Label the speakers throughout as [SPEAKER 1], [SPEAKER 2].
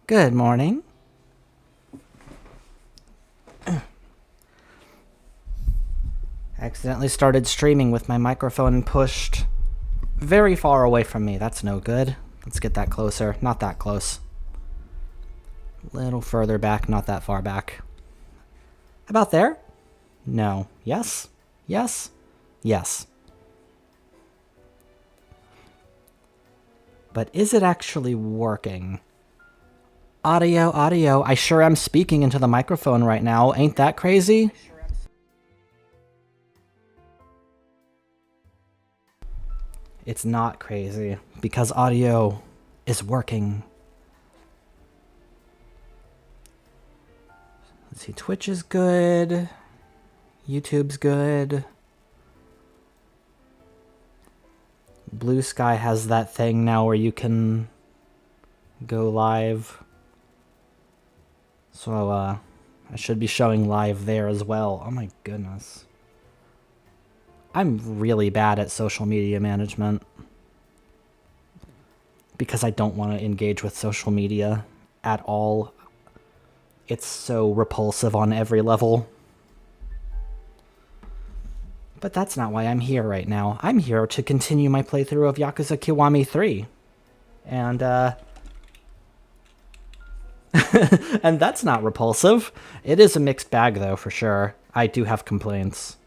[SPEAKER 1] Good morning. Accidentally started streaming with my microphone pushed very far away from me. That's no good. Let's get that closer. Not that close. A little further back, not that far back. About there? No. Yes? Yes? Yes. But is it actually working? Audio, audio. I sure am speaking into the microphone right now. Ain't that crazy? It's not crazy because audio is working. Let's see, Twitch is good. YouTube's good. Blue Sky has that thing now where you can go live. So, I should be showing live there as well. Oh my goodness. I'm really bad at social media management. Because I don't want to engage with social media at all. It's so repulsive on every level. But that's not why I'm here right now. I'm here to continue my playthrough of Yakuza Kiwami 3. And, and that's not repulsive. It is a mixed bag, though, for sure. I do have complaints.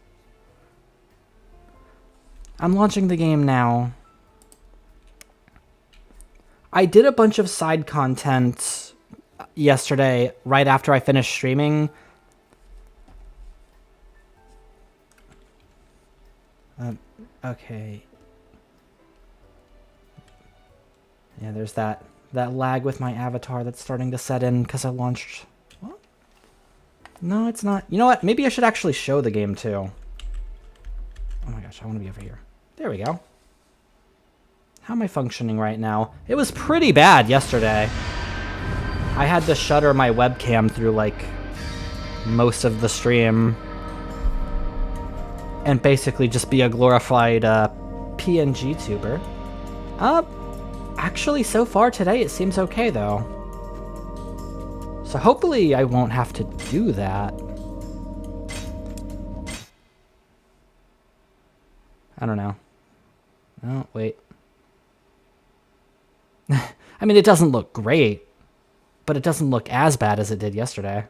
[SPEAKER 1] I'm launching the game now. I did a bunch of side content yesterday, right after I finished streaming. Okay. Yeah, there's that lag with my avatar that's starting to set in because I launched... What? No, it's not. You know what? Maybe I should actually show the game, too. Oh my gosh, I want to be over here. There we go. How am I functioning right now? It was pretty bad yesterday. I had to shutter my webcam through, like, most of the stream. And basically just be a glorified PNG tuber. Actually, so far today, it seems okay, though. So hopefully I won't have to do that. I don't know. Oh, wait. I mean, it doesn't look great, but it doesn't look as bad as it did yesterday.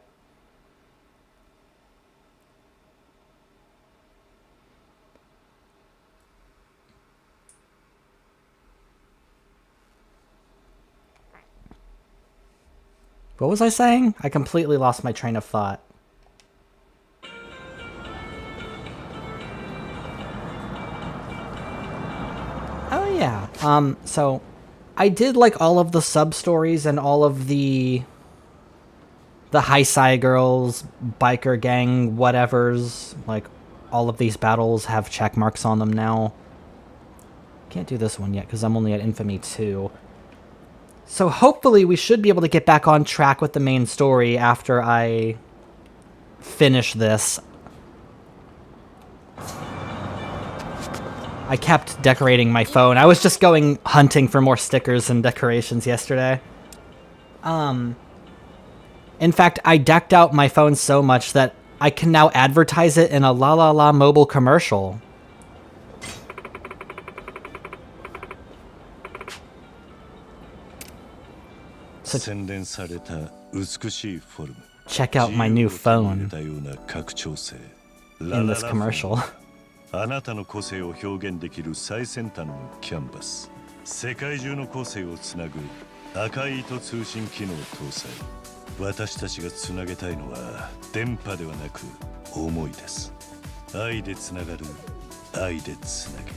[SPEAKER 1] What was I saying? I completely lost my train of thought. Oh yeah. So I did like all of the sub-stories and all of the Heisei girls, biker gang, whatevers. Like, all of these battles have check marks on them now. Can't do this one yet because I'm only at Infamy 2. So hopefully we should be able to get back on track with the main story after I finish this. I kept decorating my phone. I was just going hunting for more stickers and decorations yesterday. In fact, I decked out my phone so much that I can now advertise it in a La La La mobile commercial. So check out my new phone in this commercial.
[SPEAKER 2] あなたの個性を表現できる最先端のキャンバス。世界中の個性をつなぐ赤い糸通信機能搭載。私たちがつなげたいのは電波ではなく思いです。愛でつながる、愛でつなげ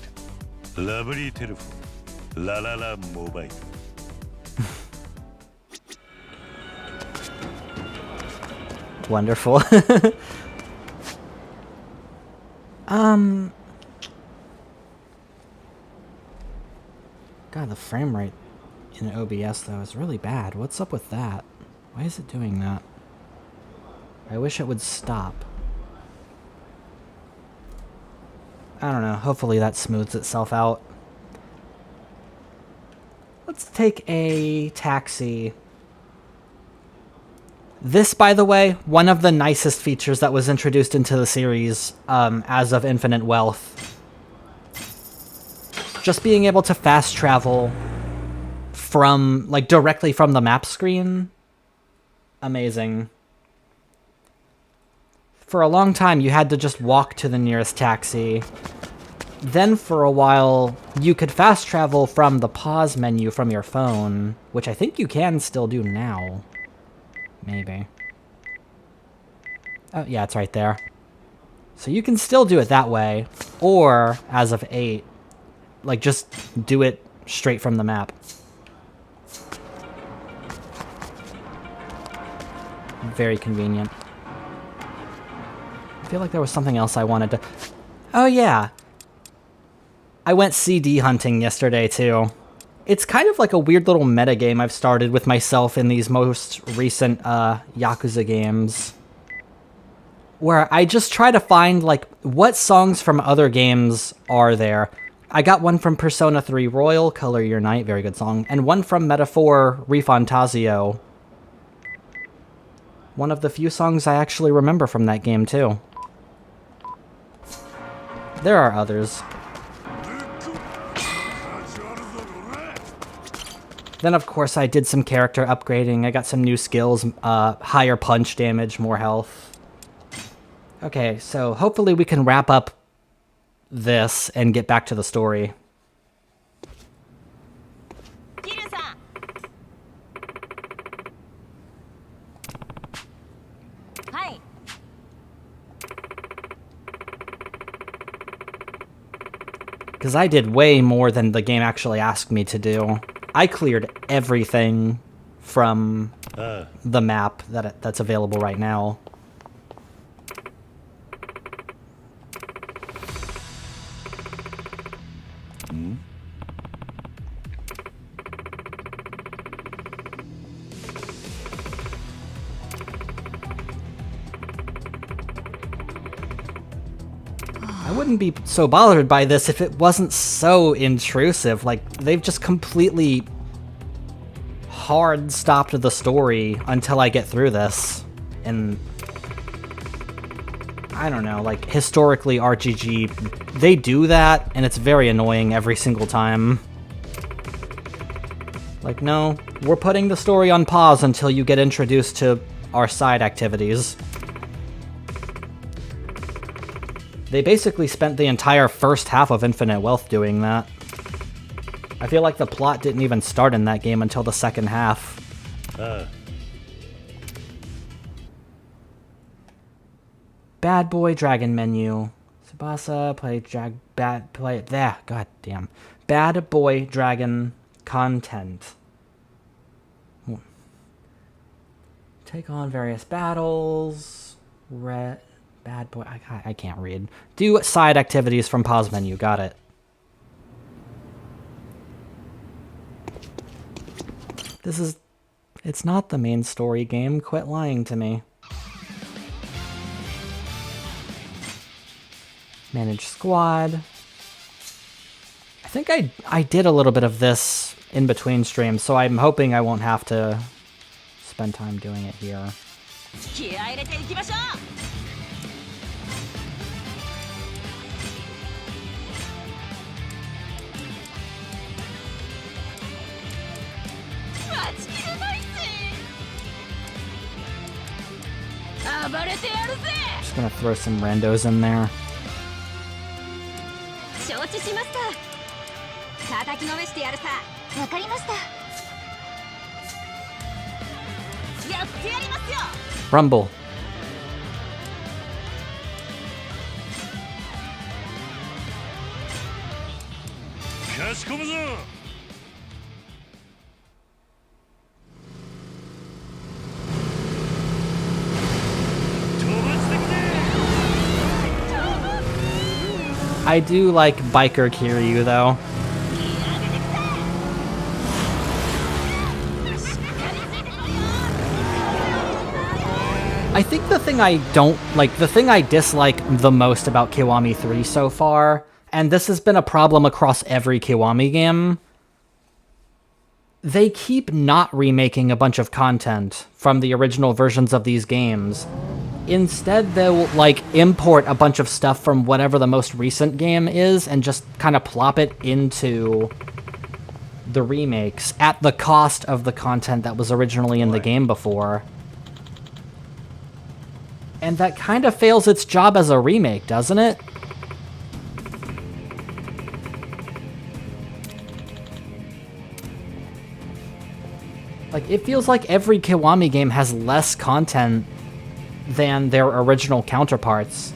[SPEAKER 2] る。ラブリーテレフォン、ラララモバイル。
[SPEAKER 1] Wonderful. God, the frame rate in OBS, though, is really bad. What's up with that? Why is it doing that? I wish it would stop. I don't know. Hopefully that smooths itself out. Let's take a taxi This, by the way, one of the nicest features that was introduced into the series as of Infinite Wealth. Just being able to fast travel from, like, directly from the map screen. Amazing. For a long time, you had to just walk to the nearest taxi. Then for a while, you could fast travel from the pause menu from your phone, which I think you can still do now. Maybe. Oh, yeah, it's right there. So you can still do it that way, or, as of 8, like, just do it straight from the map. Very convenient. I feel like there was something else I wanted to... Oh, yeah. I went CD hunting yesterday, too. It's kind of like a weird little metagame I've started with myself in these most recent Yakuza games. Where I just try to find, like, what songs from other games are there. I got one from Persona 3 Royal, Color Your Night, very good song. And one from Metaphor Refantazio. One of the few songs I actually remember from that game, too. There are others. Then, of course, I did some character upgrading. I got some new skills, higher punch damage, more health. Okay, so hopefully we can wrap up this and get back to the story.
[SPEAKER 3] Hi.
[SPEAKER 1] Because I did way more than the game actually asked me to do. I cleared everything from the map that's available right now. I wouldn't be so bothered by this if it wasn't so intrusive. Like, they've just completely hard stopped the story until I get through this. And I don't know, like, historically RGG, they do that, and it's very annoying every single time. Like, no, we're putting the story on pause until you get introduced to our side activities. They basically spent the entire first half of Infinite Wealth doing that. I feel like the plot didn't even start in that game until the second half. Bad Boy Dragon menu. Tsubasa, god damn. Bad Boy Dragon content. Take on various battles. Bad Boy, I can't read. Do side activities from pause menu, got it. It's not the main story game, quit lying to me. Manage squad. I think I did a little bit of this in between streams, so I'm hoping I won't have to spend time doing it here. Just gonna throw some randos in there. Rumble. I do like Biker Kiryu, though. I think the thing the thing I dislike the most about Kiwami 3 so far, and this has been a problem across every Kiwami game, they keep not remaking a bunch of content from the original versions of these games. Instead, they'll, like, import a bunch of stuff from whatever the most recent game is and just kind of plop it into the remakes at the cost of the content that was originally in the game before. And that kind of fails its job as a remake, doesn't it? Like, it feels like every Kiwami game has less content than their original counterparts.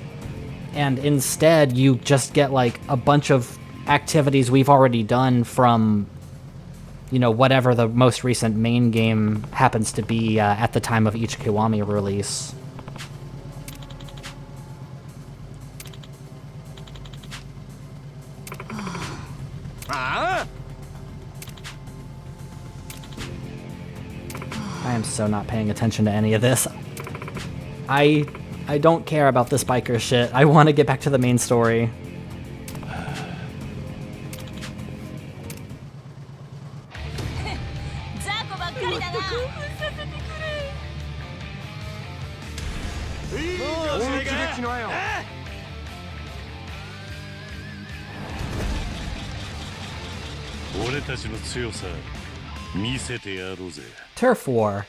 [SPEAKER 1] And instead, you just get, like, a bunch of activities we've already done from, you know, whatever the most recent main game happens to be at the time of each Kiwami release. I am so not paying attention to any of this. I don't care about this biker shit. I want to get back to the main story. Turf War.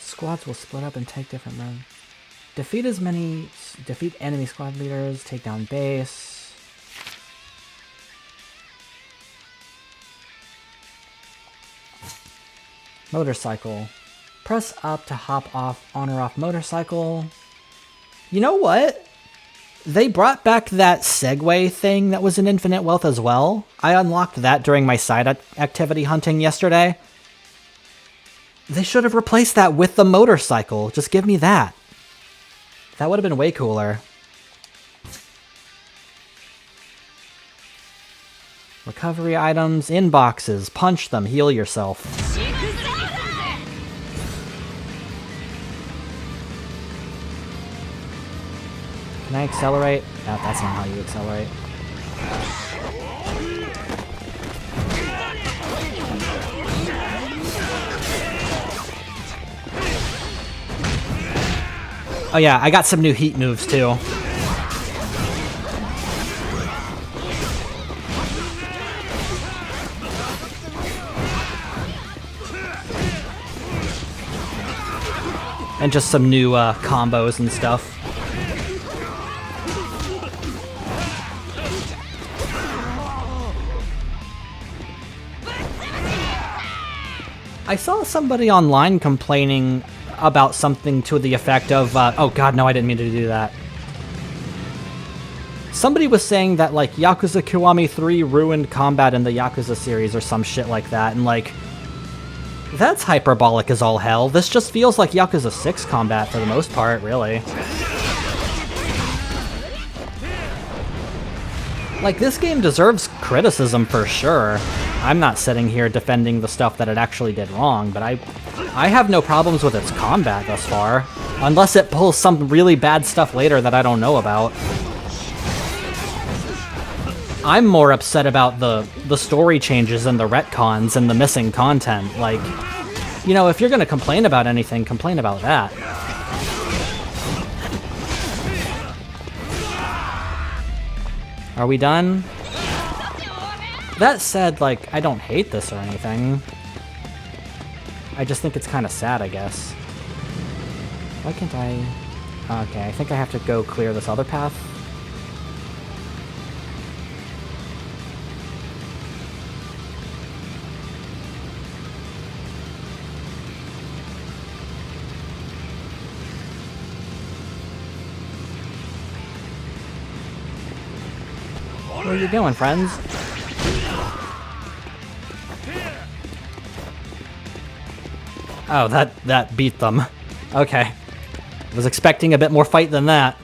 [SPEAKER 1] Squads will split up and take different routes. Defeat enemy squad leaders, take down base. Motorcycle. Press up to hop off on or off motorcycle. You know what? They brought back that Segway thing that was in Infinite Wealth as well. I unlocked that during my side activity hunting yesterday. They should have replaced that with the motorcycle. Just give me that. That would have been way cooler. Recovery items, inboxes, punch them, heal yourself. Can I accelerate? No, that's not how you accelerate. Oh yeah, I got some new heat moves too. And just some new combos and stuff. I saw somebody online complaining about something to the effect of, oh god, no, I didn't mean to do that. Somebody was saying that, like, Yakuza Kiwami 3 ruined combat in the Yakuza series or some shit like that, and, like, that's hyperbolic as all hell. This just feels like Yakuza 6 combat for the most part, really. Like, this game deserves criticism for sure. I'm not sitting here defending the stuff that it actually did wrong, but I have no problems with its combat thus far. Unless it pulls some really bad stuff later that I don't know about. I'm more upset about the story changes and the retcons and the missing content. Like, you know, if you're gonna complain about anything, complain about that. Are we done? That said, like, I don't hate this or anything. I just think it's kind of sad, I guess. Why can't I... Okay, I think I have to go clear this other path. Where are you going, friends? Oh, that beat them. Okay. Was expecting a bit more fight than that.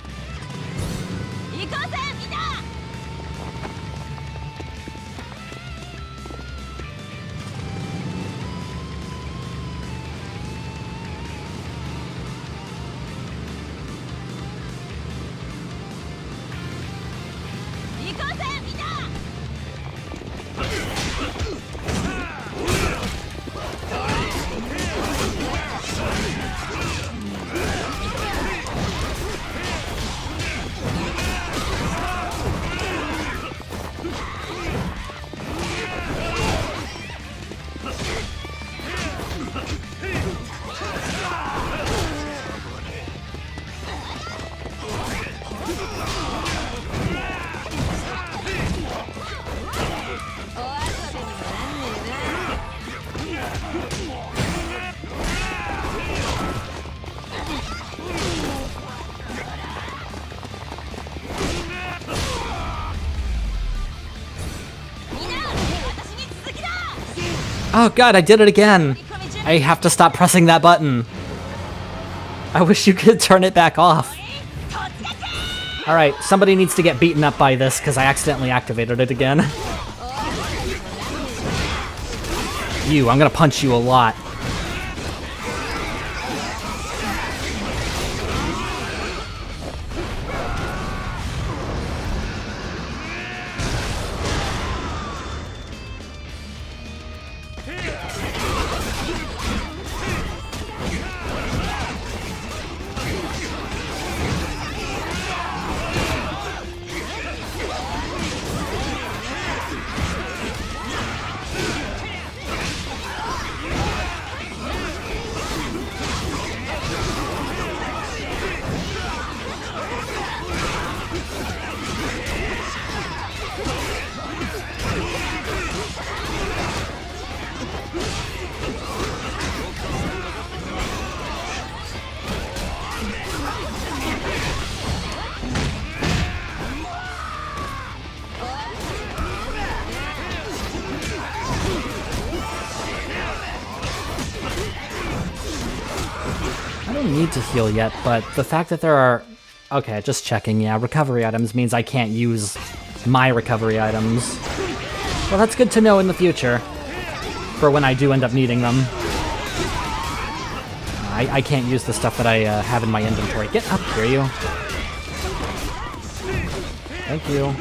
[SPEAKER 1] Oh god, I did it again! I have to stop pressing that button. I wish you could turn it back off. Alright, somebody needs to get beaten up by this because I accidentally activated it again. You, I'm gonna punch you a lot. I don't need to heal yet, but the fact that there are... Okay, just checking, yeah, recovery items means I can't use my recovery items. Well, that's good to know in the future, for when I do end up needing them. I can't use the stuff that I have in my inventory. Get up here, you. Thank you.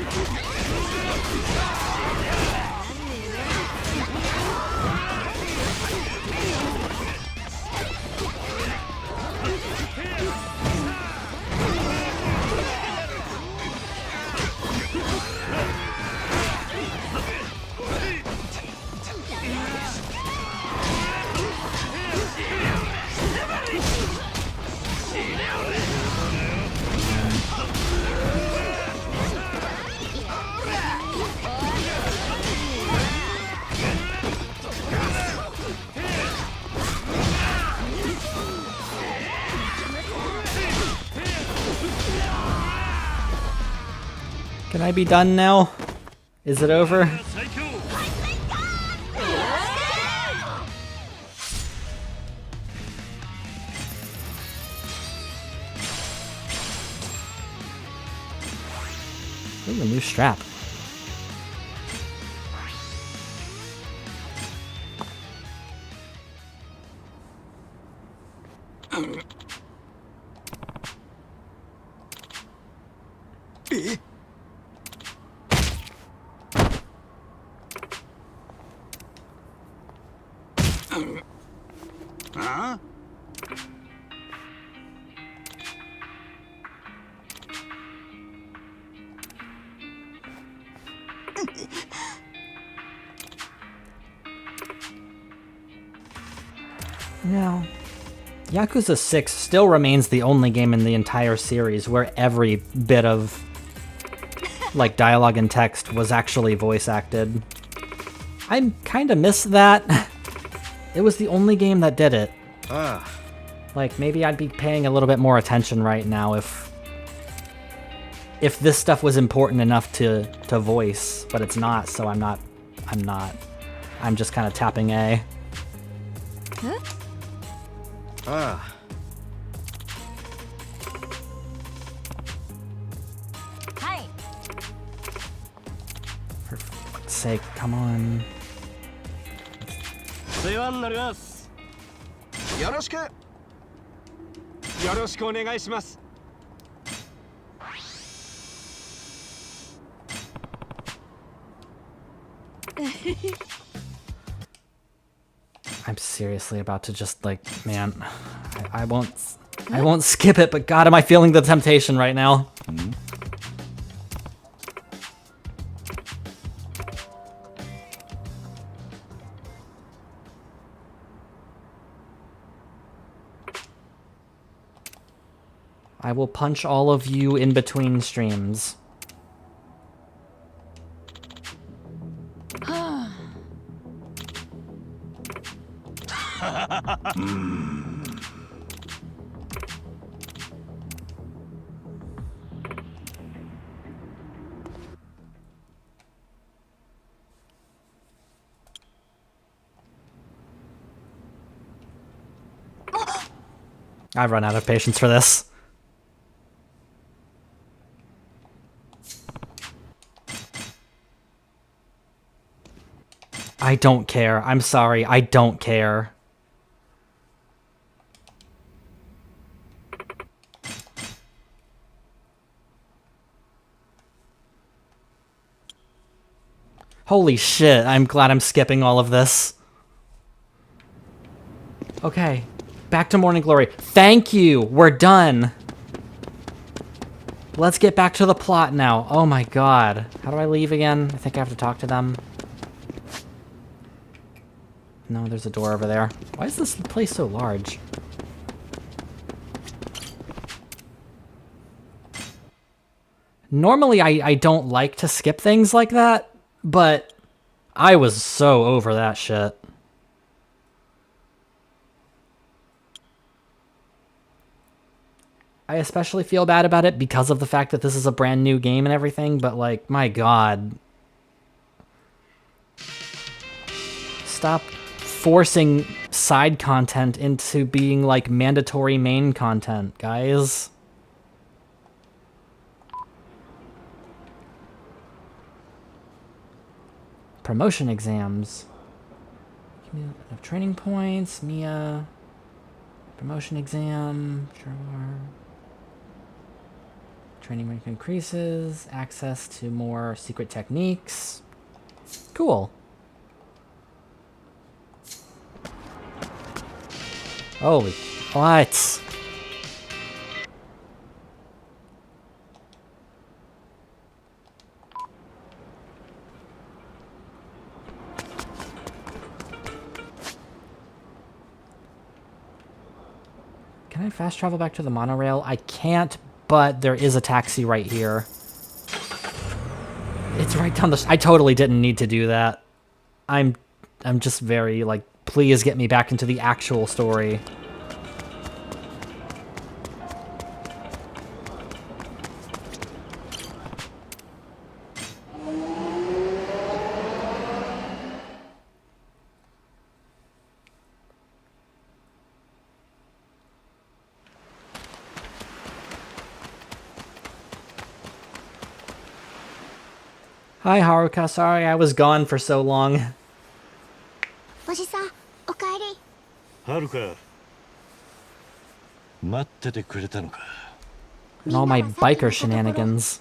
[SPEAKER 1] Can I be done now? Is it over? Ooh, a new strap. Now, Yakuza 6 still remains the only game in the entire series where every bit of, like, dialogue and text was actually voice acted. I kinda miss that. It was the only game that did it. Like, maybe I'd be paying a little bit more attention right now if this stuff was important enough to voice, but it's not, so I'm just kind of tapping A.
[SPEAKER 3] Huh? Hi.
[SPEAKER 1] For fuck's sake, come on.
[SPEAKER 4] 世話になります。よろしく。よろしくお願いします。
[SPEAKER 1] I'm seriously about to just, like, man, I won't skip it, but God, am I feeling the temptation right now. I will punch all of you in between streams. I've run out of patience for this. I don't care. I'm sorry. I don't care. Holy shit. I'm glad I'm skipping all of this. Okay. Back to Morning Glory. Thank you. We're done. Let's get back to the plot now. Oh my god. How do I leave again? I think I have to talk to them. No, there's a door over there. Why is this place so large? Normally, I don't like to skip things like that, but I was so over that shit. I especially feel bad about it because of the fact that this is a brand new game and everything, but like, my god. Stop forcing side content into being like mandatory main content, guys. Promotion exams. Give me enough training points, Mia. Promotion exam, sure. Training rank increases, access to more secret techniques. Cool. Holy, what? Can I fast travel back to the monorail? I can't, but there is a taxi right here. It's right down the... I totally didn't need to do that. I'm just very, like, please get me back into the actual story. Hi, Haruka. Sorry I was gone for so long.
[SPEAKER 3] おじさん、おかえり。
[SPEAKER 2] はるか待っててくれたのか
[SPEAKER 1] And all my biker shenanigans.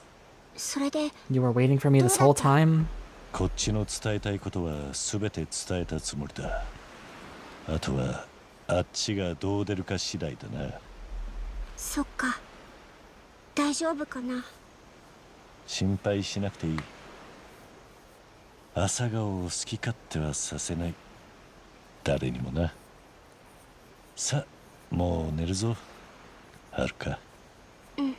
[SPEAKER 3] それで、
[SPEAKER 1] You were waiting for me this whole time?
[SPEAKER 2] こっちの伝えたいことは全て伝えたつもりだあとはあっちがどう出るか次第だな
[SPEAKER 3] そっか。大丈夫かな。
[SPEAKER 2] 心配しなくていい朝顔を好き勝手はさせない誰にもなさあもう寝るぞはるか
[SPEAKER 3] うん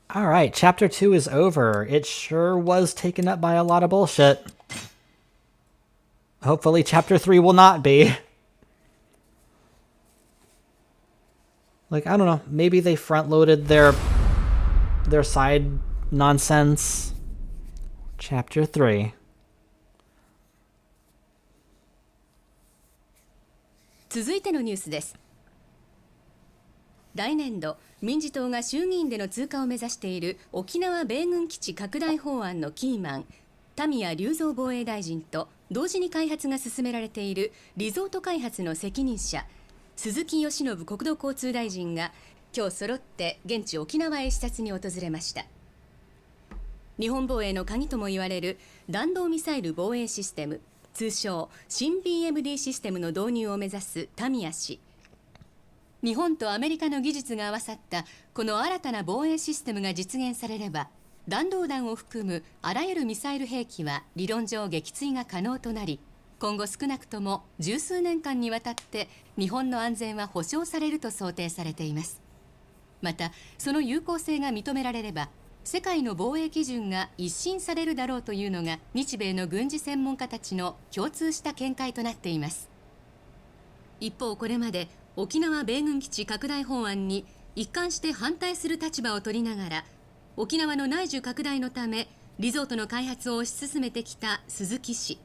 [SPEAKER 1] Alright, chapter 2 is over. It sure was taken up by a lot of bullshit. Hopefully chapter 3 will not be. Like, I don't know, maybe they front-loaded their side nonsense. Chapter 3.
[SPEAKER 5] 続いてのニュースです。来年度、民自党が衆議院での通過を目指している沖縄米軍基地拡大法案のキーマン、田宮隆三防衛大臣と同時に開発が進められているリゾート開発の責任者、鈴木義信国土交通大臣が今日揃って現地沖縄へ視察に訪れました。日本防衛の鍵とも言われる弾道ミサイル防衛システム、通称新 BMD システムの導入を目指す田宮氏。日本とアメリカの技術が合わさったこの新たな防衛システムが実現されれば、弾道弾を含むあらゆるミサイル兵器は理論上撃墜が可能となり、今後少なくとも十数年間にわたって日本の安全は保障されると想定されています。またその有効性が認められれば世界の防衛基準が一新されるだろうというのが日米の軍事専門家たちの共通した見解となっています。一方これまで沖縄米軍基地拡大法案に一貫して反対する立場を取りながら沖縄の内需拡大のためリゾートの開発を推し進めてきた鈴木氏。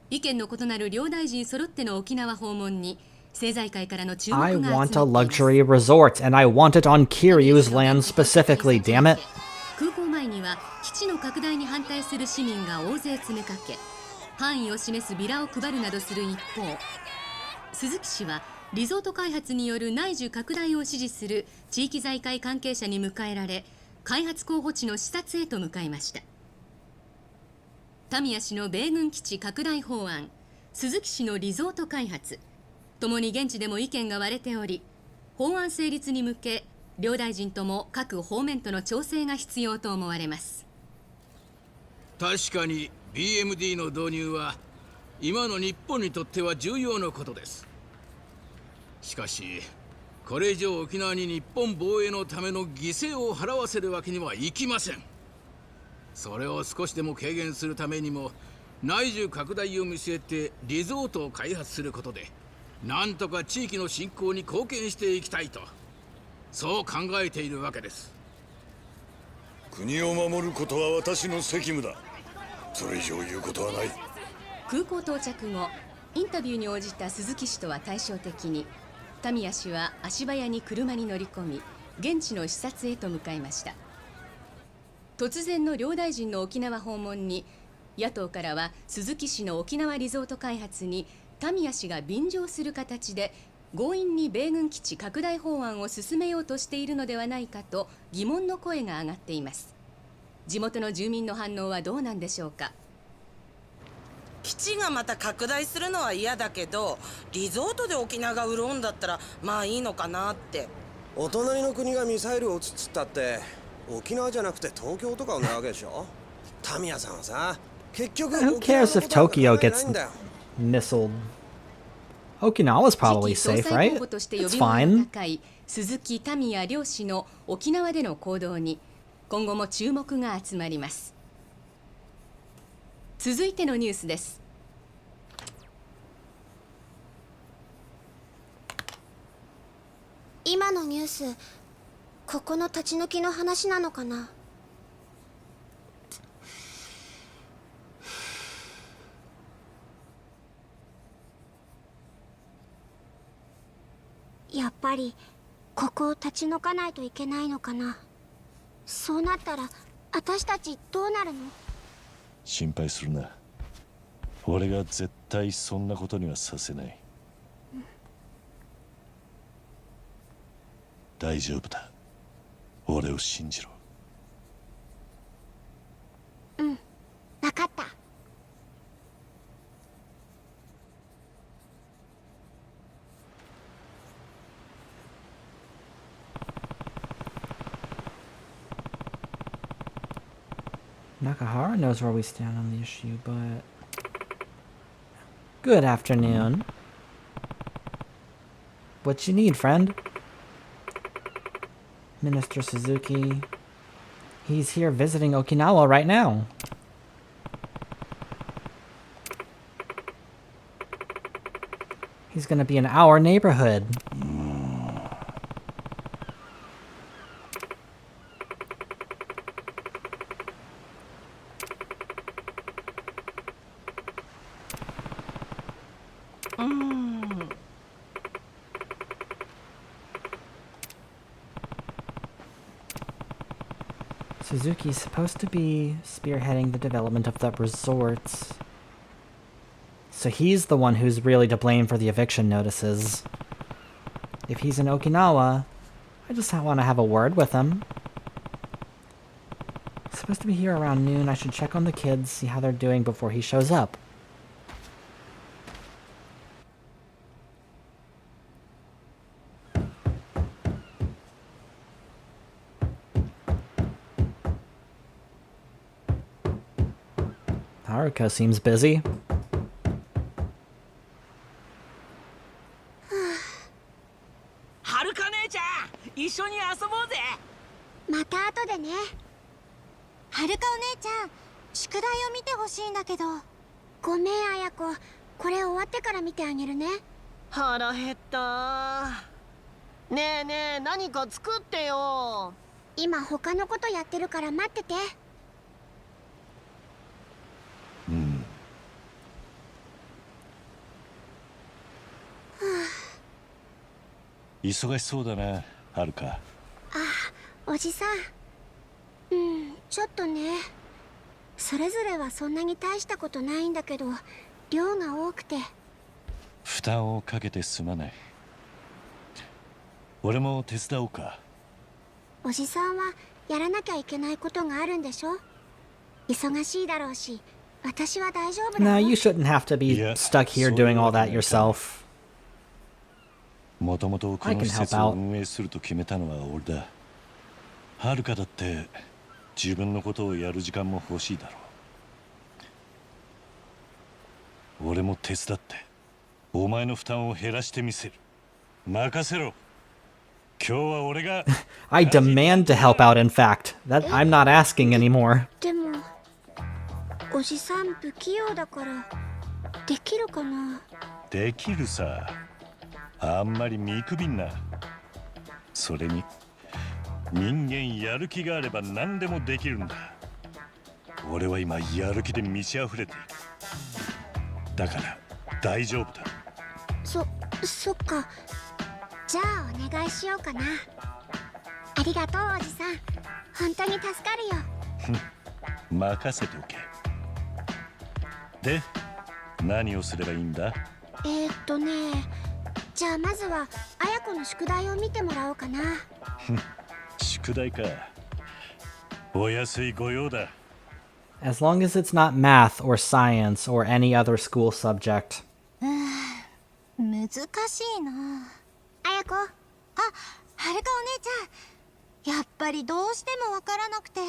[SPEAKER 5] 意見の異なる両大臣揃っての沖縄訪問に政財界からの注目が
[SPEAKER 1] I
[SPEAKER 5] 集まっています。
[SPEAKER 1] want a luxury resort, and I want it on Kiryu's land specifically, damn it.
[SPEAKER 5] 空港前には基地の拡大に反対する市民が大勢詰めかけ、範囲を示すビラを配るなどする一方、鈴木氏はリゾート開発による内需拡大を支持する地域財界関係者に迎えられ、開発候補地の視察へと向かいました。田宮氏の米軍基地拡大法案、鈴木氏のリゾート開発、ともに現地でも意見が割れており、法案成立に向け両大臣とも各方面との調整が必要と思われます。
[SPEAKER 4] 確かに BMD の導入は今の日本にとっては重要なことです。しかしこれ以上沖縄に日本防衛のための犠牲を払わせるわけにはいきません。それを少しでも軽減するためにも内需拡大を見据えてリゾートを開発することでなんとか地域の振興に貢献していきたいと、そう考えているわけです。
[SPEAKER 2] 国を守ることは私の責務だ。それ以上言うことはない。
[SPEAKER 5] 空港到着後、インタビューに応じた鈴木氏とは対照的に田宮氏は足早に車に乗り込み現地の視察へと向かいました。突然の両大臣の沖縄訪問に野党からは鈴木氏の沖縄リゾート開発に田宮氏が便乗する形で強引に米軍基地拡大法案を進めようとしているのではないかと疑問の声が上がっています。地元の住民の反応はどうなんでしょうか。
[SPEAKER 6] 基地がまた拡大するのは嫌だけど、リゾートで沖縄が潤うんだったらまあいいのかなって。
[SPEAKER 7] お隣の国がミサイルを撃つっつったって沖縄じゃなくて東京とかを狙うわけでしょ。タミヤさんはさ、結局
[SPEAKER 1] Who cares if Tokyo gets missiled? Okinawa's probably
[SPEAKER 5] 次期
[SPEAKER 1] safe,
[SPEAKER 5] 総裁
[SPEAKER 1] right?
[SPEAKER 5] 候補として呼
[SPEAKER 1] It's
[SPEAKER 5] び声の
[SPEAKER 1] fine.
[SPEAKER 5] 高い鈴木田宮両氏の沖縄での行動に今後も注目が集まります。続いてのニュースです。
[SPEAKER 3] 今のニュース、ここの立ち退きの話なのかな。やっぱりここを立ち退かないといけないのかな。そうなったら私たちどうなるの？
[SPEAKER 2] 心配するな。俺が絶対そんなことにはさせない。大丈夫だ。俺を信じろ。
[SPEAKER 3] うん、わかった。
[SPEAKER 1] Nakahara knows where we stand on the issue, but... Good afternoon. What you need, friend? Minister Suzuki. He's here visiting Okinawa right now. He's gonna be in our neighborhood. Suzuki's supposed to be spearheading the development of the resorts. So he's the one who's really to blame for the eviction notices. If he's in Okinawa, I just want to have a word with him. He's supposed to be here around noon. I should check on the kids, see how they're doing before he shows up. Haruka seems busy.
[SPEAKER 3] だけど。ごめん綾子、これ終わってから見てあげるね。
[SPEAKER 8] 腹減った。ねえねえ、何か作ってよ。
[SPEAKER 3] 今他のことやってるから待ってて。
[SPEAKER 2] うん。忙しそうだな、はるか。
[SPEAKER 3] おじさん、ちょっとね。それぞれはそんなに大したことないんだけど、量が多くて。
[SPEAKER 2] 負担をかけてすまない。俺も手伝おうか。
[SPEAKER 3] おじさんはやらなきゃいけないことがあるんでしょ。忙しいだろうし、私は大丈夫だ
[SPEAKER 1] No,
[SPEAKER 3] よ。
[SPEAKER 1] you shouldn't have to be
[SPEAKER 2] Yeah,
[SPEAKER 1] stuck here doing all that yourself.
[SPEAKER 2] もともとこの施設を運営すると決めたのは俺だ。はるかだって自分のことをやる時間も欲しいだろう。俺も手伝ってお前の負担を減らしてみせる。任せろ。今日は俺が
[SPEAKER 1] I demand to help out, in fact. That I'm not asking anymore.
[SPEAKER 3] でもおじさん不器用だからできるかな。
[SPEAKER 2] できるさ。あんまり見くびんな。それに人間やる気があれば何でもできるんだ。俺は今やる気で満ち溢れている。だから大丈夫だ。
[SPEAKER 3] そっか。じゃあお願いしようかな。ありがとうおじさん、本当に助かるよ。
[SPEAKER 2] 任せておけ。で、何をすればいいんだ？
[SPEAKER 3] じゃあまずは綾子の宿題を見てもらおうかな。
[SPEAKER 2] 宿題か。お安い御用だ。
[SPEAKER 1] As long as it's not math or science or any other school subject.
[SPEAKER 3] 難しいな。綾子。はるかお姉ちゃん、やっぱりどうしてもわからなくて。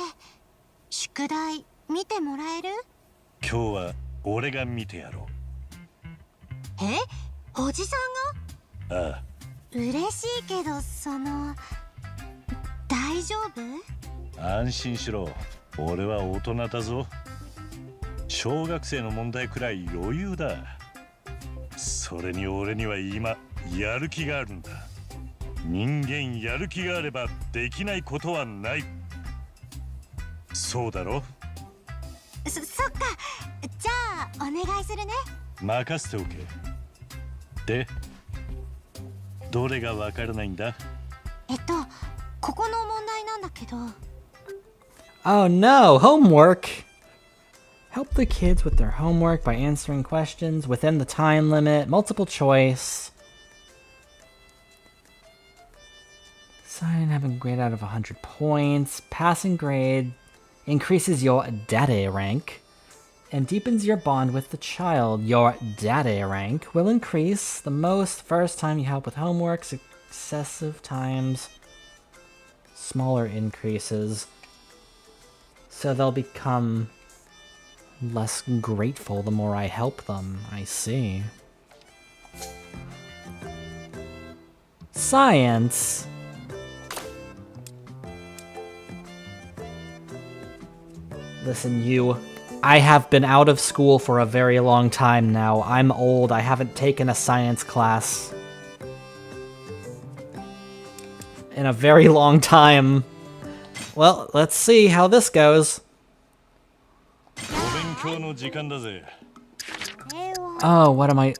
[SPEAKER 3] 宿題見てもらえる？
[SPEAKER 2] 今日は俺が見てやろ
[SPEAKER 3] おじさんが？
[SPEAKER 2] う。ああ。
[SPEAKER 3] 嬉しいけど、大丈夫？
[SPEAKER 2] 安心しろ。俺は大人だぞ。小学生の問題くらい余裕だ。それに俺には今やる気があるんだ。人間やる気があればできないことはない。そうだろ？
[SPEAKER 3] そっか。じゃあお願いするね。
[SPEAKER 2] 任せておけ。で、どれがわからないんだ？
[SPEAKER 3] ここの問題なんだけど。
[SPEAKER 1] Oh no, homework! Help the kids with their homework by answering questions within the time limit, multiple choice. Sign having a grade out of 100 points. Passing grade increases your dade rank and deepens your bond with the child. Your dade rank will increase the most first time you help with homework, successive times, smaller increases. So they'll become less grateful the more I help them. I see. Science. Listen, you. I have been out of school for a very long time now. I'm old. I haven't taken a science class in a very long time. Well, let's see how this goes. Oh, what am I...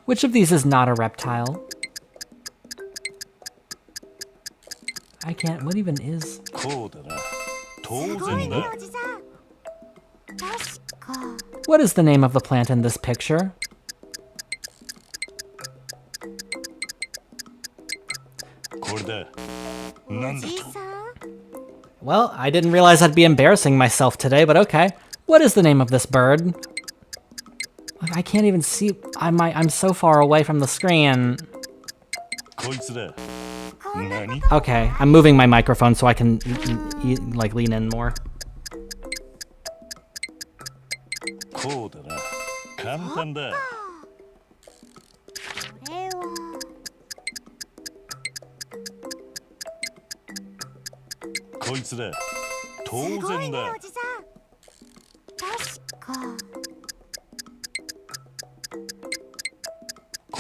[SPEAKER 1] Which of these is not a reptile? I can't... What even is... What is the name of the plant in this picture? Well, I didn't realize I'd be embarrassing myself today, but okay. What is the name of this bird? Like, I can't even see... I'm so far away from the screen. Okay, I'm moving my microphone so I can, like, lean in more.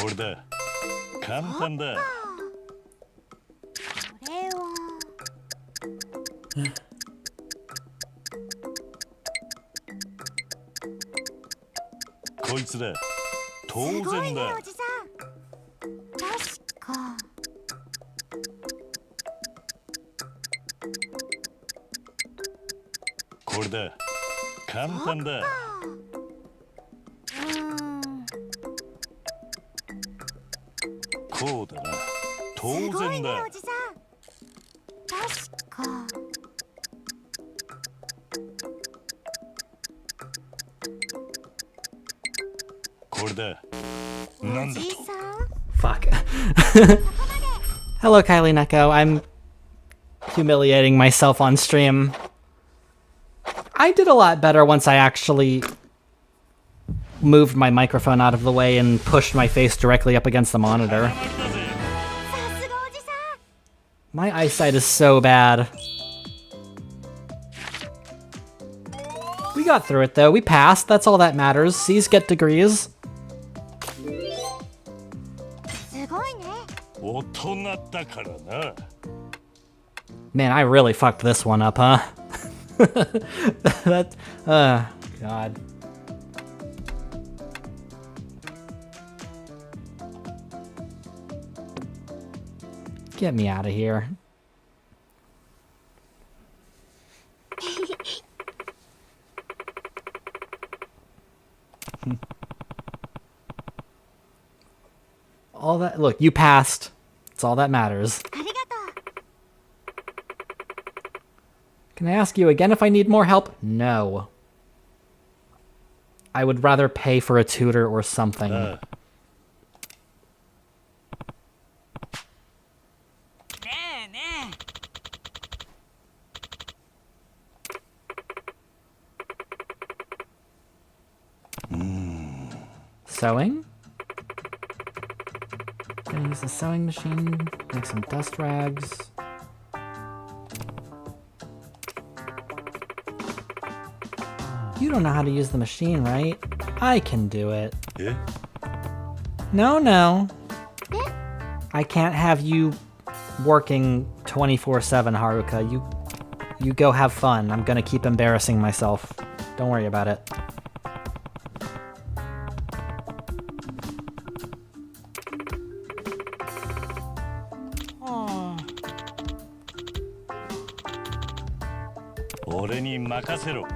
[SPEAKER 2] これだ。簡単だ。
[SPEAKER 3] これは
[SPEAKER 2] こいつだ。当
[SPEAKER 3] すごいね
[SPEAKER 2] 然だ
[SPEAKER 3] お。じさん。確か
[SPEAKER 2] これだ。簡単だ。こうだな。当
[SPEAKER 3] すごいね
[SPEAKER 2] 然だ
[SPEAKER 3] お。じさん。確か
[SPEAKER 2] これだ。なんだと。
[SPEAKER 3] おじさん。
[SPEAKER 1] Fuck. Hello, Kylie Neko. I'm humiliating myself on stream. I did a lot better once I actually moved my microphone out of the way and pushed my face directly up against the monitor.
[SPEAKER 3] さすがおじさん。
[SPEAKER 1] My eyesight is so bad. We got through it though. We passed. That's all that matters. C's get degrees.
[SPEAKER 3] すごいね。
[SPEAKER 2] 大人だからな。
[SPEAKER 1] Man, I really fucked this one up, huh? That, God. Get me out of here. All that, look, you passed. It's all that matters.
[SPEAKER 3] ありがとう。
[SPEAKER 1] Can I ask you again if I need more help? No. I would rather pay for a tutor or something.
[SPEAKER 2] ああ。
[SPEAKER 8] ねえねえ。
[SPEAKER 1] Sewing? Gonna use the sewing machine, make some dust rags. You don't know how to use the machine, right? I can do it.
[SPEAKER 2] え
[SPEAKER 1] No, no. I can't have you working 24/7, Haruka. You go have fun. I'm gonna keep embarrassing myself. Don't worry about it.
[SPEAKER 8] Oh.
[SPEAKER 2] 俺に任せろ。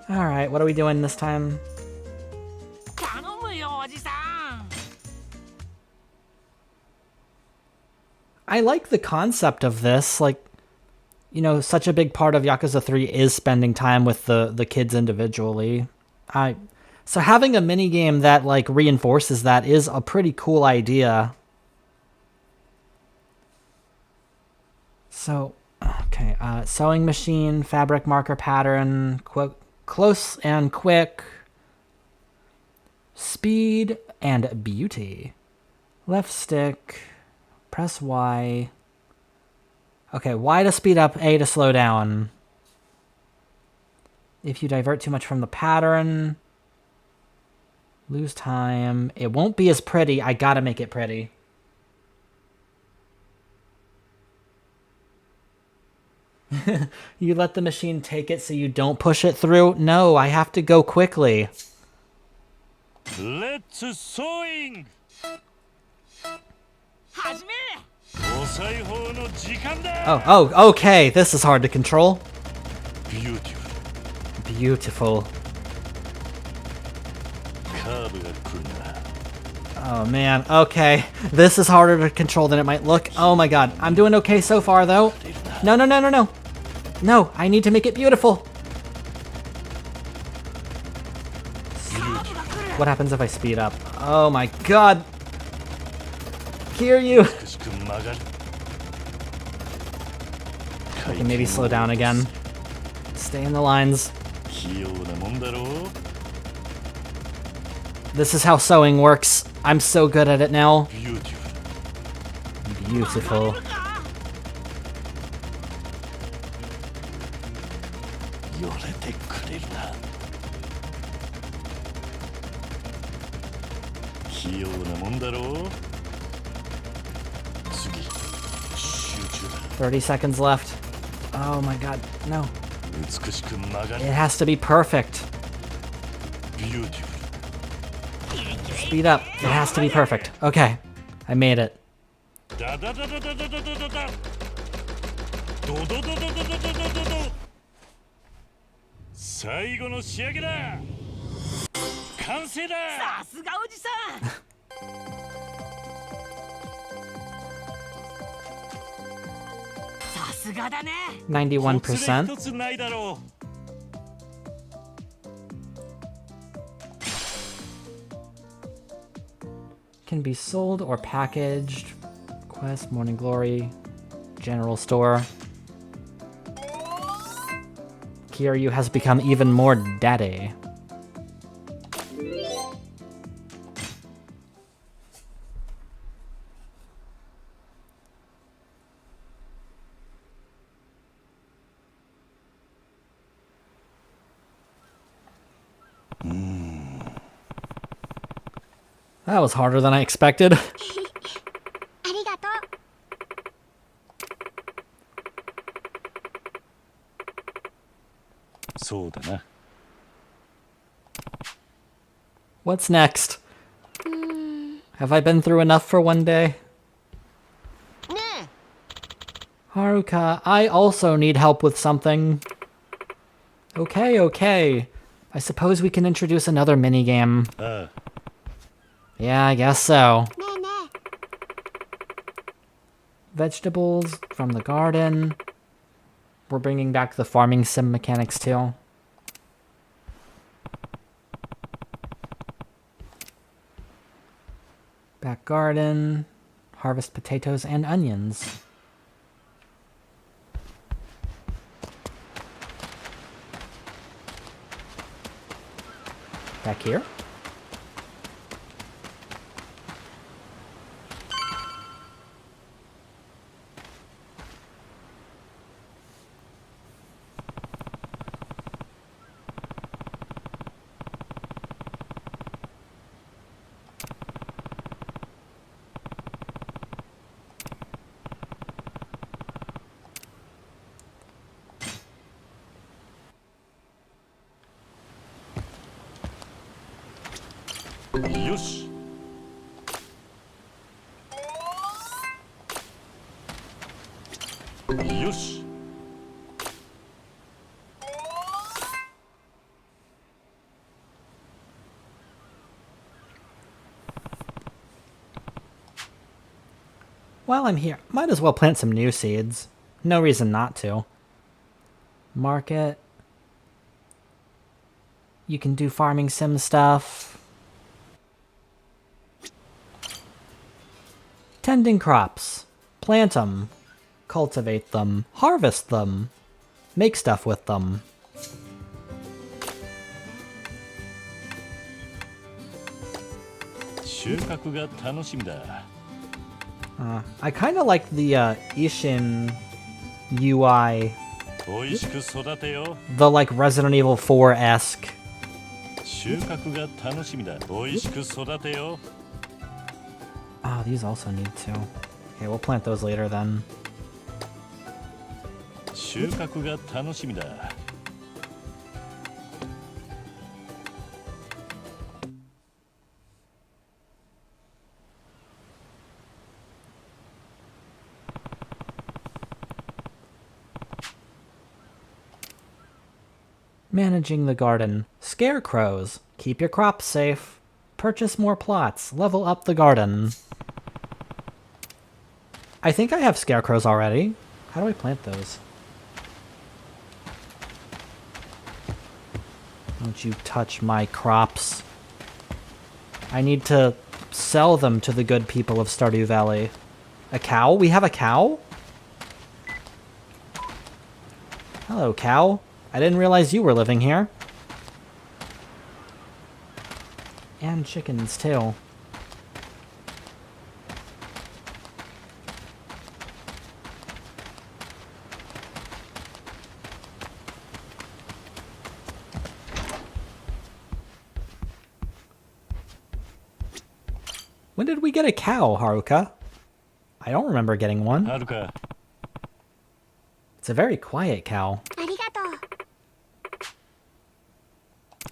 [SPEAKER 1] Alright, what are we doing this time?
[SPEAKER 8] 頼むよおじさん。
[SPEAKER 1] I like the concept of this. Like, you know, such a big part of Yakuza 3 is spending time with the kids individually. So having a minigame that, like, reinforces that is a pretty cool idea. So, okay, sewing machine, fabric marker pattern, close and quick, speed and beauty. Left stick, press Y. Okay, Y to speed up, A to slow down. If you divert too much from the pattern, lose time. It won't be as pretty. I gotta make it pretty. You let the machine take it so you don't push it through? No, I have to go quickly.
[SPEAKER 2] Let's sewing!
[SPEAKER 8] 始め。
[SPEAKER 2] お裁縫の時間だ。
[SPEAKER 1] Oh, okay. This is hard to control.
[SPEAKER 2] Beautiful.
[SPEAKER 1] Beautiful.
[SPEAKER 2] カーブが来るな。
[SPEAKER 1] Oh man, okay. This is harder to control than it might look. Oh my god. I'm doing okay so far though. No, no, no, no, no. No, I need to make it beautiful. What happens if I speed up? Oh my god. Hear you.
[SPEAKER 2] 美しく曲がる。
[SPEAKER 1] Okay, maybe slow down again. Stay in the lines.
[SPEAKER 2] 器用なもんだろう。
[SPEAKER 1] This is how sewing works. I'm so good at it now.
[SPEAKER 2] Beautiful.
[SPEAKER 1] Beautiful.
[SPEAKER 2] 寄れてくれるな。器用なもんだろう。次、集中だ。
[SPEAKER 1] 30 seconds left. Oh my god, no.
[SPEAKER 2] 美しく曲がり
[SPEAKER 1] It has to be perfect.
[SPEAKER 2] ビューティフル。
[SPEAKER 1] Speed up. It has to be perfect. Okay, I made it.
[SPEAKER 2] ダダダダダダダダダダドドドドドドドドドド最後の仕上げだ。完成だ。
[SPEAKER 8] さすがおじさん。さすがだね。
[SPEAKER 1] 91%.
[SPEAKER 2] 一つないだろう。
[SPEAKER 1] Can be sold or packaged. Quest, Morning Glory, General Store. Kiryu has become even more daddy. That was harder than I expected.
[SPEAKER 3] ありがとう。
[SPEAKER 2] そうだな。
[SPEAKER 1] What's next? Have I been through enough for one day?
[SPEAKER 8] ねえ。
[SPEAKER 1] Haruka, I also need help with something. Okay, okay. I suppose we can introduce another minigame.
[SPEAKER 2] ああ、
[SPEAKER 1] Yeah, I guess so.
[SPEAKER 3] ねえね
[SPEAKER 1] Vegetables from the garden. We're bringing back the farming sim mechanics too. Back garden. Harvest potatoes and onions. Back here.
[SPEAKER 2] e よし。よし。
[SPEAKER 1] While I'm here, might as well plant some new seeds. No reason not to. Market. You can do farming sim stuff. Tending crops. Plant them. Cultivate them. Harvest them. Make stuff with them. I kind of like the Ishin UI. The like Resident Evil 4-esque. Oh, these also need to. Okay, we'll plant those later then. Managing the garden. Scarecrows. Keep your crops safe. Purchase more plots. Level up the garden. I think I have scarecrows already. How do I plant those? Don't you touch my crops. I need to sell them to the good people of Stardew Valley. A cow? We have a cow? Hello, cow. I didn't realize you were living here. And chickens, too. When did we get a cow, Haruka? I don't remember getting one.
[SPEAKER 2] はるか
[SPEAKER 1] It's a very quiet cow.
[SPEAKER 3] ありがとう。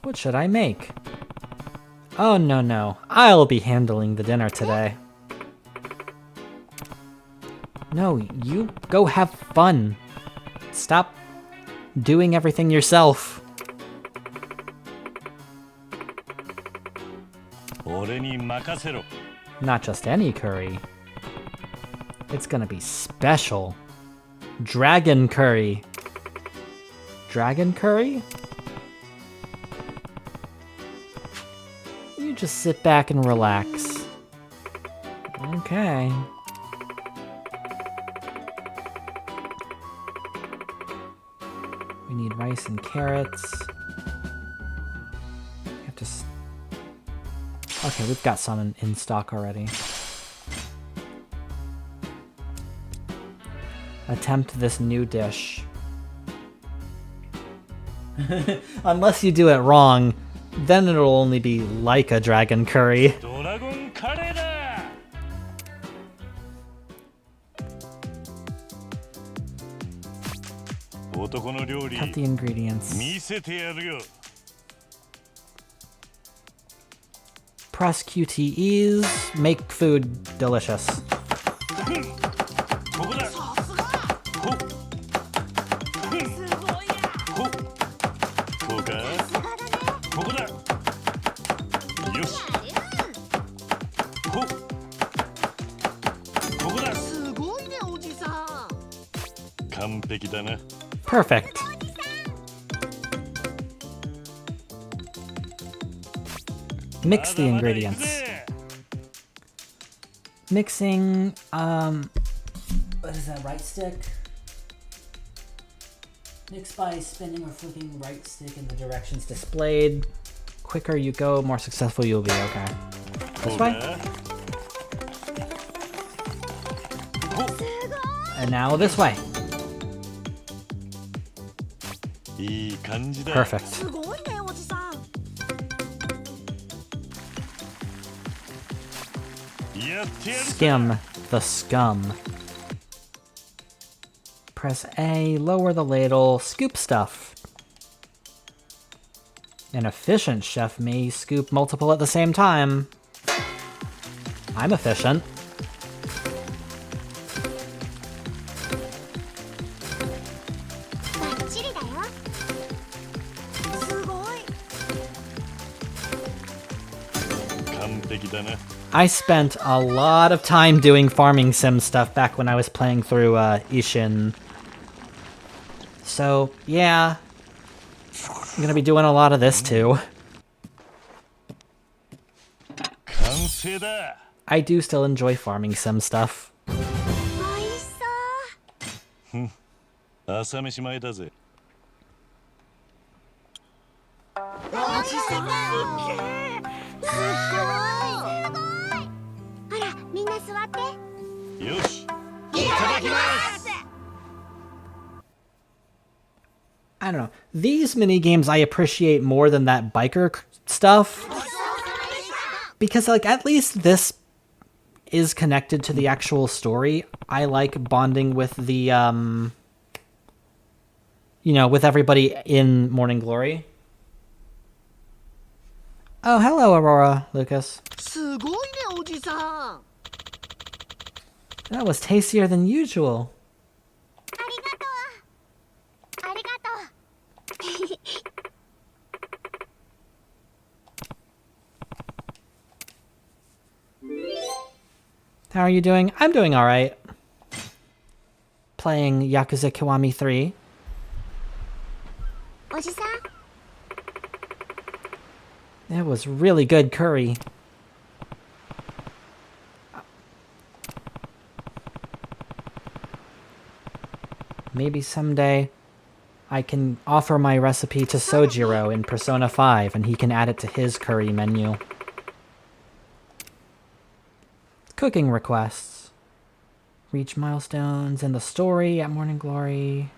[SPEAKER 1] What should I make? Oh, no, no. I'll be handling the dinner today. No, you go have fun. Stop doing everything yourself.
[SPEAKER 2] 俺に任せろ
[SPEAKER 1] Not just any curry. It's gonna be special. Dragon curry. Dragon curry? You just sit back and relax. Okay. We need rice and carrots. We have to... Okay, we've got some in stock already. Attempt this new dish. Unless you do it wrong, then it'll only be like a dragon curry.
[SPEAKER 2] ドラゴンカレーだ男の料理
[SPEAKER 1] Cut the ingredients.
[SPEAKER 2] 見せてやるよ
[SPEAKER 1] Press QTEs. Make food delicious.
[SPEAKER 2] ここだほっほっこうかここだよしほっここだ
[SPEAKER 8] すごいねおじさん。
[SPEAKER 2] 完璧だな
[SPEAKER 1] Perfect. Mix the
[SPEAKER 2] まだまだ行く
[SPEAKER 1] ingredients.
[SPEAKER 2] ぜ
[SPEAKER 1] Mixing, what is that, right stick? Mix by spinning or flicking right stick in the directions displayed. Quicker you go, more successful you'll be, okay.
[SPEAKER 2] こ
[SPEAKER 1] This
[SPEAKER 2] うか
[SPEAKER 1] way? And now this way.
[SPEAKER 2] いい感じだ
[SPEAKER 1] Perfect.
[SPEAKER 8] すごいねおじさん。
[SPEAKER 2] やってやる
[SPEAKER 1] Skim the scum. Press A, lower the ladle, scoop stuff. An efficient chef may scoop multiple at the same time. I'm efficient.
[SPEAKER 3] バッチリだよ。すごい。
[SPEAKER 2] 完璧だな
[SPEAKER 1] I spent a lot of time doing farming sim stuff back when I was playing through Ishin. So, yeah. I'm gonna be doing a lot of this too.
[SPEAKER 2] 完成だ
[SPEAKER 1] I do still enjoy farming sim stuff.
[SPEAKER 3] おいしそう。
[SPEAKER 2] 朝飯前だぜ
[SPEAKER 3] おじさん。すごい。ほら、みんな座って。
[SPEAKER 2] よしいただきます
[SPEAKER 1] I don't know. These mini games I appreciate more than that biker stuff. Because, like, at least this is connected to the actual story. I like bonding with the, you know, with everybody in Morning Glory. Oh, hello, Aurora, Lucas.
[SPEAKER 8] すごいねおじさん。
[SPEAKER 1] That was tastier than usual.
[SPEAKER 3] ありがとう。ありがとう。
[SPEAKER 1] How are you doing? I'm doing alright. Playing Yakuza Kiwami 3.
[SPEAKER 3] おじさん。
[SPEAKER 1] It was really good curry. Maybe someday I can offer my recipe to Sojiro in Persona 5 and he can add it to his curry menu. Cooking requests. Reach milestones in the story at Morning Glory.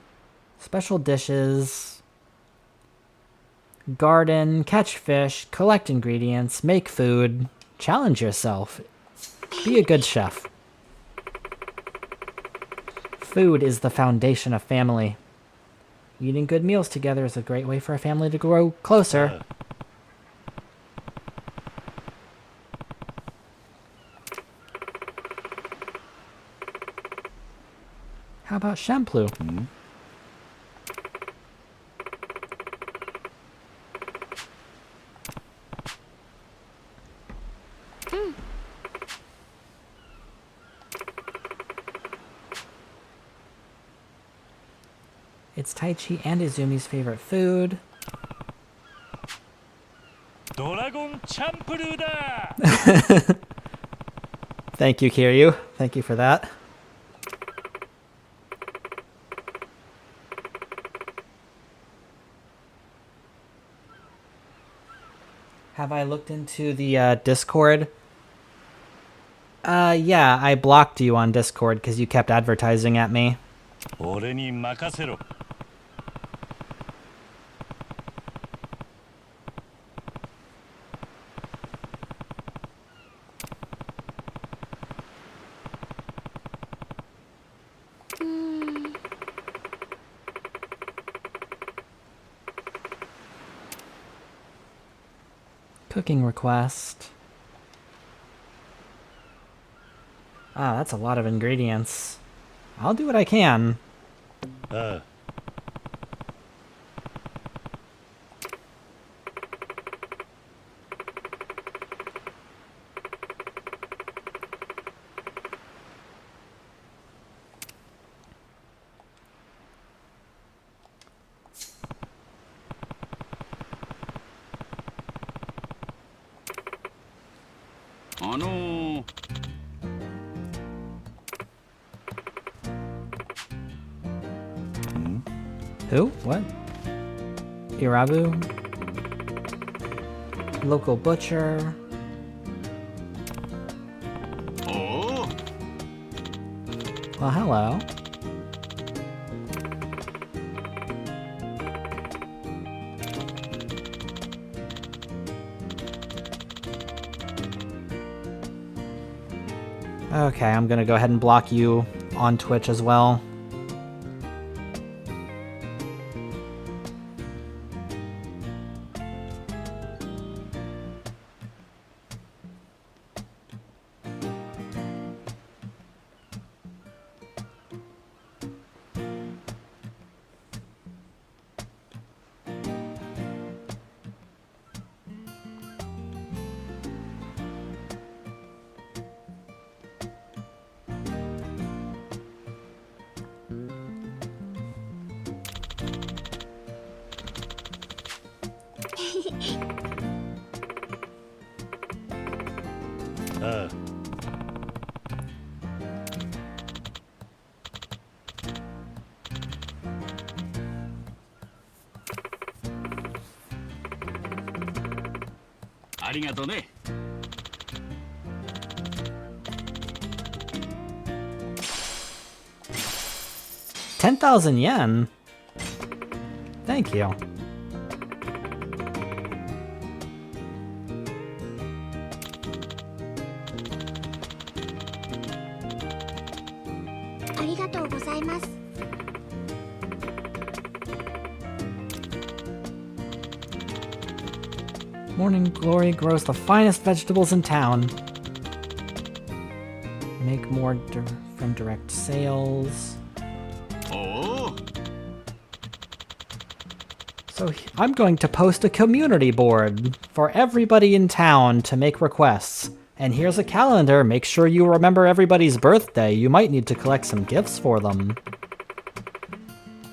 [SPEAKER 1] Special dishes. Garden, catch fish, collect ingredients, make food, challenge yourself. Be a good chef. Food is the foundation of family. Eating good meals together is a great way for a family to grow closer. How about shampoo? It's Taichi and Izumi's favorite food.
[SPEAKER 2] ドラゴンチャンプルーだ
[SPEAKER 1] Thank you, Kiryu. Thank you for that. Have I looked into the Discord? Yeah, I blocked you on Discord because you kept advertising at me.
[SPEAKER 2] 俺に任せろ
[SPEAKER 1] Cooking request. Ah, that's a lot of ingredients. I'll do what I can.
[SPEAKER 2] ああ
[SPEAKER 1] Who? What? Irabu? Local butcher?
[SPEAKER 2] Oh.
[SPEAKER 1] Well, hello. Okay, I'm gonna go ahead and block you on Twitch as well.
[SPEAKER 2] Uh.
[SPEAKER 4] ありがとね。
[SPEAKER 1] 10,000 yen? Thank you. Morning Glory grows the finest vegetables in town. Make more from direct sales.
[SPEAKER 4] Oh.
[SPEAKER 1] So I'm going to post a community board for everybody in town to make requests. And here's a calendar. Make sure you remember everybody's birthday. You might need to collect some gifts for them.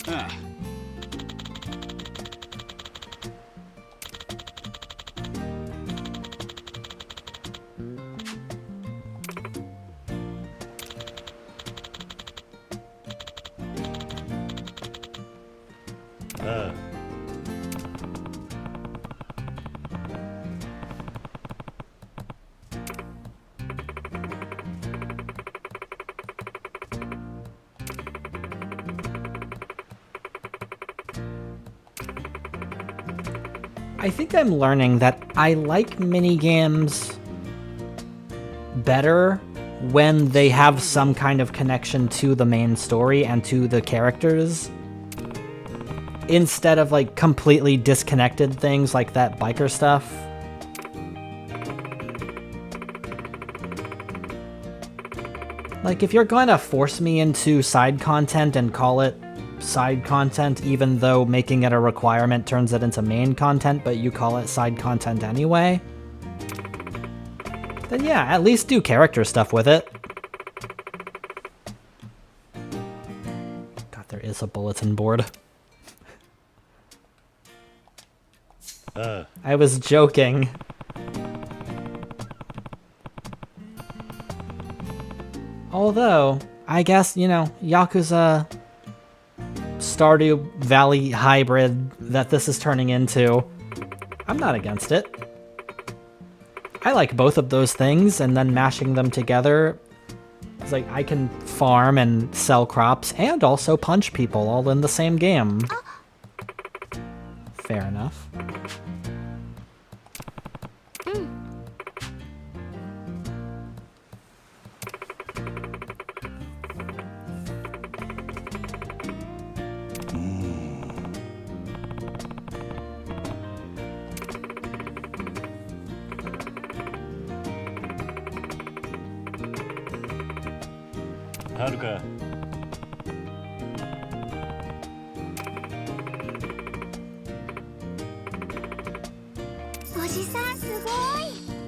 [SPEAKER 4] Ah.
[SPEAKER 1] I think I'm learning that I like minigames better when they have some kind of connection to the main story and to the characters, instead of like completely disconnected things like that biker stuff. Like, if you're going to force me into side content and call it side content, even though making it a requirement turns it into main content, but you call it side content anyway, then yeah, at least do character stuff with it. God, there is a bulletin board. I was joking. Although, I guess, you know, Yakuza Stardew Valley hybrid that this is turning into, I'm not against it. I like both of those things, and then mashing them together, it's like I can farm and sell crops and also punch people all in the same game. Fair enough.
[SPEAKER 2] Haruka.
[SPEAKER 3] おじさんす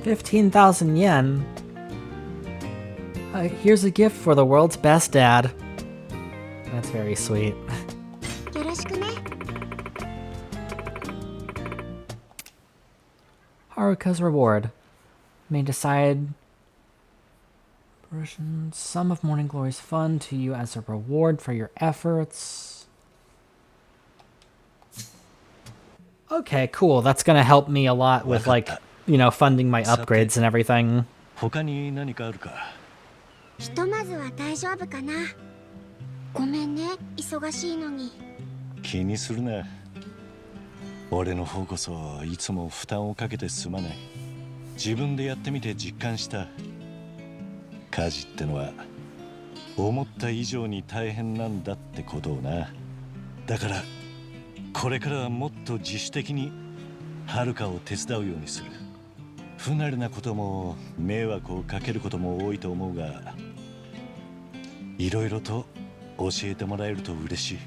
[SPEAKER 3] ごい。
[SPEAKER 1] 15,000 yen. Here's a gift for the world's best dad. That's very sweet.
[SPEAKER 3] よろしくね。
[SPEAKER 1] Haruka's reward. May decide some of Morning Glory's fun to you as a reward for your efforts. Okay, cool. That's gonna help me a lot with, like, you know, funding my upgrades and everything.
[SPEAKER 2] 他に何かあるか？
[SPEAKER 3] ひとまずは大丈夫かな。ごめんね、忙しいのに。
[SPEAKER 2] 気にするな。俺の方こそいつも負担をかけてすまない。自分でやってみて実感した。家事ってのは思った以上に大変なんだってことをな。だからこれからはもっと自主的にはるかを手伝うようにする。不慣れなことも迷惑をかけることも多いと思うが、いろいろと教えてもらえると嬉しい。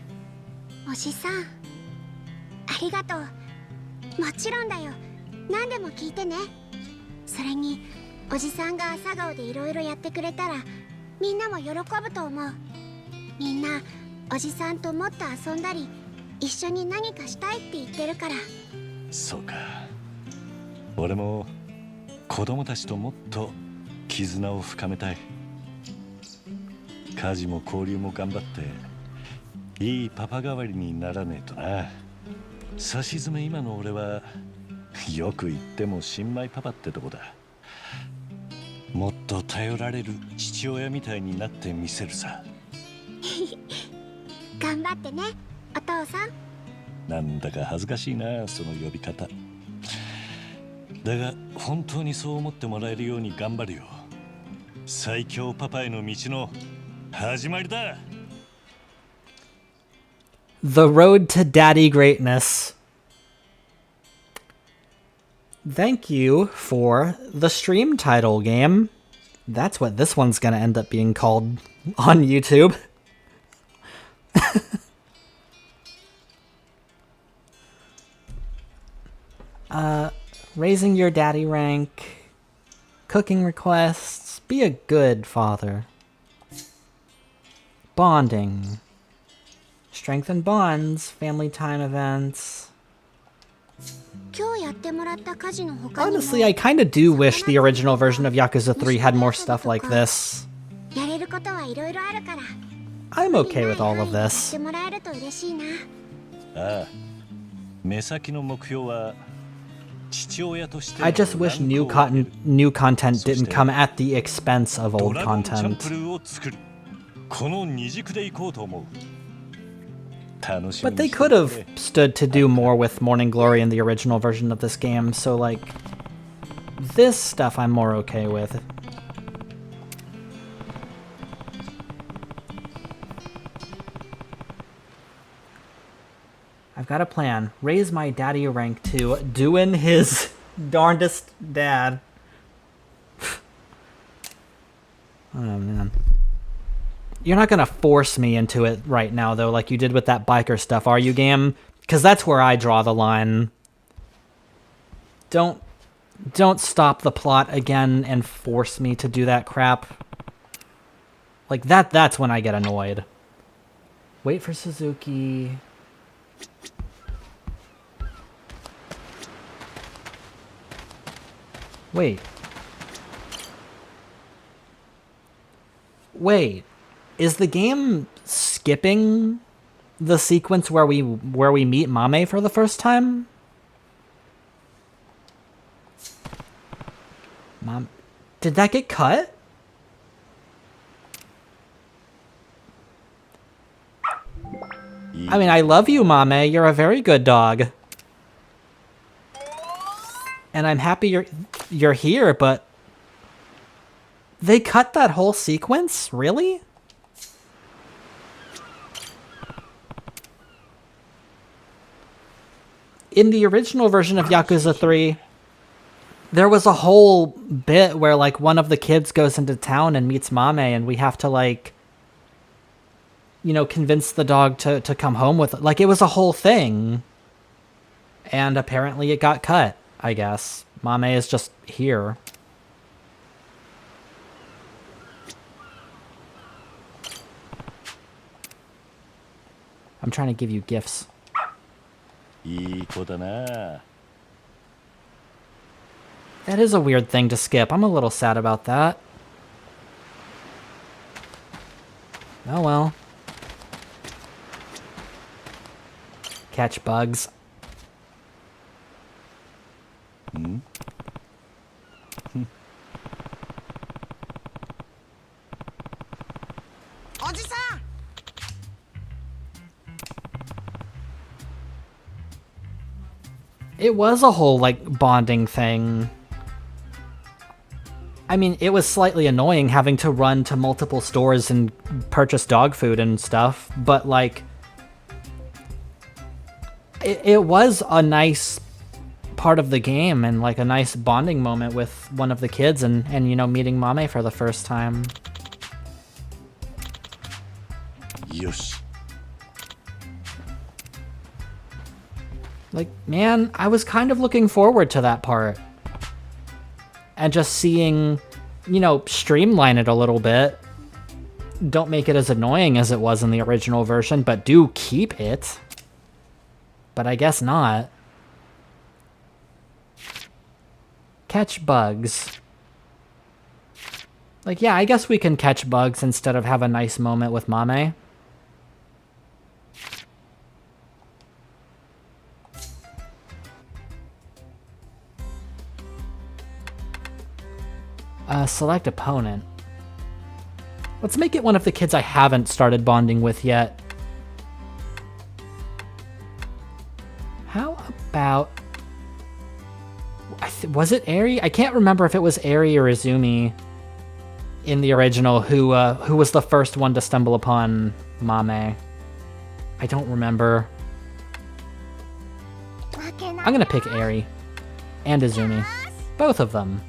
[SPEAKER 3] おじさん、ありがとう。もちろんだよ。何でも聞いてね。それにおじさんが朝顔でいろいろやってくれたらみんなも喜ぶと思う。みんなおじさんともっと遊んだり一緒に何かしたいって言ってるから。
[SPEAKER 2] そうか。俺も子供たちともっと絆を深めたい。家事も交流も頑張っていいパパ代わりにならねえとな。さしずめ今の俺はよく言っても新米パパってとこだ。もっと頼られる父親みたいになってみせるさ。
[SPEAKER 3] 頑張ってね、お父さん。
[SPEAKER 2] なんだか恥ずかしいな、その呼び方。だが本当にそう思ってもらえるように頑張るよ。最強パパへの道の始まりだ。
[SPEAKER 1] The road to daddy greatness. Thank you for the stream title game. That's what this one's gonna end up being called on YouTube. Raising your daddy rank, cooking requests, be a good father. Bonding. Strengthen bonds, family time events. Honestly, I kinda do wish the original version of Yakuza 3 had more stuff like this. I'm okay with all of this.
[SPEAKER 2] ああ、目先の目標は父親として。
[SPEAKER 1] I just wish new content didn't come at the expense of old content.
[SPEAKER 2] この二軸で行こうと思う。
[SPEAKER 1] But they could have stood to do more with Morning Glory in the original version of this game, so like, this stuff I'm more okay with. I've got a plan. Raise my daddy rank to doing his darndest dad. Oh, man. You're not gonna force me into it right now, though, like you did with that biker stuff, are you, game? Because that's where I draw the line. Don't stop the plot again and force me to do that crap. Like, that's when I get annoyed. Wait for Suzuki. Wait. Is the game skipping the sequence where we meet Mame for the first time? Mom, did that get cut? I mean, I love you, Mame. You're a very good dog. And I'm happy you're here, but they cut that whole sequence? Really? In the original version of Yakuza 3, there was a whole bit where, like, one of the kids goes into town and meets Mame, and we have to, like, you know, convince the dog to come home with it. Like, it was a whole thing. And apparently it got cut, I guess. Mame is just here. I'm trying to give you gifts. That is a weird thing to skip. I'm a little sad about that. Oh well. Catch bugs. It was a whole, like, bonding thing. I mean, it was slightly annoying having to run to multiple stores and purchase dog food and stuff, but, like, it was a nice part of the game and, like, a nice bonding moment with one of the kids and you know, meeting Mame for the first time.
[SPEAKER 2] Yosh.
[SPEAKER 1] Like, man, I was kind of looking forward to that part. And just seeing, you know, streamline it a little bit. Don't make it as annoying as it was in the original version, but do keep it. But I guess not. Catch bugs. Like, yeah, I guess we can catch bugs instead of have a nice moment with Mame. Select opponent. Let's make it one of the kids I haven't started bonding with yet. How about... was it Eri? I can't remember if it was Eri or Izumi in the original who was the first one to stumble upon Mame. I don't remember. I'm gonna pick Eri and Izumi. Both of them.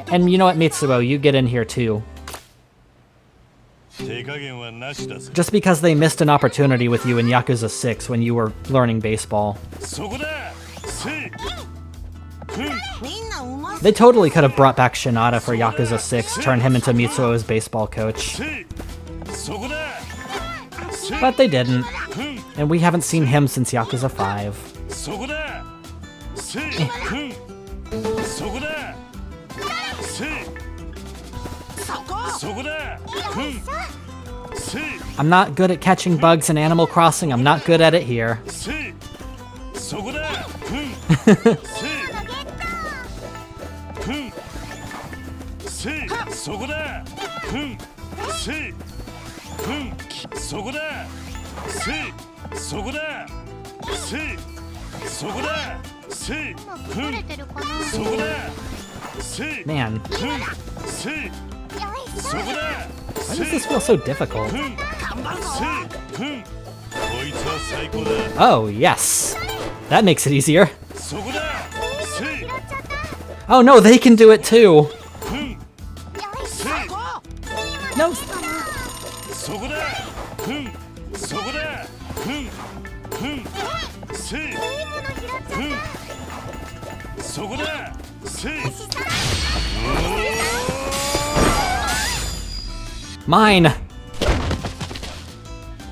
[SPEAKER 1] And you know what, Mitsuo, you get in here too. Just because they missed an opportunity with you in Yakuza 6 when you were learning baseball. They totally could have brought back Shinada for Yakuza 6, turn him into Mitsuo's baseball coach. But they didn't. And we haven't seen him since Yakuza 5. I'm not good at catching bugs in Animal Crossing. I'm not good at it here. Man. Why does this feel so difficult?
[SPEAKER 2] 最高だ。
[SPEAKER 1] Oh, yes. That makes it easier.
[SPEAKER 2] そこだ。せい。
[SPEAKER 1] Oh no, they can do it too.
[SPEAKER 2] ふん。せい。
[SPEAKER 1] No.
[SPEAKER 2] そこだ。ふん。そこだ。ふん。ふん。せい。ふん。そこだ。せい。
[SPEAKER 1] Mine.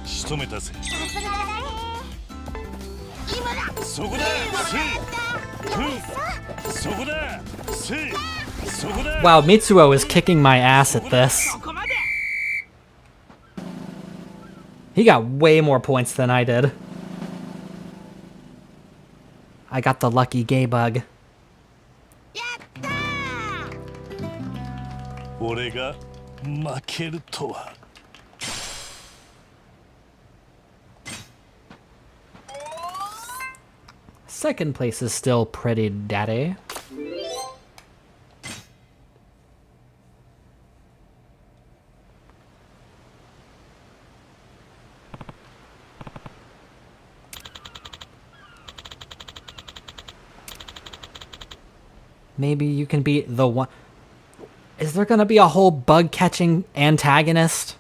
[SPEAKER 2] 仕留めたぜ。そこだ。せい。ふん。そこだ。せい。そこだ。
[SPEAKER 1] Wow, Mitsuo is kicking my ass at this. He got way more points than I did. I got the lucky gay bug.
[SPEAKER 2] 俺が負けるとは。
[SPEAKER 1] Second place is still pretty daddy. Maybe you can beat the one. Is there gonna be a whole bug catching antagonist?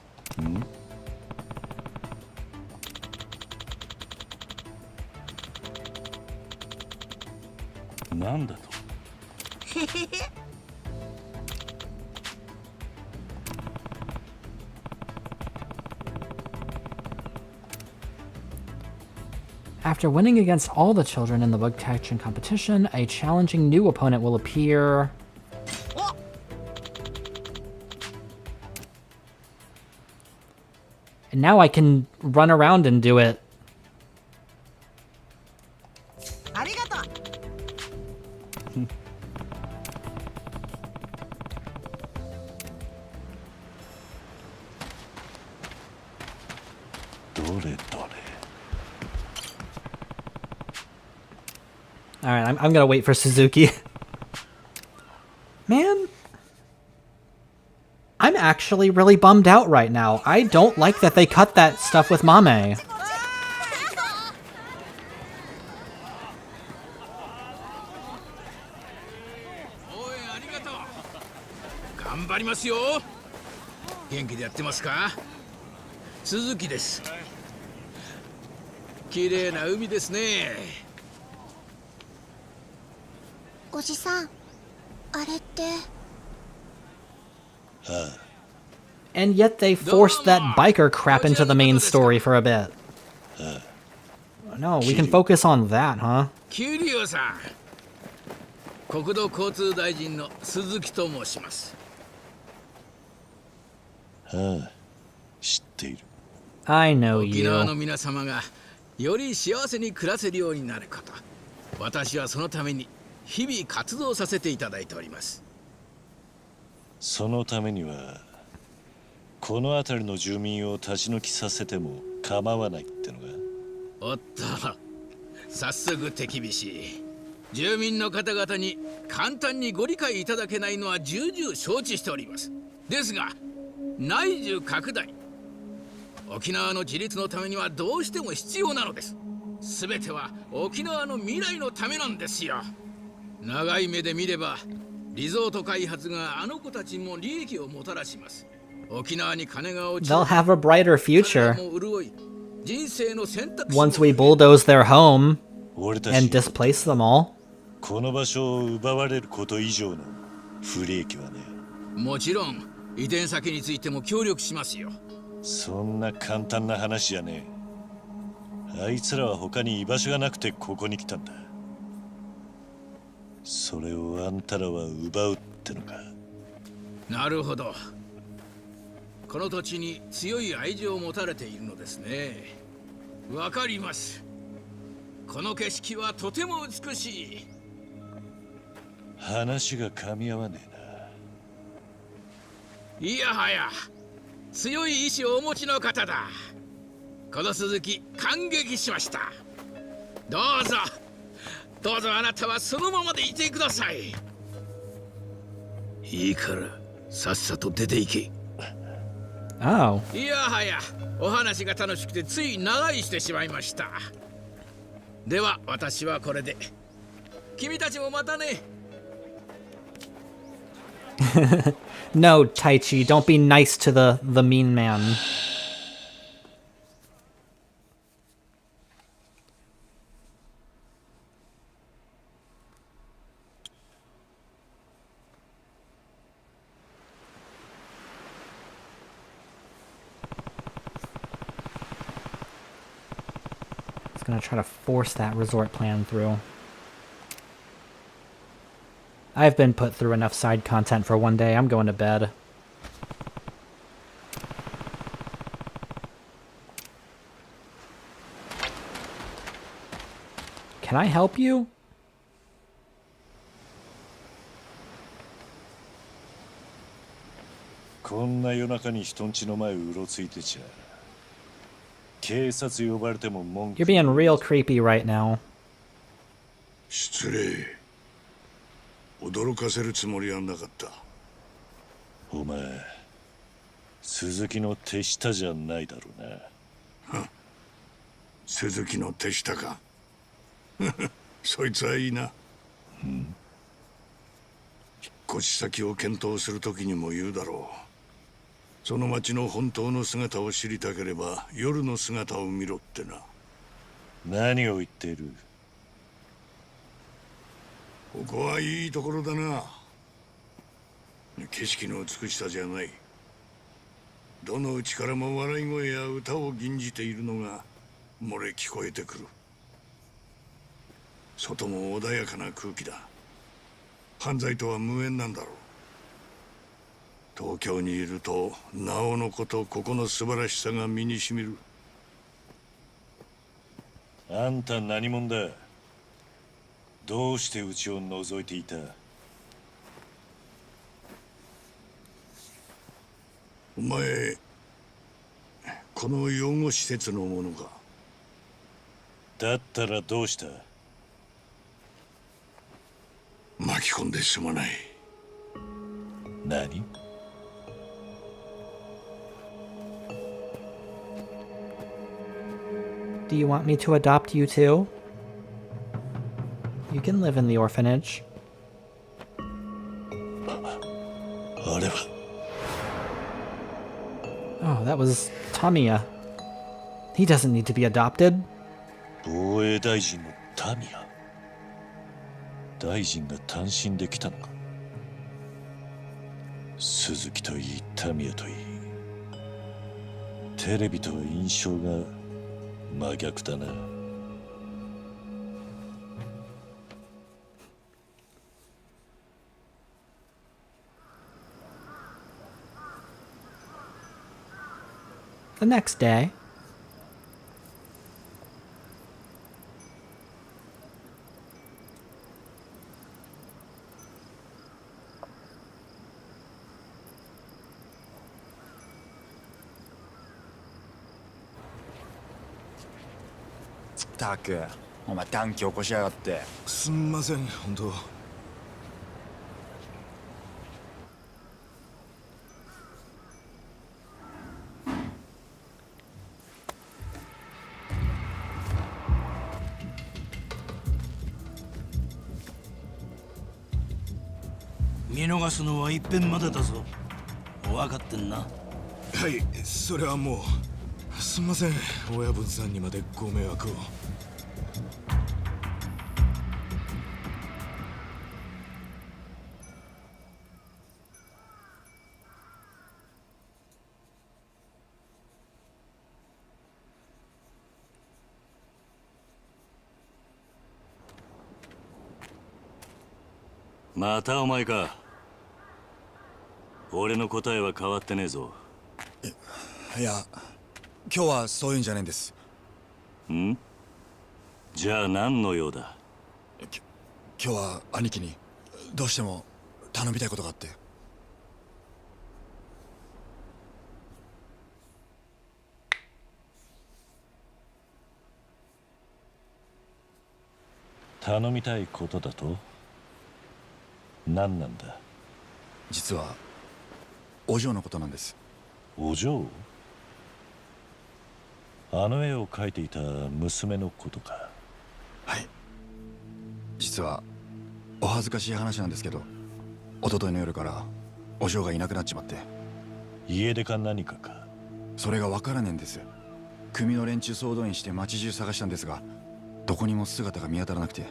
[SPEAKER 2] なんだと。
[SPEAKER 1] After winning against all the children in the bug catching competition, a challenging new opponent will appear. And now I can run around and do it.
[SPEAKER 8] ありがとう。
[SPEAKER 2] どれどれ。
[SPEAKER 1] Alright, I'm gonna wait for Suzuki. Man, I'm actually really bummed out right now. I don't like that they cut that stuff with Mame.
[SPEAKER 4] 応援ありがとう。頑張りますよ。元気でやってますか？鈴木です。綺麗な海ですね。
[SPEAKER 3] おじさん、あれって。
[SPEAKER 1] And yet they forced that biker crap into the main story for a bit. No, we can focus on that, huh?
[SPEAKER 4] キリオさん。国土交通大臣の鈴木と申します。
[SPEAKER 2] はあ、知っている。
[SPEAKER 1] I know
[SPEAKER 4] 沖縄の
[SPEAKER 1] you.
[SPEAKER 4] 皆様がより幸せに暮らせるようになること。私はそのために日々活動させていただいております。
[SPEAKER 2] そのためにはこの辺りの住民を立ち退きさせても構わないってのが。
[SPEAKER 4] おっと、早速手厳しい。住民の方々に簡単にご理解いただけないのは重々承知しております。ですが内需拡大、沖縄の自立のためにはどうしても必要なのです。すべては沖縄の未来のためなんですよ。長い目で見ればリゾート開発があの子たちも利益をもたらします。沖縄に金が落ち、
[SPEAKER 1] They'll have a brighter future
[SPEAKER 4] も潤い、人生の選択肢
[SPEAKER 1] once we bulldoze their home
[SPEAKER 2] 俺た
[SPEAKER 1] and
[SPEAKER 2] ち
[SPEAKER 1] displace them all.
[SPEAKER 2] この場所を奪われること以上の不利益はね。
[SPEAKER 4] もちろん移転先についても協力しますよ。
[SPEAKER 2] そんな簡単な話じゃねえ。あいつらは他に居場所がなくてここに来たんだ。それをあんたらは奪うってのか。
[SPEAKER 4] なるほど。この土地に強い愛情を持たれているのですね。わかります。この景色はとても美しい。
[SPEAKER 2] 話が噛み合わねえな。
[SPEAKER 4] いやはや、強い意志をお持ちの方だ。この鈴木、感激しました。どうぞ、どうぞあなたはそのままでいてください。いいから、さっさと出て行け。
[SPEAKER 1] Oh.
[SPEAKER 4] いやはや、お話が楽しくてつい長居してしまいました。では私はこれで。君たちもまたね。
[SPEAKER 1] No, Taichi, don't be nice to the mean man. He's gonna try to force that resort plan through. I've been put through enough side content for one day. I'm going to bed. Can I help you?
[SPEAKER 2] こんな夜中に人んちの前うろついてちゃ警察呼ばれても文句
[SPEAKER 1] You're being real creepy right now.
[SPEAKER 9] 失礼。驚かせるつもりはなかった。
[SPEAKER 2] お前鈴木の手下じゃないだろうな。
[SPEAKER 9] 鈴木の手下か。そいつはいいな。引っ越し先を検討するときにも言うだろう。その町の本当の姿を知りたければ夜の姿を見ろってな。
[SPEAKER 2] 何を言っている。
[SPEAKER 9] ここはいいところだな。景色の美しさじゃない。どのうちからも笑い声や歌を吟じているのが漏れ聞こえてくる。外も穏やかな空気だ。犯罪とは無縁なんだろう。東京にいるとなおのことここの素晴らしさが身にしみる。
[SPEAKER 2] あんた何者だ。どうしてうちを覗いていた。
[SPEAKER 9] お前この養護施設のものか。
[SPEAKER 2] だったらどうした。
[SPEAKER 9] 巻き込んですまない。
[SPEAKER 2] 何。
[SPEAKER 1] Do you want me to adopt you too? You can live in the orphanage.
[SPEAKER 2] あれは。
[SPEAKER 1] Oh, that was Tamiya. He doesn't need to be adopted.
[SPEAKER 2] 防衛大臣のタミヤ。大臣が単身で来たのか。鈴木といいタミヤといいテレビとは印象が真逆だな。
[SPEAKER 1] The next day.
[SPEAKER 10] Fuck, お前短期起こしやがって。
[SPEAKER 9] すんません、本当。
[SPEAKER 11] 見逃すのは一遍までだぞ。分かってんな。
[SPEAKER 9] はい、それはもうすんません、親分さんにまでご迷惑を。
[SPEAKER 2] またお前か。俺の答えは変わってねえぞ。
[SPEAKER 10] いや、今日はそういうんじゃないんです。
[SPEAKER 2] ん？じゃあ何の用だ。
[SPEAKER 10] 今日は兄貴にどうしても頼みたいことがあって。
[SPEAKER 2] 頼みたいことだと？何なんだ。
[SPEAKER 10] 実はお嬢のことなんです。
[SPEAKER 2] お嬢？あの絵を描いていた娘のことか。
[SPEAKER 10] はい。実はお恥ずかしい話なんですけど、一昨日の夜からお嬢がいなくなっちまって。
[SPEAKER 2] 家出か何かか？
[SPEAKER 10] それが分からねえんです。組の連中総動員して街中探したんですが、どこにも姿が見当たらなくて。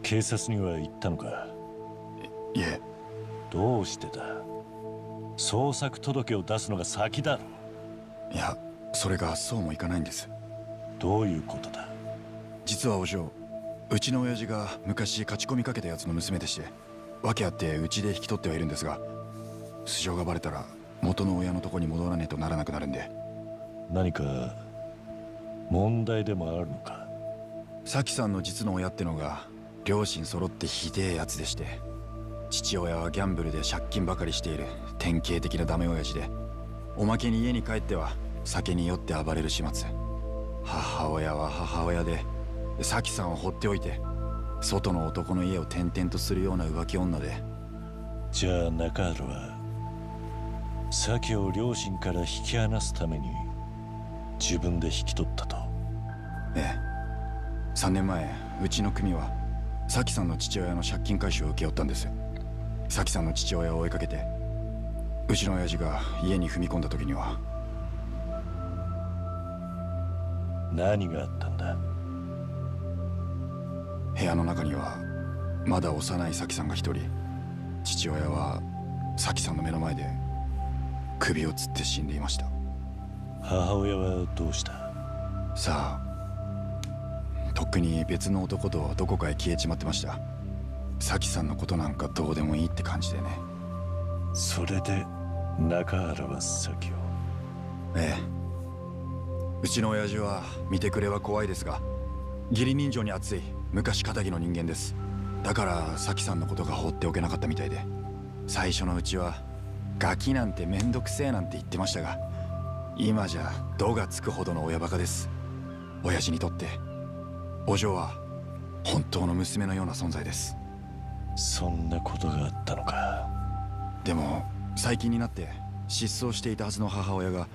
[SPEAKER 2] 警察には行ったのか？
[SPEAKER 10] いえ。
[SPEAKER 2] どうしてだ？捜索届を出すのが先だろ。
[SPEAKER 10] いや、それがそうもいかないんです。
[SPEAKER 2] どういうことだ？
[SPEAKER 10] 実はお嬢、うちの親父が昔勝ち込みかけたやつの娘でして、訳あってうちで引き取ってはいるんですが、素性がバレたら元の親のとこに戻らねえとならなくなるんで。
[SPEAKER 2] 何か問題でもあるのか？
[SPEAKER 10] 咲さんの実の親ってのが両親揃ってひでえやつでして、父親はギャンブルで借金ばかりしている典型的なダメ親父で、おまけに家に帰っては酒に酔って暴れる始末。母親は母親で咲さんを放っておいて、外の男の家を転々とするような浮気女で。
[SPEAKER 2] じゃあ中原は咲を両親から引き離すために自分で引き取ったと？
[SPEAKER 10] ええ。3年前、うちの組は咲さんの父親の借金回収を請け負ったんです。咲さんの父親を追いかけて、うちの親父が家に踏み込んだ時には。
[SPEAKER 2] 何があったんだ？
[SPEAKER 10] 部屋の中にはまだ幼い咲さんが一人。父親は咲さんの目の前で首を吊って死んでいました。
[SPEAKER 2] 母親はどうした？
[SPEAKER 10] さあ、とっくに別の男とどこかへ消えちまってました。咲さんのことなんかどうでもいいって感じでね。
[SPEAKER 2] それで中原は咲を？
[SPEAKER 10] ええ。うちの親父は見てくれは怖いですが、義理人情に熱い昔かたぎの人間です。だから咲さんのことが放っておけなかったみたいで、最初のうちはガキなんてめんどくせえなんて言ってましたが、今じゃ度がつくほどの親バカです。親父にとってお嬢は本当の娘のような存在です。
[SPEAKER 2] そんなことがあったのか。
[SPEAKER 10] でも最近になって失踪していたはずの母親が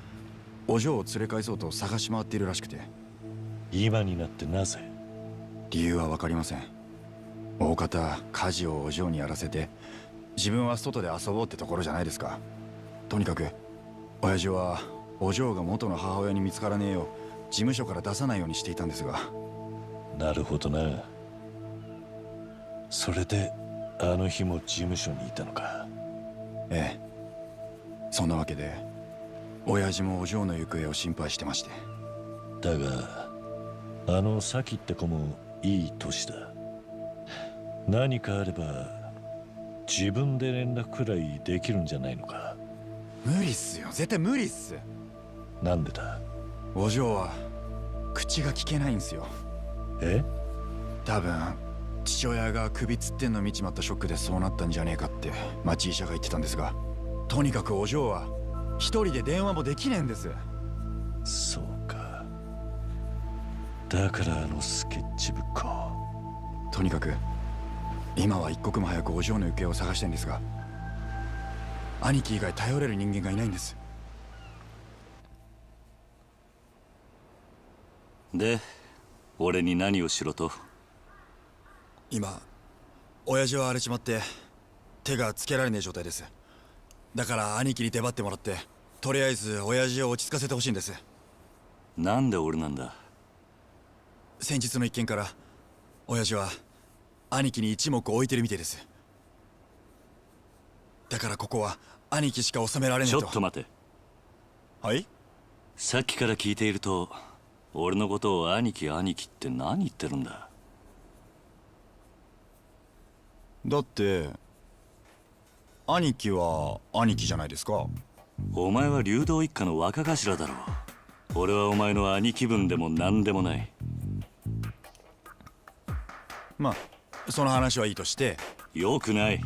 [SPEAKER 10] お嬢を連れ返そうと探し回っているらしくて。
[SPEAKER 2] 今になってなぜ？
[SPEAKER 10] 理由は分かりません。大方家事をお嬢にやらせて、自分は外で遊ぼうってところじゃないですか。とにかく親父はお嬢が元の母親に見つからねえよう事務所から出さないようにしていたんですが。
[SPEAKER 2] なるほどな。それであの日も事務所にいたのか。
[SPEAKER 10] ええ。そんなわけで親父もお嬢の行方を心配してまして。
[SPEAKER 2] だがあの咲って子もいい年だ。何かあれば自分で連絡くらいできるんじゃないのか。
[SPEAKER 10] 無理っすよ、絶対無理っす。
[SPEAKER 2] なんでだ？
[SPEAKER 10] お嬢は口が聞けないんすよ。
[SPEAKER 2] え？
[SPEAKER 10] 多分父親が首つってんの見ちまったショックでそうなったんじゃねえかって町医者が言ってたんですが、とにかくお嬢は一人で電話もできねえんです。
[SPEAKER 2] そうか。だからあのスケッチブックを。
[SPEAKER 10] とにかく今は一刻も早くお嬢の行方を探したいんですが、兄貴以外頼れる人間がいないんです。
[SPEAKER 12] で、俺に何をしろと？
[SPEAKER 10] 今親父は荒れちまって手がつけられねえ状態です。だから兄貴に出張ってもらって、とりあえず親父を落ち着かせてほしいんです。
[SPEAKER 12] なんで俺なんだ？
[SPEAKER 10] 先日の一件から親父は兄貴に一目置いてるみてえです。だからここは兄貴しか収められねえと。
[SPEAKER 12] ちょっと待て。
[SPEAKER 10] はい？
[SPEAKER 12] さっきから聞いていると、俺のことを兄貴兄貴って何言ってるんだ？
[SPEAKER 10] だって兄貴は兄貴じゃないですか。
[SPEAKER 12] お前は竜道一家の若頭だろう。俺はお前の兄貴分でも何でもない。
[SPEAKER 10] まあその話はいいとして。
[SPEAKER 12] よくない。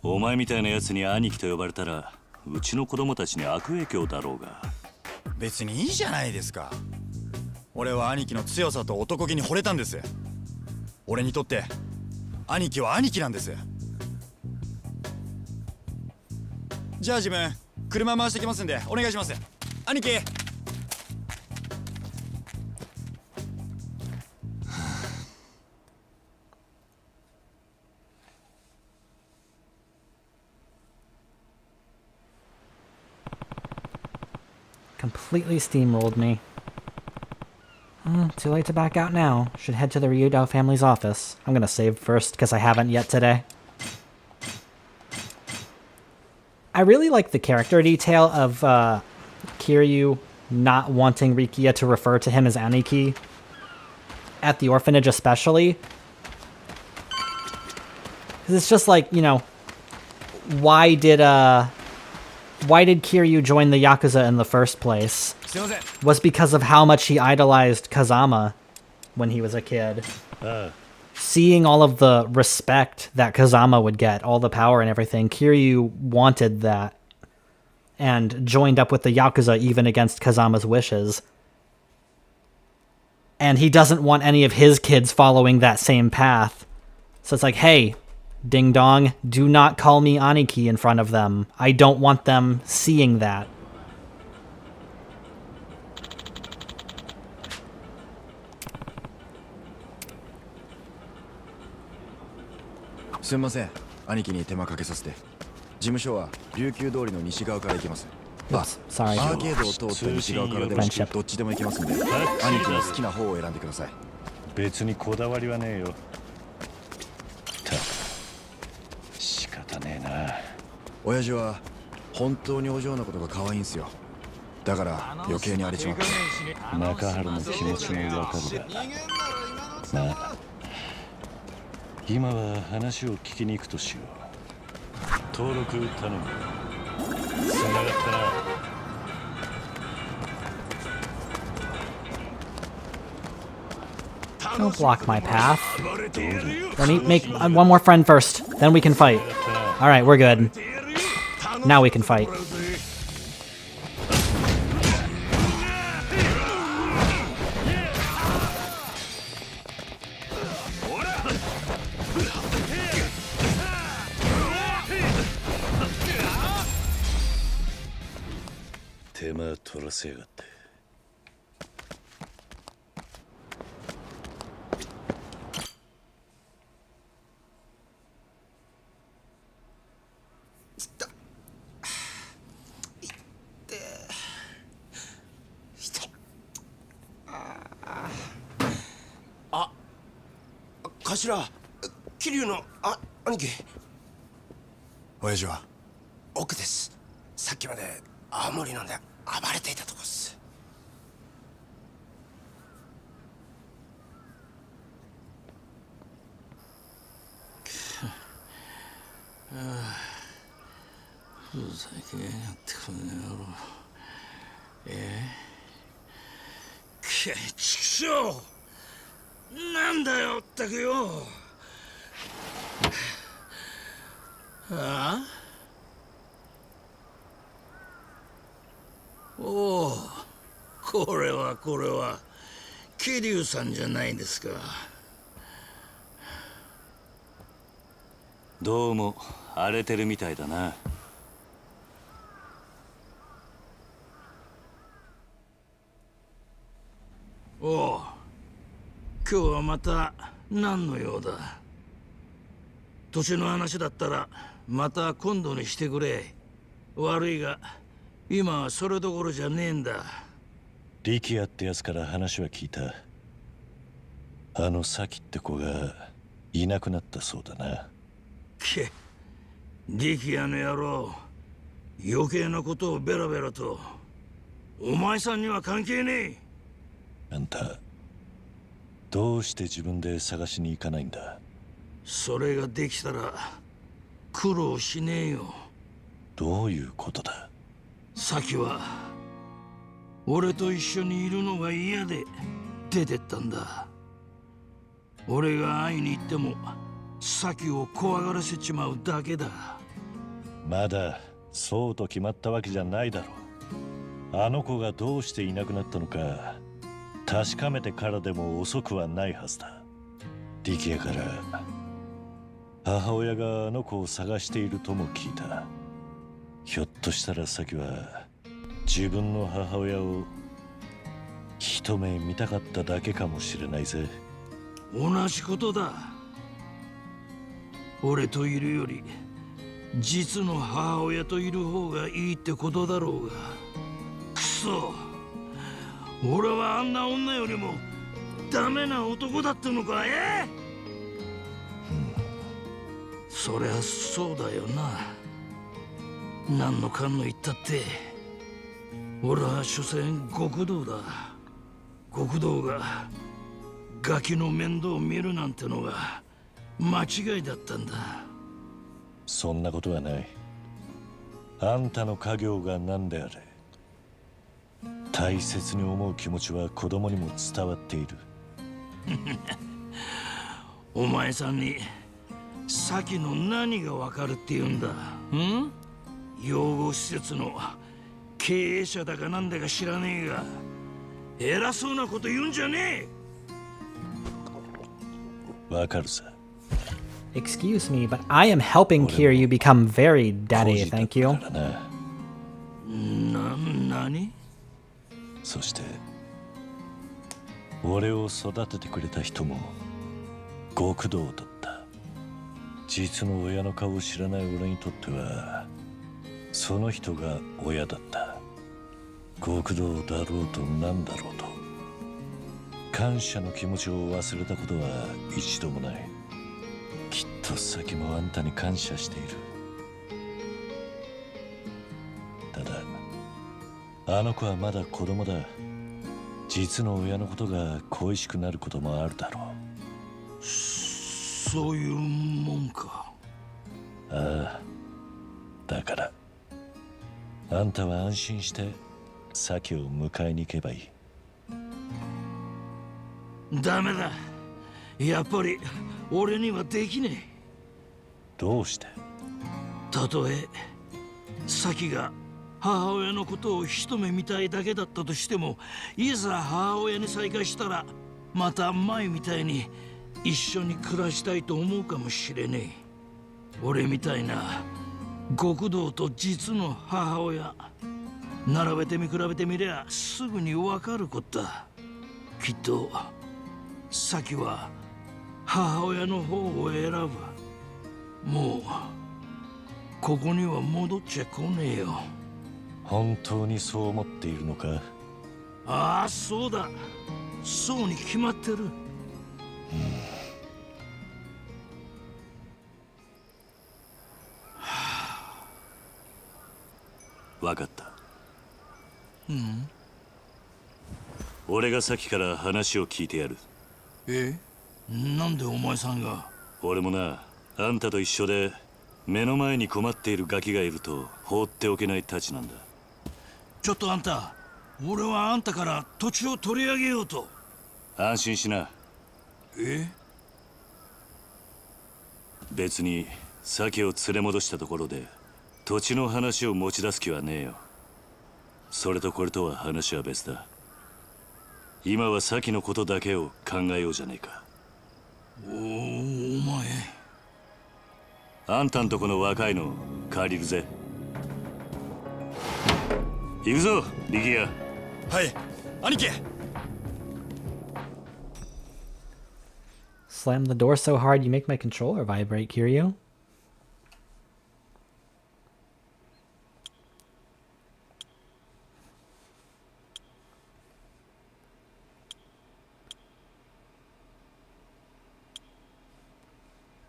[SPEAKER 12] お前みたいなやつに兄貴と呼ばれたらうちの子供たちに悪影響だろうが。
[SPEAKER 10] 別にいいじゃないですか。俺は兄貴の強さと男気に惚れたんです。俺にとって兄貴は兄貴なんです。じゃあ自分車回してきますんでお願いします。兄貴。
[SPEAKER 1] Completely steamrolled me. Too late to back out now. Should head to the Ryudo family's office. I'm gonna save first because I haven't yet today. I really like the character detail of Kiryu not wanting Rikia to refer to him as Aniki. At the orphanage especially. Because it's just like, you know, why did Kiryu join the Yakuza in the first place? Was because of how much he idolized Kazama when he was a kid. Seeing all of the respect that Kazama would get, all the power and everything, Kiryu wanted that and joined up with the Yakuza even against Kazama's wishes. And he doesn't want any of his kids following that same path. So it's like, hey, ding dong, do not call me Aniki in front of them. I don't want them seeing that.
[SPEAKER 10] Sorry. 兄貴に手間かけさせて。事務所は琉球通りの西側から行けます。
[SPEAKER 1] Sorry.
[SPEAKER 10] アーケードを通って西側からでもどっちでも行けますんで、兄貴の好きな方を選んでください。
[SPEAKER 2] 別にこだわりはねえよ。仕方ねえな。
[SPEAKER 10] 親父は本当にお嬢のことが可愛いんすよ。だから余計に荒れちまった。
[SPEAKER 2] 中春の気持ちもわかるが。まあ、今は話を聞きに行くとしよう。登録頼む。つながったな。
[SPEAKER 1] Don't block my path. Let me make one more friend first, then we can fight. Alright, we're good. Now we can fight.
[SPEAKER 7] Ah, 頭、桐生の兄貴。
[SPEAKER 10] 親父は
[SPEAKER 7] 奥です。さっきまで青森飲んで暴れていたとこっす。
[SPEAKER 11] ふざけやがってこの野郎。ちくしょう。なんだよったくよ。ああ、おお、これは桐生さんじゃないですか。
[SPEAKER 12] どうも荒れてるみたいだな。
[SPEAKER 11] おお、今日はまた何の用だ。年の話だったらまた今度にしてくれ。悪いが今はそれどころじゃねえんだ。
[SPEAKER 2] 力也ってやつから話は聞いた。あのサキって子がいなくなったそうだな。
[SPEAKER 11] け、力也の野郎、余計なことをベラベラと。お前さんには関係ねえ。
[SPEAKER 2] あんたどうして自分で探しに行かないんだ。
[SPEAKER 11] それができたら苦労しねえよ。
[SPEAKER 2] どういうことだ。
[SPEAKER 11] サキは俺と一緒にいるのが嫌で出てったんだ。俺が会いに行ってもサキを怖がらせちまうだけだ。
[SPEAKER 2] まだそうと決まったわけじゃないだろう。あの子がどうしていなくなったのか確かめてからでも遅くはないはずだ。力也から母親があの子を探しているとも聞いた。ひょっとしたらサキは自分の母親を一目見たかっただけかもしれないぜ。
[SPEAKER 11] 同じことだ。俺といるより実の母親といる方がいいってことだろうが。くそ、俺はあんな女よりもダメな男だってのか。そりゃそうだよな。何のかんの言ったって俺は所詮極道だ。極道がガキの面倒を見るなんてのが間違いだったんだ。
[SPEAKER 2] そんなことはない。あんたの家業が何であれ、大切に思う気持ちは子供にも伝わっている。
[SPEAKER 11] お前さんに先の何がわかるって言うんだ。養護施設の経営者だかなんだか知らねえが、偉そうなこと言うんじゃね
[SPEAKER 2] え。わかるさ。
[SPEAKER 1] Excuse me, but I am helping Kiryu become very daddy, thank you.
[SPEAKER 11] 何？
[SPEAKER 2] そして俺を育ててくれた人も極道だった。実の親の顔を知らない俺にとってはその人が親だった。極道だろうと何だろうと感謝の気持ちを忘れたことは一度もない。きっと先もあんたに感謝している。ただあの子はまだ子供だ。実の親のことが恋しくなることもあるだろう。
[SPEAKER 11] そういうもんか。
[SPEAKER 2] ああ、だからあんたは安心してサキを迎えに行けばいい。
[SPEAKER 11] ダメだ。やっぱり俺にはできねえ。
[SPEAKER 2] どうして？
[SPEAKER 11] たとえサキが母親のことを一目見たいだけだったとしても、いざ母親に再会したらまた前みたいに一緒に暮らしたいと思うかもしれねえ。俺みたいな極道と実の母親並べて見比べてみりゃすぐにわかることだ。きっとサキは母親の方を選ぶ。もうここには戻っちゃ来ねえよ。
[SPEAKER 2] 本当にそう思っているのか？
[SPEAKER 11] ああ、そうだ。そうに決まってる。
[SPEAKER 12] わかった。俺がさっきから話を聞いてやる。
[SPEAKER 11] なんでお前さんが？
[SPEAKER 12] 俺もな、あんたと一緒で目の前に困っているガキがいると放っておけないたちなんだ。
[SPEAKER 11] ちょっとあんた、俺はあんたから土地を取り上げようと。
[SPEAKER 12] 安心しな。別に鮭を連れ戻したところで土地の話を持ち出す気はねえよ。それとこれとは話は別だ。今は鮭のことだけを考えようじゃねえか。
[SPEAKER 11] お前、
[SPEAKER 12] あんたんとこの若いの借りるぜ。行くぞ、力也。
[SPEAKER 10] はい、兄貴。
[SPEAKER 1] Slam the door so hard you make my controller vibrate, Kiryu.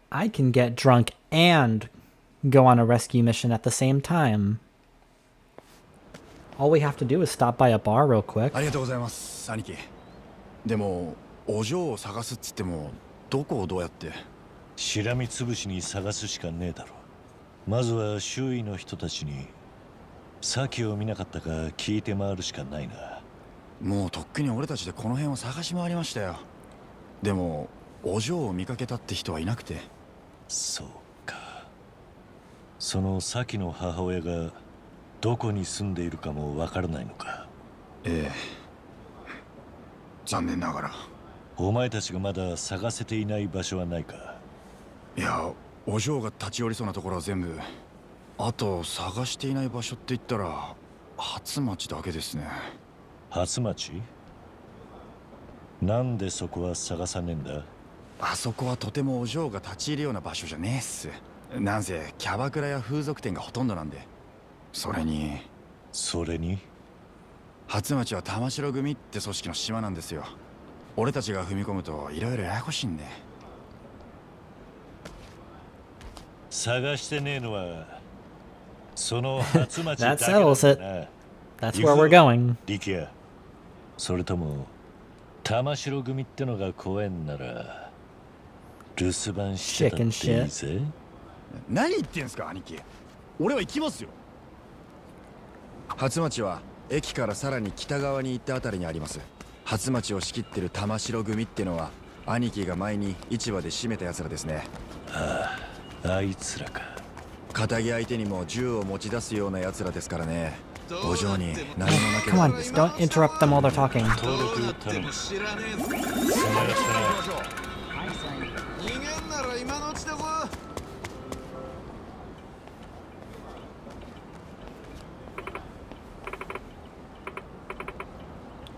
[SPEAKER 1] I can get drunk and go on a rescue mission at the same time. All we have to do is stop by a bar real quick.
[SPEAKER 10] ありがとうございます、兄貴。でも、お嬢を探すっつっても、どこをどうやって？
[SPEAKER 2] しらみつぶしに探すしかねえだろ。まずは周囲の人たちに鮭を見なかったか聞いて回るしかないな。
[SPEAKER 10] もうとっくに俺たちでこの辺を探し回りましたよ。でも、お嬢を見かけたって人はいなくて。
[SPEAKER 2] そうか。その鮭の母親がどこに住んでいるかもわからないのか？
[SPEAKER 10] ええ。残念ながら。
[SPEAKER 2] お前たちがまだ探せていない場所はないか？
[SPEAKER 10] いや、お嬢が立ち寄りそうなところは全部あと探していない場所って言ったら初町だけですね。
[SPEAKER 2] 初町？なんでそこは探さねえんだ？
[SPEAKER 10] あそこはとてもお嬢が立ち入るような場所じゃねえっす。なんせキャバクラや風俗店がほとんどなんで。それに初町は玉城組って組織の島なんですよ。俺たちが踏み込むといろいろややこしいんで。
[SPEAKER 2] 探してねえのはその初町だ
[SPEAKER 1] That
[SPEAKER 2] けなん
[SPEAKER 1] settles
[SPEAKER 2] だ
[SPEAKER 1] it.
[SPEAKER 2] な。
[SPEAKER 1] That's where we're going.
[SPEAKER 2] 力也、それとも玉城組ってのが怖えんなら留守番してたっていいぜ。
[SPEAKER 10] 何言ってんすか兄貴。俺は行きますよ。初町は駅からさらに北側に行ったあたりにあります。初町を仕切ってる玉城組ってのは兄貴が前に市場で締めた奴らですね。
[SPEAKER 2] ああ、あいつらか。
[SPEAKER 10] 仇相手にも銃を持ち出すような奴らですからね。お嬢に何もなけれ
[SPEAKER 1] Come
[SPEAKER 10] ば。
[SPEAKER 1] on, don't interrupt them while they're talking.
[SPEAKER 2] 登録頼む。
[SPEAKER 4] 知らねえぞ。
[SPEAKER 2] お前らした
[SPEAKER 4] 逃げんなら今のうちだぞ。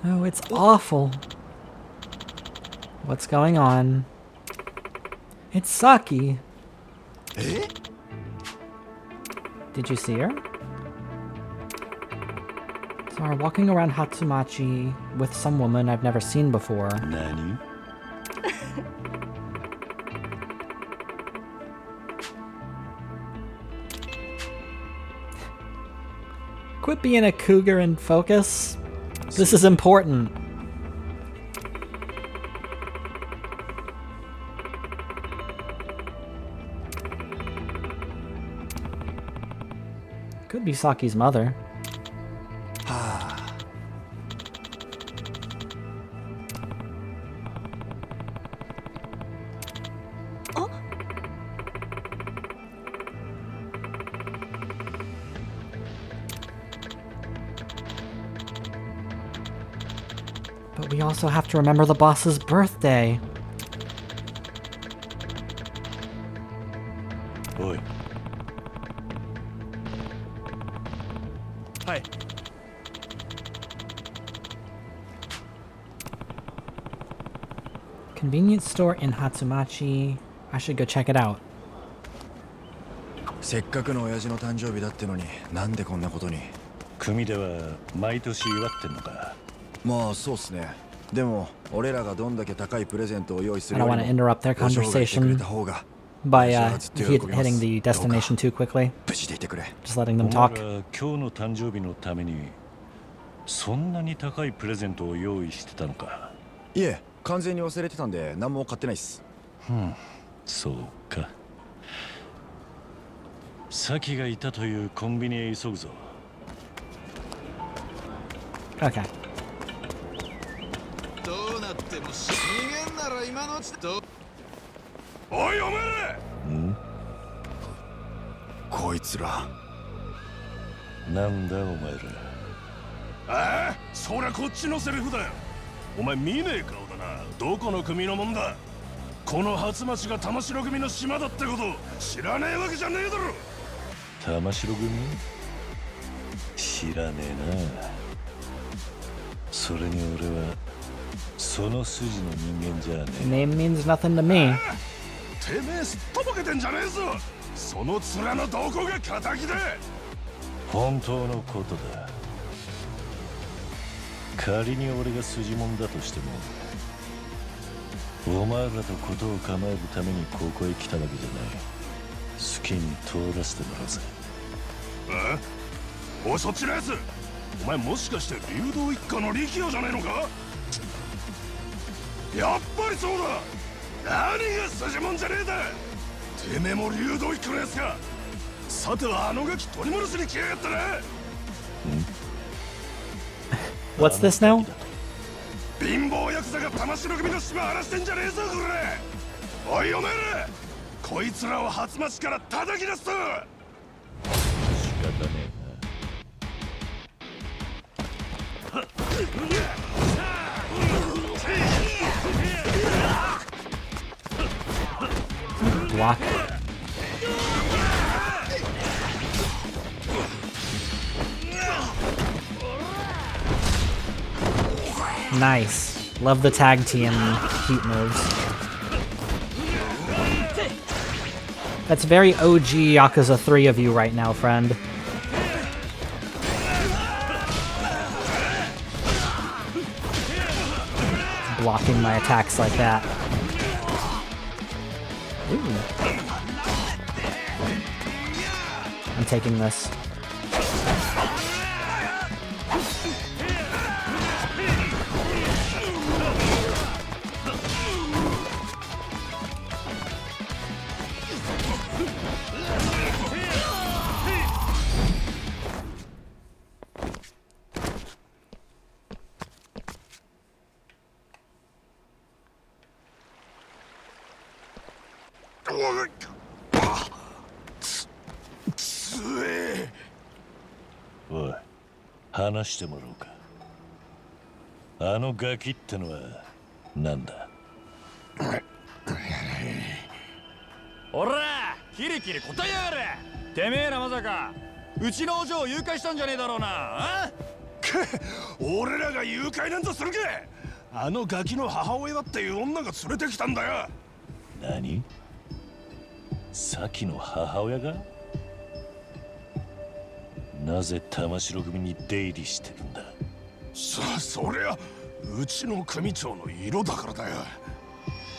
[SPEAKER 1] Oh, it's awful. What's going on? It's Saki. Did you see her? So we're walking around Hatsumachi with some woman I've never seen before.
[SPEAKER 2] 何？
[SPEAKER 1] Quit being a cougar and focus. This is important. Could be Saki's mother. But we also have to remember the boss's birthday.
[SPEAKER 2] おい。
[SPEAKER 10] はい。
[SPEAKER 1] Convenience store in Hatsumachi. I should go check it out.
[SPEAKER 10] せっかくの親父の誕生日だってのになんでこんなことに。
[SPEAKER 2] 組では毎年祝ってんのか。
[SPEAKER 10] まあそうっすね。でも俺らがどんだけ高いプレゼントを用意す
[SPEAKER 1] I
[SPEAKER 10] る
[SPEAKER 1] don't
[SPEAKER 10] よ
[SPEAKER 1] want
[SPEAKER 10] り
[SPEAKER 1] to
[SPEAKER 10] も
[SPEAKER 1] interrupt their
[SPEAKER 10] お嬢がいてくれ
[SPEAKER 1] conversation
[SPEAKER 10] た方が
[SPEAKER 1] by
[SPEAKER 10] 親父はずっと喜びます
[SPEAKER 1] hitting the
[SPEAKER 10] どうか
[SPEAKER 1] destination too quickly.
[SPEAKER 10] 無事でいてくれ。
[SPEAKER 1] Just letting
[SPEAKER 2] お
[SPEAKER 1] them
[SPEAKER 2] 前
[SPEAKER 1] talk.
[SPEAKER 2] ら今日の誕生日のためにそんなに高いプレゼントを用意してたのか。
[SPEAKER 10] いえ、完全に忘れてたんで何も買ってないっす。
[SPEAKER 2] そうか。サキがいたというコンビニへ急ぐぞ。
[SPEAKER 1] Okay.
[SPEAKER 4] どうなっても逃げんなら今のうちだ。
[SPEAKER 9] おいお前ら。
[SPEAKER 10] こいつら。
[SPEAKER 2] なんだお前ら。
[SPEAKER 9] ああ、そりゃこっちのセリフだよ。お前見ねえ顔だな。どこの組のもんだ。この初町が玉城組の島だってこと知らねえわけじゃねえだろ。
[SPEAKER 2] 玉城組？知らねえな。それに俺はその筋の人間じゃねえ。
[SPEAKER 1] Name means nothing to me.
[SPEAKER 9] てめえすっとぼけてんじゃねえぞ。その面のどこが仇だ。
[SPEAKER 2] 本当のことだ。仮に俺が筋もんだとしてもお前らとことを構えるためにここへ来たわけじゃない。好きに通らせてもらうぜ。
[SPEAKER 9] おいそっちのやつ、お前もしかして流動一家の力也じゃねえのか。やっぱりそうだ。何が筋もんじゃねえだ。てめえも流動一家のやつか。さてはあのガキ取り戻しに来やがったな。
[SPEAKER 1] What's this now?
[SPEAKER 9] 貧乏ヤクザが玉城組の島荒らしてんじゃねえぞこれ。おいお前ら、こいつらを初町から叩き出すと。
[SPEAKER 2] 仕方ねえ。
[SPEAKER 1] Block. Nice. Love the tag team heat moves. That's very OG Yakuza 3 of you right now, friend. Blocking my attacks like that. Ooh. I'm taking this.
[SPEAKER 2] おい、話してもらおうか。あのガキってのはなんだ？
[SPEAKER 10] おらキリキリ答えやがれ。てめえらまさかうちのお嬢を誘拐したんじゃねえだろうな。あ
[SPEAKER 9] 俺らが誘拐なんぞするか。あのガキの母親だっていう女が連れてきたんだよ。
[SPEAKER 2] 何？さきの母親が？なぜ玉城組に出入りしてるんだ？
[SPEAKER 9] そりゃうちの組長の色だからだよ。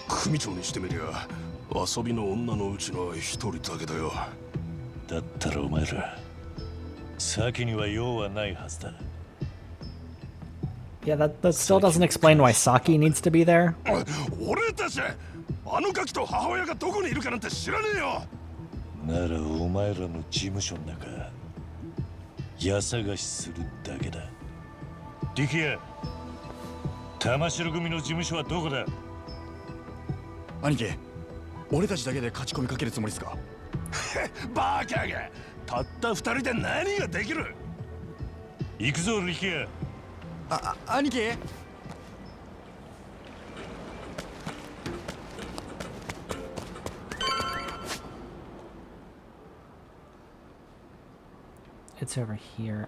[SPEAKER 9] 組長にしてみりゃ遊びの女のうちの一人だけだよ。
[SPEAKER 2] だったらお前らさきには用はないはずだ。
[SPEAKER 1] Yeah, that still doesn't explain why Saki needs to be there.
[SPEAKER 9] 俺たちあのガキと母親がどこにいるかなんて知らねえよ。
[SPEAKER 2] ならお前らの事務所の中家探しするだけだ。力也、玉城組の事務所はどこだ？
[SPEAKER 10] 兄貴、俺たちだけで勝ち込みかけるつもりですか？
[SPEAKER 9] バカがたった二人で何ができる？
[SPEAKER 2] 行くぞ力也。
[SPEAKER 10] 兄貴。
[SPEAKER 1] It's over here.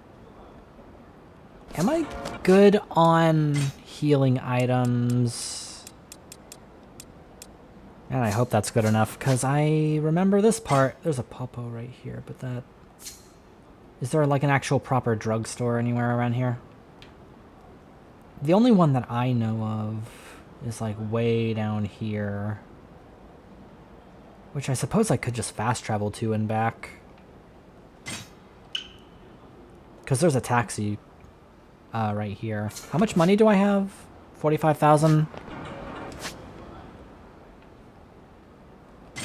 [SPEAKER 1] Am I good on healing items? And I hope that's good enough, because I remember this part. There's a Popo right here, but that... Is there like an actual proper drugstore anywhere around here? The only one that I know of is like way down here. Which I suppose I could just fast travel to and back. Because there's a taxi right here. How much money do I have? 45,000?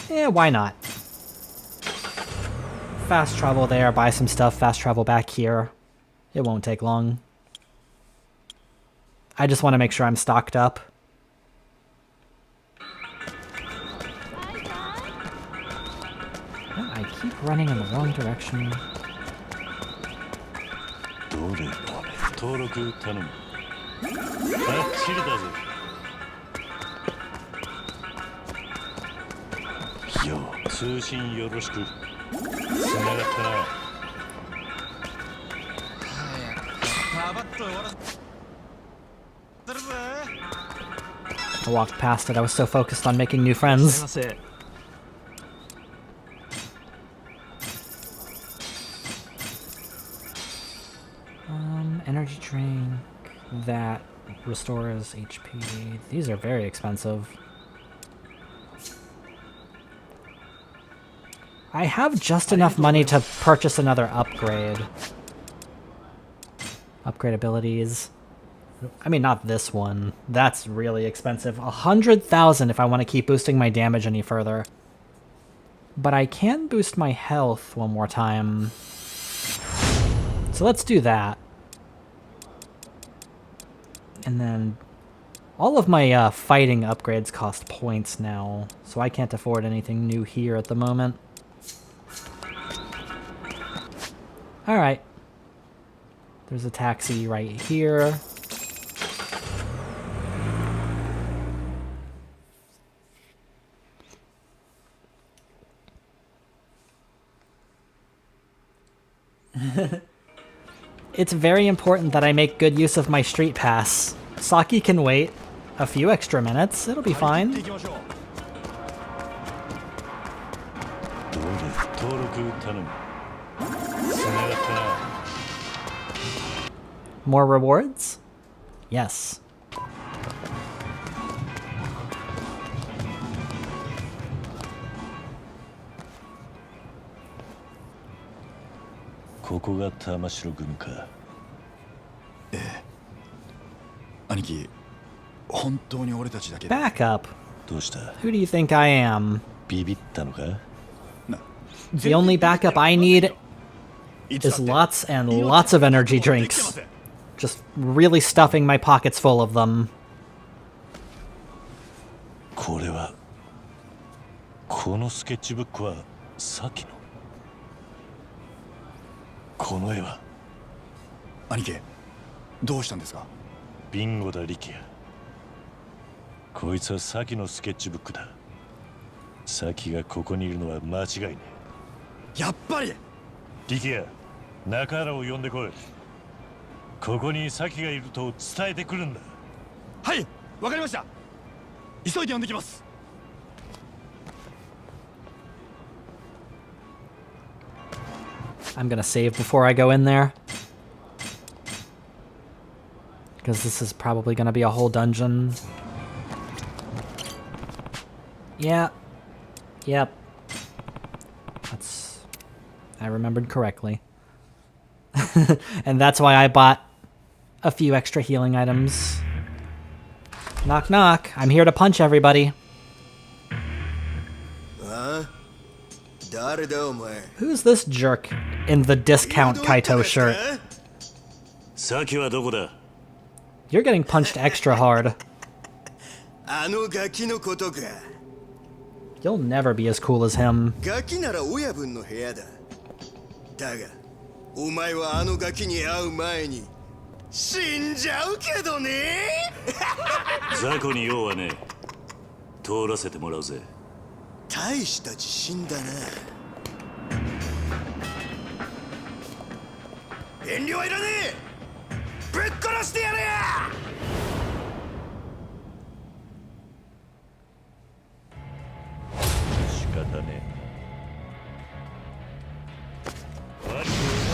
[SPEAKER 1] Yeah, why not? Fast travel there, buy some stuff, fast travel back here. It won't take long. I just want to make sure I'm stocked up. Oh, I keep running in the wrong direction.
[SPEAKER 2] どれ登録頼む。バッチリだぞ。よう、通信よろしく。つながったな。
[SPEAKER 1] I walked past it. I was so focused on making new friends. Energy drink. That restores HP. These are very expensive. I have just enough money to purchase another upgrade. Upgrade abilities. I mean, not this one. That's really expensive. 100,000 if I want to keep boosting my damage any further. But I can boost my health one more time. So let's do that. And then all of my fighting upgrades cost points now, so I can't afford anything new here at the moment. Alright. There's a taxi right here. It's very important that I make good use of my street pass. Saki can wait a few extra minutes. It'll be fine.
[SPEAKER 2] どうだ登録頼むつながったな
[SPEAKER 1] More rewards? Yes.
[SPEAKER 2] ここが玉城組か
[SPEAKER 10] 兄貴、本当に俺たちだけで
[SPEAKER 1] Back up.
[SPEAKER 2] どうした
[SPEAKER 1] Who do you think I am?
[SPEAKER 2] ビビったのか
[SPEAKER 1] The only backup I need is lots and lots of energy drinks. Just really stuffing my pockets full of them.
[SPEAKER 2] これはこのスケッチブックはさっきのこの絵は
[SPEAKER 10] 兄貴、どうしたんですか？
[SPEAKER 2] ビンゴだ力也こいつはさきのスケッチブックださきがここにいるのは間違いね
[SPEAKER 10] やっぱり
[SPEAKER 2] 力也中原を呼んでこいここにさきがいると伝えてくるんだ
[SPEAKER 10] はい、わかりました。急いで呼んできます。
[SPEAKER 1] I'm gonna save before I go in there. Because this is probably gonna be a whole dungeon. Yeah. Yep. That's... I remembered correctly. And that's why I bought a few extra healing items. Knock knock. I'm here to punch everybody. Who's this jerk in the discount Kaito shirt?
[SPEAKER 2] さきはどこだ
[SPEAKER 1] You're getting punched extra hard.
[SPEAKER 7] あのガキのことか
[SPEAKER 1] You'll never be as cool as him.
[SPEAKER 7] ガキなら親分の部屋だだがお前はあのガキに会う前に死んじゃうけどね
[SPEAKER 2] 雑魚に用はねえ通らせてもらうぜ
[SPEAKER 7] 大した自信だな遠慮はいらねえぶっ殺してやれや仕方ね
[SPEAKER 1] え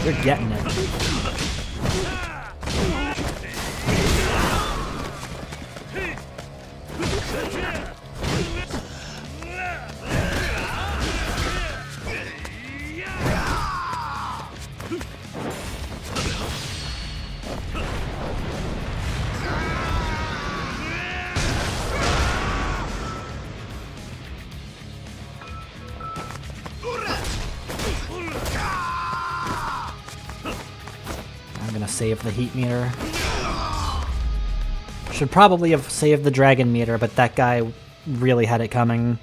[SPEAKER 1] You're getting it. I'm gonna save the heat meter. Should probably have saved the dragon meter, but that guy really had it coming.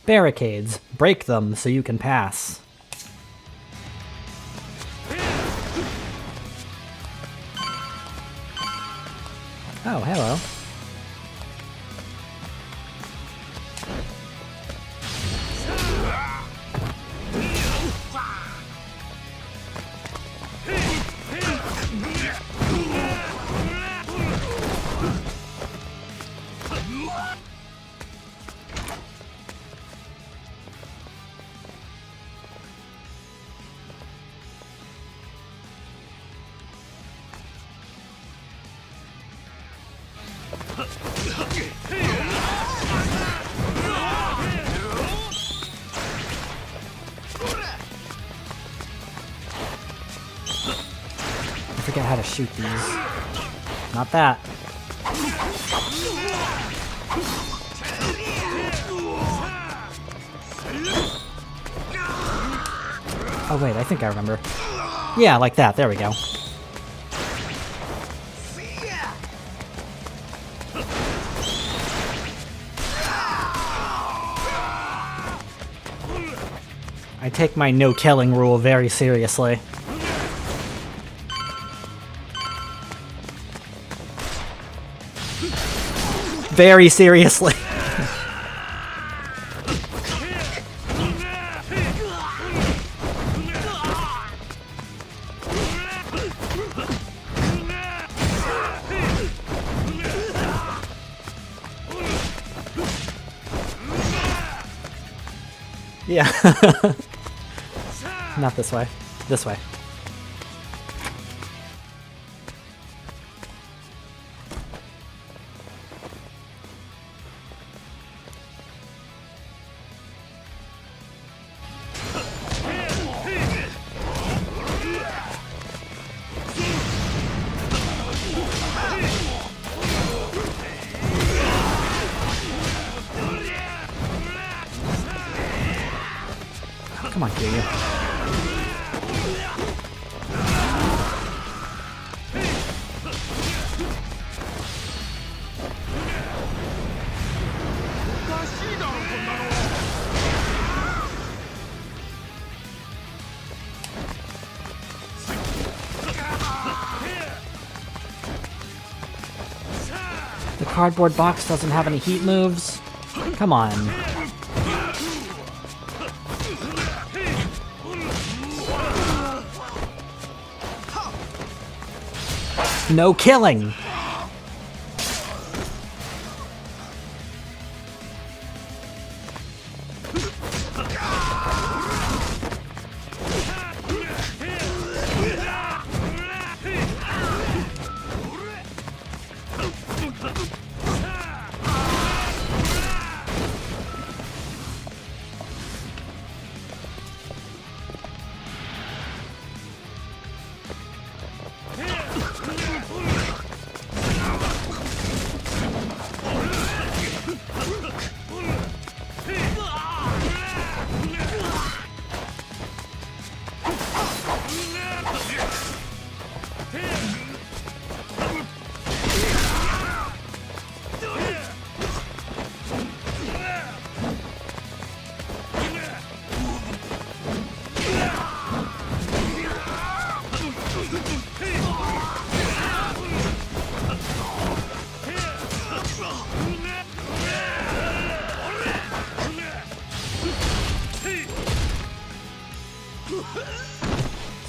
[SPEAKER 1] Barricades. Break them so you can pass. Oh, hello. I forget how to shoot these. Not that. Oh wait, I think I remember. Yeah, like that. There we go. I take my no-killing rule very seriously. Very seriously. Yeah. Not this way. This way. Come on, Kiryu. The cardboard box doesn't have any heat moves. Come on. No killing!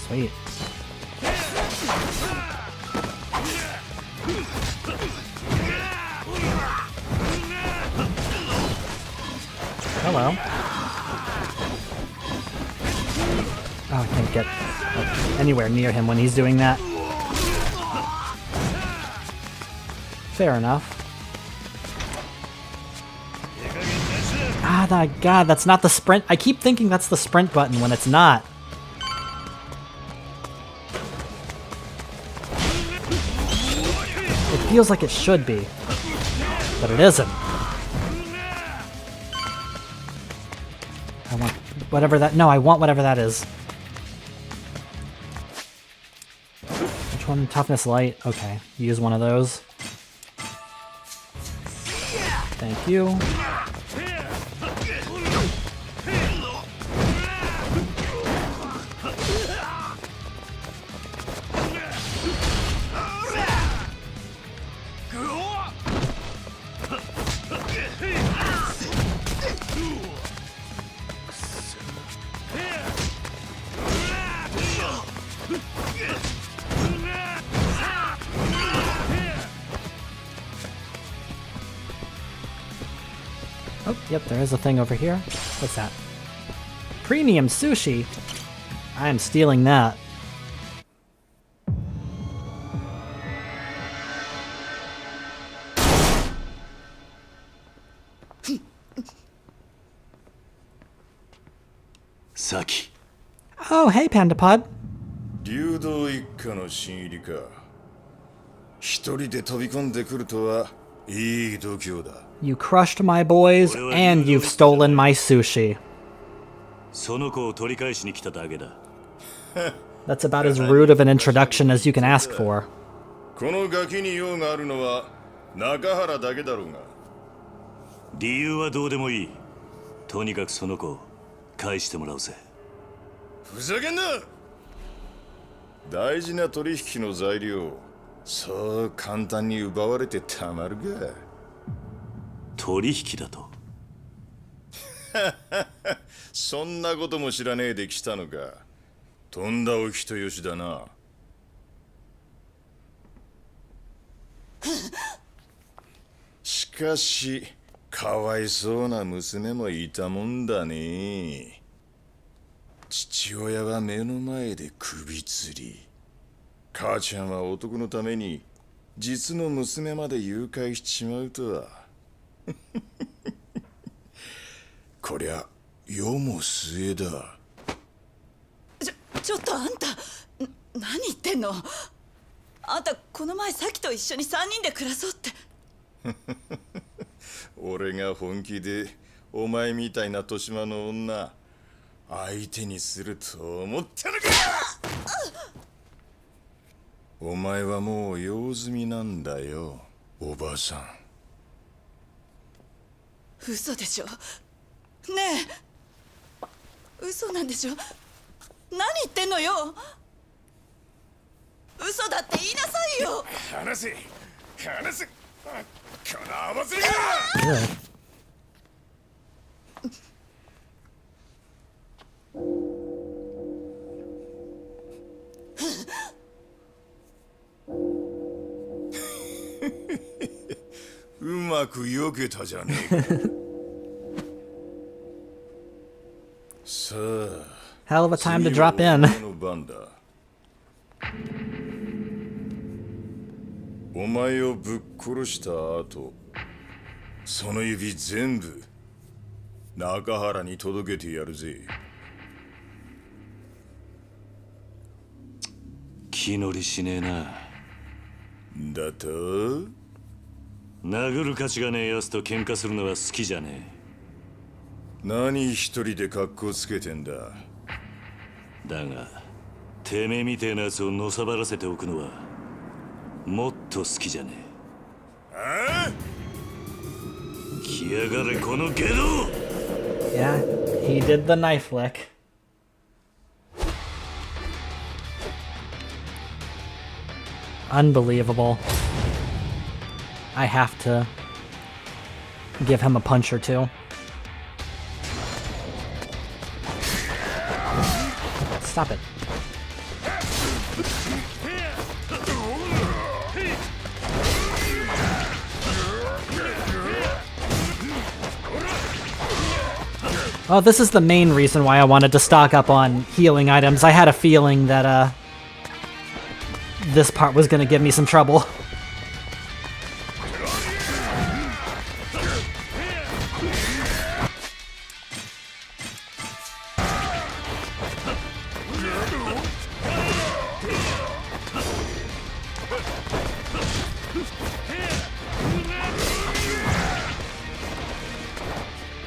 [SPEAKER 1] Sweet. Hello. Oh, I can't get anywhere near him when he's doing that. Fair enough. Ah, my God, that's not the sprint. I keep thinking that's the sprint button when it's not. It feels like it should be, but it isn't. I want whatever that... No, I want whatever that is. Which one? Toughness light? Okay, use one of those. Thank you. Oh, yep, there is a thing over here. What's that? Premium sushi! I am stealing that.
[SPEAKER 2] Saki.
[SPEAKER 1] Oh, hey, Pandapod.
[SPEAKER 7] 流動一家の新入りか。一人で飛び込んでくるとはいい度胸だ。
[SPEAKER 1] You crushed my boys, and you've stolen my sushi.
[SPEAKER 12] その子を取り返しに来ただけだ。
[SPEAKER 1] That's about as rude of an introduction as you can ask for.
[SPEAKER 7] このガキに用があるのは中原だけだろうが。
[SPEAKER 12] 理由はどうでもいい。とにかくその子を返してもらうぜ。
[SPEAKER 7] ふざけんな！大事な取引の材料、そう簡単に奪われてたまるか。
[SPEAKER 12] 取引だと。
[SPEAKER 7] そんなことも知らねえで来たのか。とんだお人よしだな。しかし
[SPEAKER 2] かわいそうな娘もいたもんだね。父親は目の前で首吊り、母ちゃんは男のために実の娘まで誘拐しちまうとは。こりゃ世も末だ。
[SPEAKER 13] ちょっとあんた、何言ってんの？あんたこの前サキと一緒に3人で暮らそうって。
[SPEAKER 2] 俺が本気でお前みたいな豊島の女相手にすると思ったのか。お前はもう用済みなんだよ、おばさん。
[SPEAKER 13] 嘘でしょ。ねえ、嘘なんでしょ。何言ってんのよ。嘘だって言いなさいよ。
[SPEAKER 2] 話せ話せ、この合わせが。うまく避けたじゃねえか。さあ、
[SPEAKER 1] Hell of a time to drop in.
[SPEAKER 2] の番だ。お前をぶっ殺した後、その指全部中原に届けてやるぜ。
[SPEAKER 12] 気乗りしねえな。
[SPEAKER 2] だと？
[SPEAKER 12] 殴る価値がねえやつと喧嘩するのは好きじゃね
[SPEAKER 2] え。何一人で格好つけてんだ。
[SPEAKER 12] だがてめえみてえなやつをのさばらせておくのはもっと好きじゃねえ。
[SPEAKER 2] ああ？
[SPEAKER 12] 来やがれこのゲド。
[SPEAKER 1] Yeah, he did the knife lick. Unbelievable. I have to give him a punch or two. Stop it. Oh, this is the main reason why I wanted to stock up on healing items. I had a feeling that this part was going to give me some trouble.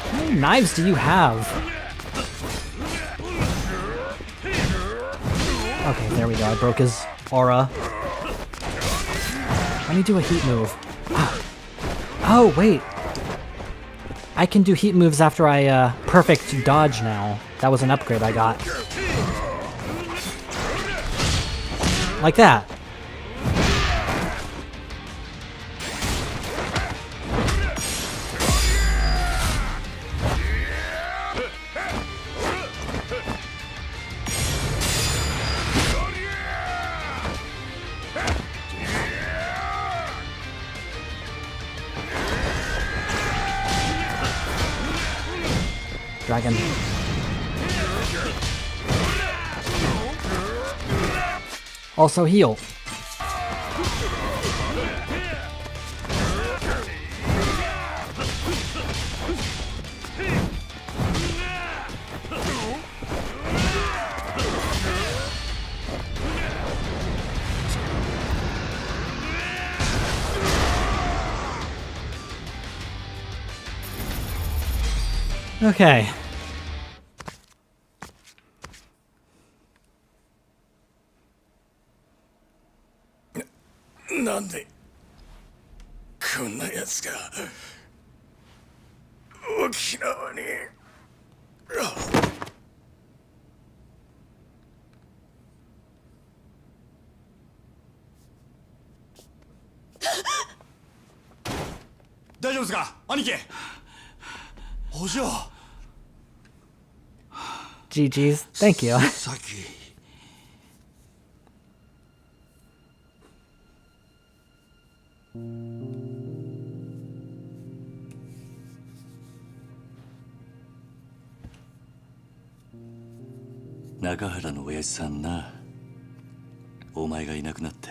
[SPEAKER 1] How many knives do you have? Okay, there we go. I broke his aura. Let me do a heat move. Oh, wait. I can do heat moves after I perfect dodge now. That was an upgrade I got. Like that. Dragon. Also heal. Okay.
[SPEAKER 2] Nande? こんなやつが沖縄に。
[SPEAKER 10] 大丈夫ですか兄貴。お嬢。
[SPEAKER 1] GG's. Thank you.
[SPEAKER 11] さき。
[SPEAKER 12] 中原の親父さんな、お前がいなくなって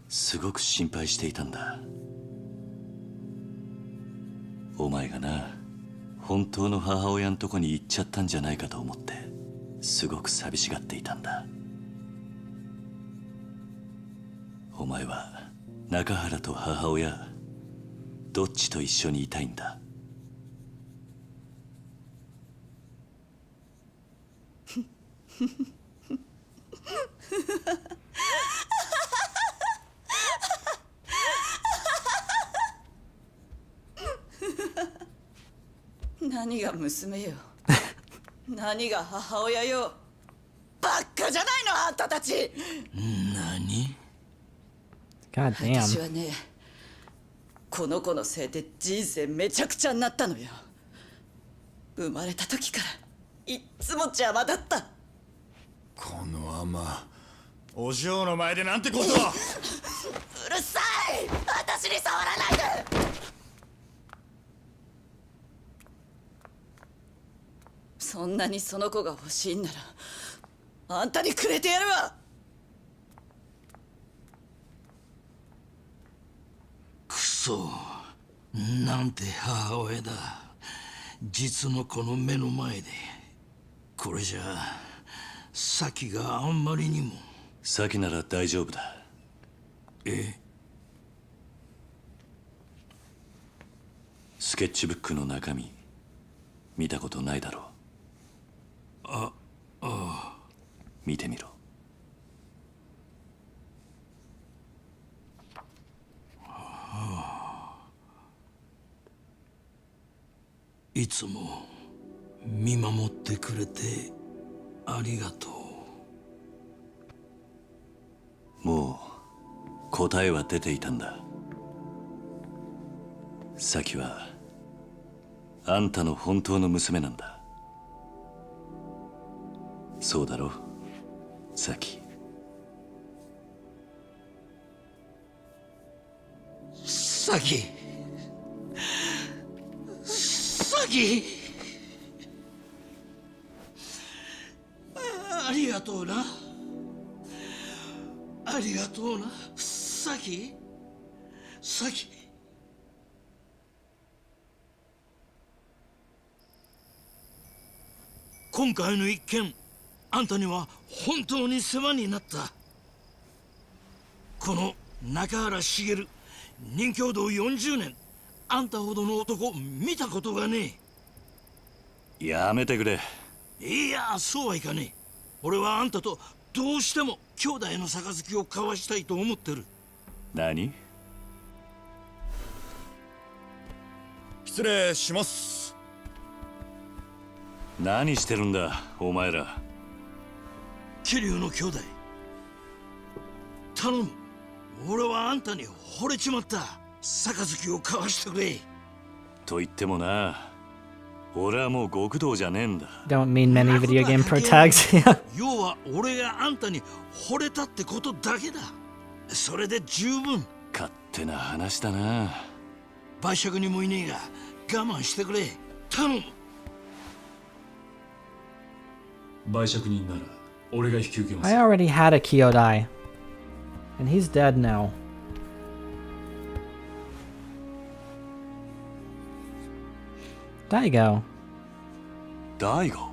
[SPEAKER 12] すごく心配していたんだ。お前がな、本当の母親のとこに行っちゃったんじゃないかと思ってすごく寂しがっていたんだ。お前は中原と母親どっちと一緒にいたいんだ。
[SPEAKER 13] 何が娘よ何が母親よ。バッカじゃないのあんたたち。
[SPEAKER 11] 何？
[SPEAKER 1] God
[SPEAKER 13] 私
[SPEAKER 1] damn.
[SPEAKER 13] はね、この子のせいで人生めちゃくちゃになったのよ。生まれた時からいっつも邪魔だった。
[SPEAKER 10] このアマ、お嬢の前でなんてことを。
[SPEAKER 13] うるさい、私に触らないで。そんなにその子が欲しいんならあんたにくれてやるわ。
[SPEAKER 11] くそ、なんて母親だ。実の子の目の前で。これじゃあサキがあんまりにも。
[SPEAKER 12] サキなら大丈夫だ。
[SPEAKER 11] え？
[SPEAKER 12] スケッチブックの中身見たことないだろう。
[SPEAKER 11] ああ。
[SPEAKER 12] 見てみろ。
[SPEAKER 11] いつも見守ってくれてありがと
[SPEAKER 12] う。もう答えは出ていたんだ。サキはあんたの本当の娘なんだ。そうだろ、サキ。
[SPEAKER 11] サキ、サキ、ありがとうな。ありがとうな、サキ、サキ。今回の一件、あんたには本当に世話になった。この中原茂、任教道40年、あんたほどの男見たことがね
[SPEAKER 12] え。やめてくれ。
[SPEAKER 11] いや、そうはいかねえ。俺はあんたとどうしても兄弟の杯を交わしたいと思ってる。
[SPEAKER 12] 何？
[SPEAKER 10] 失礼します。
[SPEAKER 12] 何してるんだお前ら。
[SPEAKER 11] 桐生の兄弟、頼む。俺はあんたに惚れちまった。杯を交わしてくれ。
[SPEAKER 12] と言ってもな、俺はもう極道じゃねえんだ。
[SPEAKER 1] Don't mean many video game pro tags. Yeah.
[SPEAKER 11] 要は俺があんたに惚れたってことだけだ。それで十分。
[SPEAKER 12] 勝手な話だな。
[SPEAKER 11] 売借にもいねえが我慢してくれ。頼む。
[SPEAKER 14] 売借人なら俺が引き受けます。
[SPEAKER 1] I already had a Kyodai. And he's dead now. Daigo.
[SPEAKER 12] 大悟。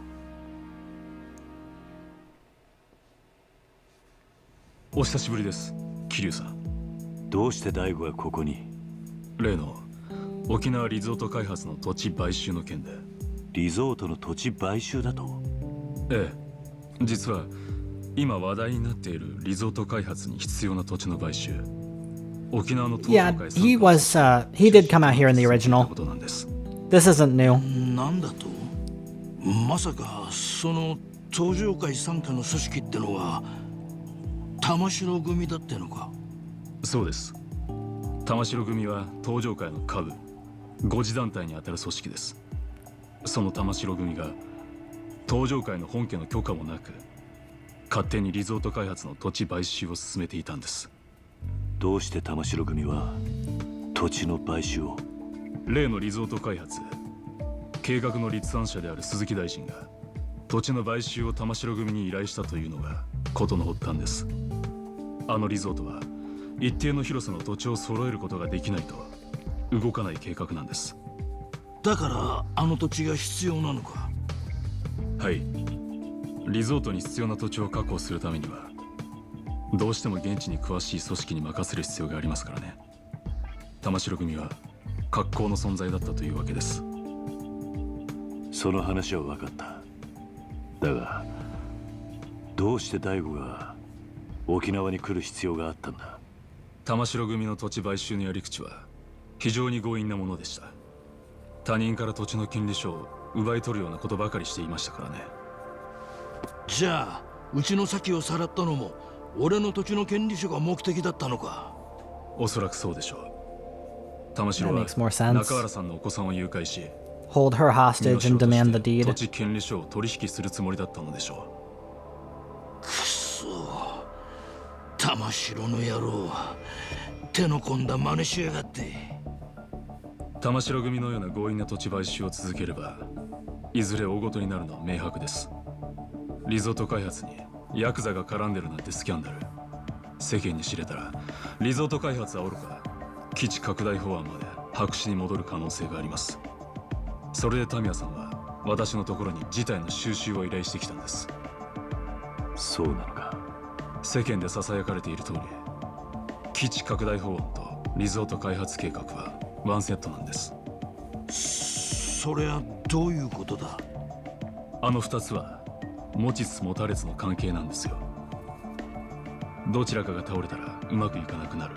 [SPEAKER 14] お久しぶりです、桐生さん。
[SPEAKER 12] どうして大悟がここに？
[SPEAKER 14] 例の沖縄リゾート開発の土地買収の件で。
[SPEAKER 12] リゾートの土地買収だと？
[SPEAKER 14] ええ、実は今話題になっているリゾート開発に必要な土地の買収、沖縄の東洋
[SPEAKER 1] Yeah,
[SPEAKER 14] 会
[SPEAKER 1] he did come out here in the original.
[SPEAKER 14] ことなんです。
[SPEAKER 1] This isn't new.
[SPEAKER 11] なんだと？まさかその東上会傘下の組織ってのは玉城組だってのか？
[SPEAKER 14] そうです。玉城組は東上会の下部5次団体にあたる組織です。その玉城組が東上会の本家の許可もなく勝手にリゾート開発の土地買収を進めていたんです。
[SPEAKER 12] どうして玉城組は土地の買収を？
[SPEAKER 14] 例のリゾート開発、計画の立案者である鈴木大臣が土地の買収を玉城組に依頼したというのが事の発端です。あのリゾートは一定の広さの土地を揃えることができないと動かない計画なんです。
[SPEAKER 11] だからあの土地が必要なのか。
[SPEAKER 14] はい。リゾートに必要な土地を確保するためにはどうしても現地に詳しい組織に任せる必要がありますからね。玉城組は格好の存在だったというわけです。
[SPEAKER 12] その話は分かった。だがどうして大悟が沖縄に来る必要があったんだ。
[SPEAKER 14] 玉城組の土地買収のやり口は非常に強引なものでした。他人から土地の権利書を奪い取るようなことばかりしていましたからね。
[SPEAKER 11] じゃあうちの先をさらったのも俺の土地の権利書が目的だったのか。
[SPEAKER 14] おそらくそうでしょう。玉城は
[SPEAKER 1] That makes more sense.
[SPEAKER 14] 中原さんのお子さんを誘拐し、
[SPEAKER 1] Hold her hostage and demand the
[SPEAKER 14] 土
[SPEAKER 1] deed.
[SPEAKER 14] 地権利書を取引するつもりだったのでしょ
[SPEAKER 11] くそ、玉城の野郎、手の込んだ真似しやがって。
[SPEAKER 14] う。玉城組のような強引な土地買収を続ければいずれ大事になるのは明白です。リゾート開発にヤクザが絡んでるなんてスキャンダル、世間に知れたらリゾート開発はおろか基地拡大法案まで白紙に戻る可能性があります。それでタミヤさんは私のところに事態の収拾を依頼してきたんです。
[SPEAKER 12] そうなのか。
[SPEAKER 14] 世間でささやかれている通り、基地拡大法案とリゾート開発計画はワンセットなんです。
[SPEAKER 11] それはどういうことだ。
[SPEAKER 14] あの2つは持ちつ持たれつの関係なんですよ。どちらかが倒れたらうまくいかなくなる。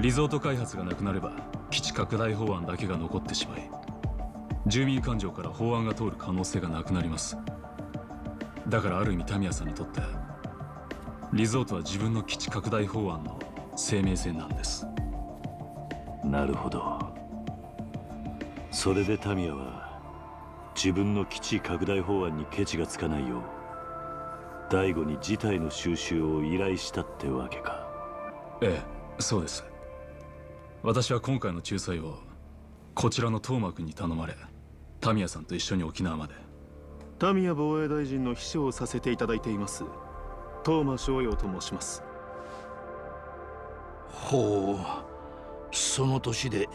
[SPEAKER 14] リゾート開発がなくなれば基地拡大法案だけが残ってしまい、住民感情から法案が通る可能性がなくなります。だからある意味タミヤさんにとってリゾートは自分の基地拡大法案の生命線なんです。
[SPEAKER 12] なるほど。それでタミヤは自分の基地拡大法案にケチがつかないよう大悟に事態の収拾を依頼したってわけか。
[SPEAKER 14] ええ、そうです。私は今回の仲裁をこちらの東間君に頼まれ、タミヤさんと一緒に沖縄まで。
[SPEAKER 15] タミヤ防衛大臣の秘書をさせていただいています東間翔陽と申します。
[SPEAKER 11] ほう、その年で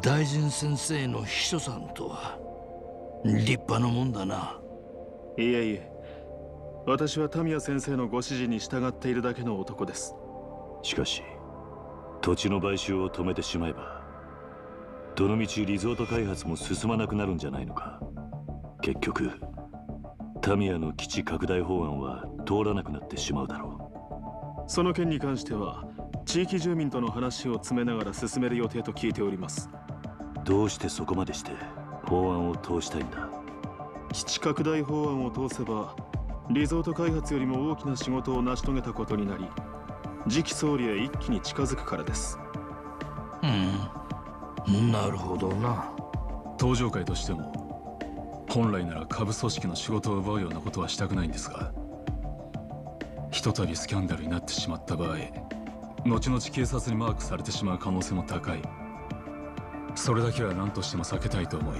[SPEAKER 11] 大臣先生の秘書さんとは立派なもんだな。
[SPEAKER 15] いえいえ、私はタミヤ先生のご指示に従っているだけの男です。
[SPEAKER 12] しかし土地の買収を止めてしまえばどのみちリゾート開発も進まなくなるんじゃないのか。結局タミヤの基地拡大法案は通らなくなってしまうだろ
[SPEAKER 15] う。その件に関しては地域住民との話を詰めながら進める予定と聞いております。
[SPEAKER 12] どうしてそこまでして法案を通したいんだ。
[SPEAKER 15] 基地拡大法案を通せばリゾート開発よりも大きな仕事を成し遂げたことになり、次期総理へ一気に近づくからです。
[SPEAKER 11] なるほどな。
[SPEAKER 14] 東上会としても本来なら下部組織の仕事を奪うようなことはしたくないんですが、ひとたびスキャンダルになってしまった場合、後々警察にマークされてしまう可能性も高い。それだけは何としても避けたいと思い、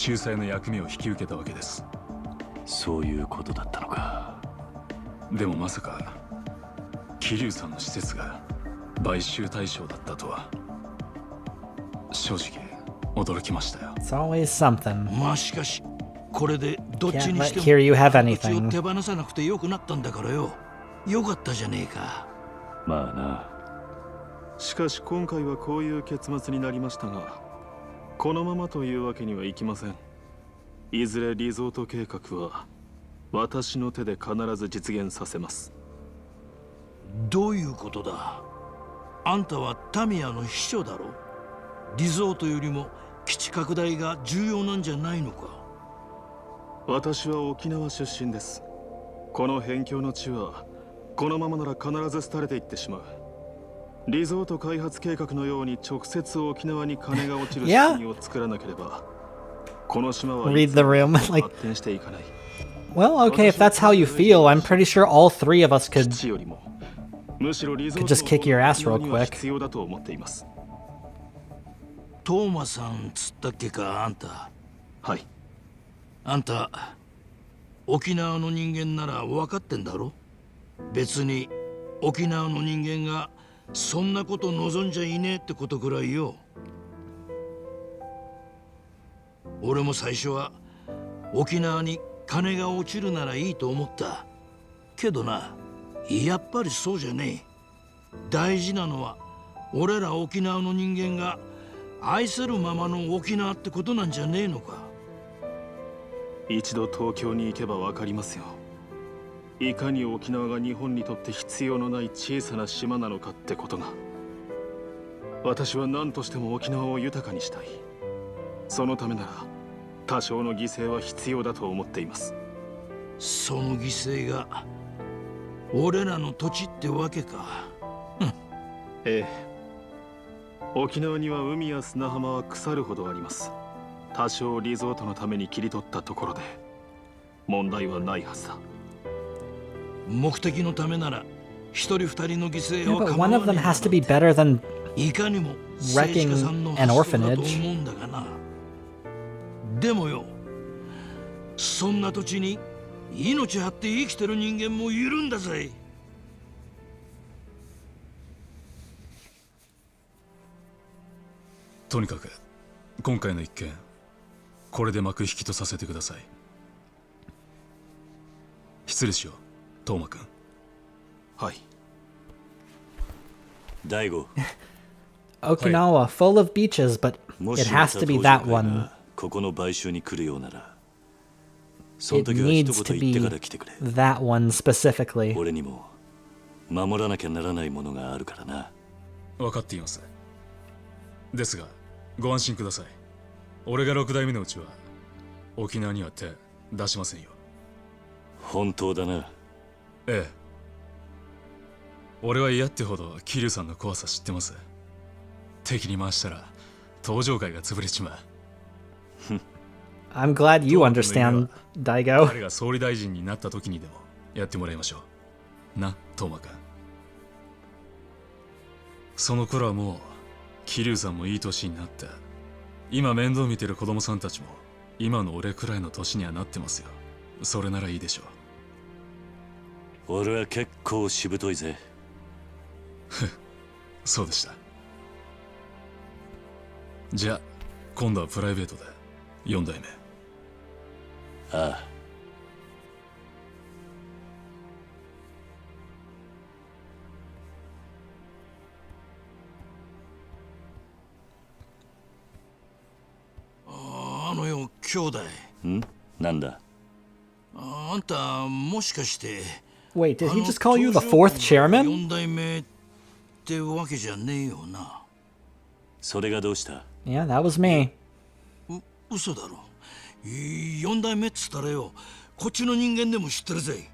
[SPEAKER 14] 仲裁の役目を引き受けたわけです。
[SPEAKER 12] そういうことだったのか。
[SPEAKER 14] でもまさか桐生さんの施設が買収対象だったとは正直驚きましたよ。
[SPEAKER 1] It's always something.
[SPEAKER 11] まあしかしこれでどっちにしても
[SPEAKER 1] Here you have
[SPEAKER 11] 土地を
[SPEAKER 1] anything.
[SPEAKER 11] 手放さなくてよくなったんだからよ。よかったじゃねえか。
[SPEAKER 12] まあな。
[SPEAKER 15] しかし今回はこういう結末になりましたが、このままというわけにはいきません。いずれリゾート計画は私の手で必ず実現させます。
[SPEAKER 11] どういうことだ。あんたはタミヤの秘書だろ。リゾートよりも基地拡大が重要なんじゃないのか。
[SPEAKER 15] 私は沖縄出身です。この辺境の地はこのままなら必ず廃れていってしまう。リゾート開発計画のように直接沖縄に金が落ちる仕組みを作らなければ、この島は
[SPEAKER 1] Read the room. Like,
[SPEAKER 15] 発展していかない。
[SPEAKER 1] well, okay, if that's how you feel, I'm pretty sure all three of us could
[SPEAKER 15] 基地よりもむしろリゾー
[SPEAKER 1] could
[SPEAKER 15] ト
[SPEAKER 1] just kick your ass real
[SPEAKER 15] には
[SPEAKER 1] quick.
[SPEAKER 15] 必要だと思っています。
[SPEAKER 11] トーマさんつったっけか、あんた。
[SPEAKER 15] はい。
[SPEAKER 11] あんた沖縄の人間なら分かってんだろ。別に沖縄の人間がそんなこと望んじゃいねえってことくらいよ。俺も最初は沖縄に金が落ちるならいいと思ったけどな、やっぱりそうじゃねえ。大事なのは俺ら沖縄の人間が愛せるままの沖縄ってことなんじゃねえのか。
[SPEAKER 15] 一度東京に行けば分かりますよ。いかに沖縄が日本にとって必要のない小さな島なのかってことが。私は何としても沖縄を豊かにしたい。そのためなら多少の犠牲は必要だと思っています。
[SPEAKER 11] その犠牲が俺らの土地ってわけか。
[SPEAKER 15] ええ、沖縄には海や砂浜は腐るほどあります。多少リゾートのために切り取ったところで問題はないはずだ。
[SPEAKER 11] 目的のためなら一人二人の犠牲
[SPEAKER 1] Yeah,
[SPEAKER 11] を
[SPEAKER 1] but
[SPEAKER 11] 構
[SPEAKER 1] one
[SPEAKER 11] わ
[SPEAKER 1] of
[SPEAKER 11] ね
[SPEAKER 1] them
[SPEAKER 11] え
[SPEAKER 1] has to be better than
[SPEAKER 11] いかにも
[SPEAKER 1] wrecking
[SPEAKER 11] 政治家さんの
[SPEAKER 1] an
[SPEAKER 11] 発想だと
[SPEAKER 1] orphanage.
[SPEAKER 11] 思うんだがな。でもよ、そんな土地に命張って生きてる人間もいるんだぜ。
[SPEAKER 14] とにかく今回の一件これで幕引きとさせてください。失礼しよう、トーマ君。
[SPEAKER 15] はい。
[SPEAKER 12] 大悟。
[SPEAKER 1] Okinawa, full of beaches, but
[SPEAKER 12] も
[SPEAKER 1] it
[SPEAKER 12] し
[SPEAKER 1] has to be that one.
[SPEAKER 12] ここの買収に来るようなら、その
[SPEAKER 1] It
[SPEAKER 12] 時は一
[SPEAKER 1] needs to
[SPEAKER 12] 言言って
[SPEAKER 1] be
[SPEAKER 12] から来てくれ。
[SPEAKER 1] that one specifically.
[SPEAKER 12] 俺にも守らなきゃならないものがあるからな。
[SPEAKER 14] 分かっています。ですがご安心ください。俺が6代目のうちは沖縄には手出しませんよ。
[SPEAKER 12] 本当だな。
[SPEAKER 14] ええ。俺は嫌ってほど桐生さんの怖さ知ってます。敵に回したら登場界が潰れちまう。
[SPEAKER 1] I'm glad you understand, Daigo.
[SPEAKER 14] 彼が総理大臣になった時にでもやってもらいましょう。な、トーマ君。その頃はもう桐生さんもいい年になって、今面倒見てる子供さんたちも今の俺くらいの年にはなってますよ。それならいいでしょ
[SPEAKER 12] う。俺は結構しぶといぜ。
[SPEAKER 14] そうでした。じゃあ今度はプライベートで4代目。
[SPEAKER 12] ああ。
[SPEAKER 11] あのよ、兄弟。
[SPEAKER 12] ん？なんだ？
[SPEAKER 11] あんたもしかして
[SPEAKER 1] Wait, did he just call you the fourth chairman?
[SPEAKER 11] 4代目ってわけじゃねえよな。
[SPEAKER 12] それがどうした？
[SPEAKER 1] Yeah, that was me.
[SPEAKER 11] 嘘だろ。4代目っつったらよ、こっちの人間でも知ってるぜ。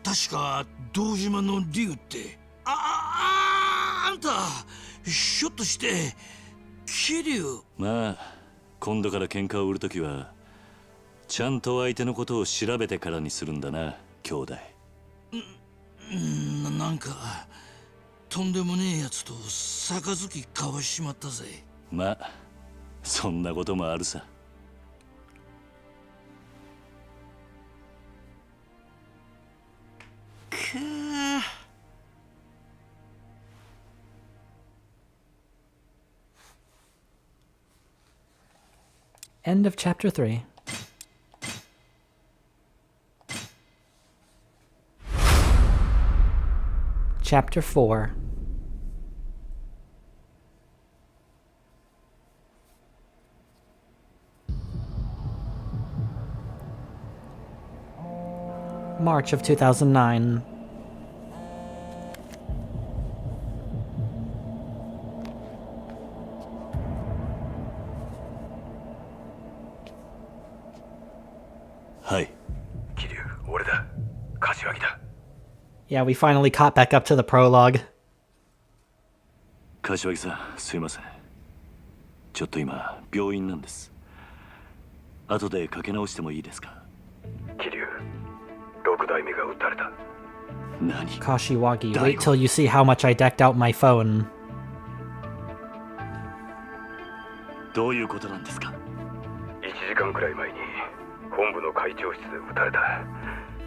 [SPEAKER 11] 確か堂島の竜って。あんたひょっとして桐生？
[SPEAKER 12] まあ今度から喧嘩を売るときはちゃんと相手のことを調べてからにするんだな、兄弟。
[SPEAKER 11] なんかとんでもねえやつと杯交わしちまったぜ。
[SPEAKER 12] まあそんなこともあるさ。
[SPEAKER 1] End of chapter 3. Chapter 4. March of 2009. Yeah, we finally caught back up to the prologue.
[SPEAKER 12] 柏木さん、すいません。ちょっと今病院なんです。後でかけ直してもいいですか？
[SPEAKER 16] 桐生、6代目が撃たれた。
[SPEAKER 12] 何？
[SPEAKER 1] Kashiwagi, wait till you see how much I decked out my phone.
[SPEAKER 12] どういうことなんですか？
[SPEAKER 16] 1時間くらい前に本部の会長室で撃たれた。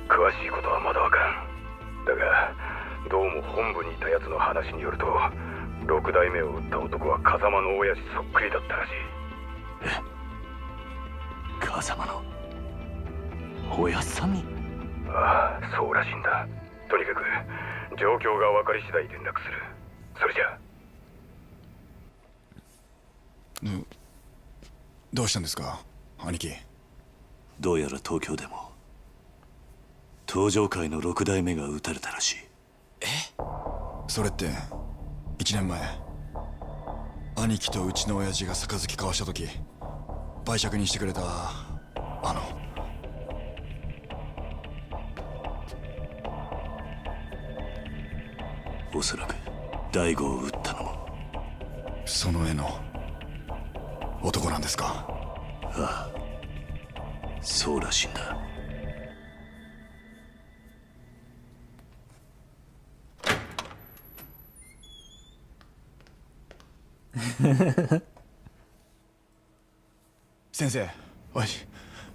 [SPEAKER 16] 詳しいことはまだわからん。だがどうも本部にいたやつの話によると、6代目を撃った男は風間の親父そっくりだったらしい。
[SPEAKER 12] 風間の親さんに？
[SPEAKER 16] ああ、そうらしいんだ。とにかく状況が分かり次第連絡する。それじゃ。
[SPEAKER 10] どうしたんですか、兄貴。
[SPEAKER 12] どうやら東京でも東上界の6代目が撃たれたらしい。
[SPEAKER 10] それって1年前兄貴とうちの親父が杯交わした時売借にしてくれた
[SPEAKER 12] おそらく大悟を撃ったのも
[SPEAKER 10] その絵の男なんですか？
[SPEAKER 12] ああ、そうらしいんだ。
[SPEAKER 10] 先生、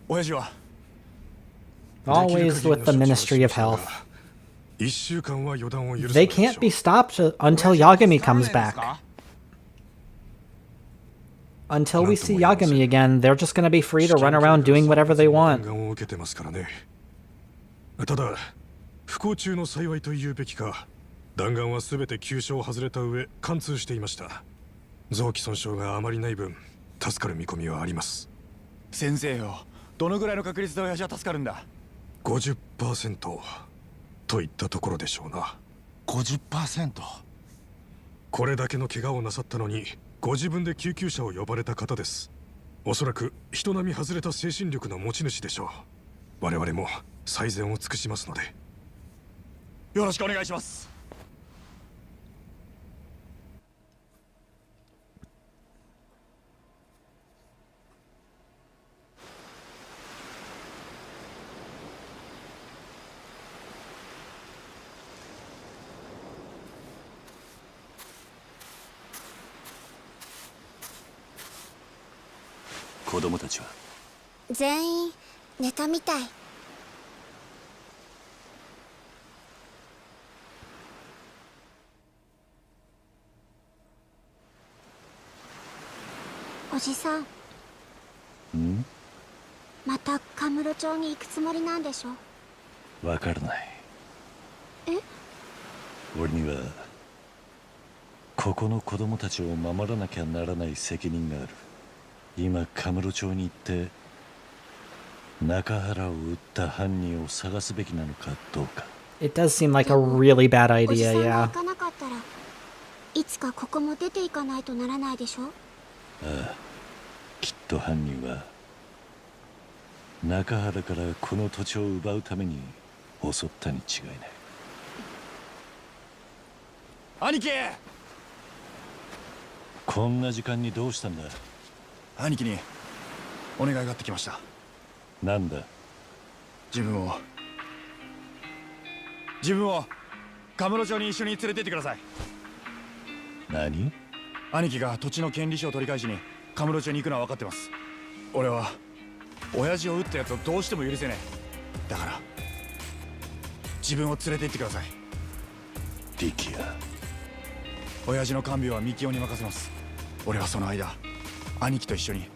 [SPEAKER 10] 親父は
[SPEAKER 1] Always with the Ministry of Health.
[SPEAKER 15] 1週間は予断を許さ
[SPEAKER 1] They can't be stopped until Yagami comes back. Until we see Yagami again, they're just gonna be free to run around doing whatever they want.
[SPEAKER 15] ただ不幸中の幸いと言うべきか、弾丸は全て急所を外れた上貫通していました。臓器損傷があまりない分助かる見込みはあります。
[SPEAKER 10] 先生よ、どのぐらいの確率で親父は助かるんだ？
[SPEAKER 15] 50% といったところでしょうな。
[SPEAKER 10] 50%？
[SPEAKER 15] これだけの怪我をなさったのにご自分で救急車を呼ばれた方です。おそらく人並み外れた精神力の持ち主でしょう。我々も最善を尽くしますので
[SPEAKER 10] よろしくお願いします。
[SPEAKER 12] 子供たちは
[SPEAKER 3] 全員寝たみたい。おじさん、またカムロ町に行くつもりなんでしょ？
[SPEAKER 12] わからない。
[SPEAKER 3] え？
[SPEAKER 12] 俺にはここの子供たちを守らなきゃならない責任がある。今カムロ町に行って中原を撃った犯人を探すべきなのかどうか。
[SPEAKER 1] It does seem like a really bad
[SPEAKER 3] おじさ
[SPEAKER 1] idea,
[SPEAKER 3] んが
[SPEAKER 1] yeah.
[SPEAKER 3] 行かなかったらいつかここも出ていかないとならないでしょ？
[SPEAKER 12] ああ、きっと犯人は中原からこの土地を奪うために襲ったに違いない。
[SPEAKER 10] 兄貴！
[SPEAKER 12] こんな時間にどうしたんだ？
[SPEAKER 10] 兄貴にお願いがあってきました。
[SPEAKER 12] なんだ？
[SPEAKER 10] 自分をカムロ町に一緒に連れてってください。
[SPEAKER 12] 何？
[SPEAKER 10] 兄貴が土地の権利書を取り返しにカムロ町に行くのは分かってます。俺は親父を撃ったやつをどうしても許せねえ。だから自分を連れて行ってください。
[SPEAKER 12] 力也。
[SPEAKER 10] 親父の看病は幹雄に任せます。俺はその間兄貴と一緒に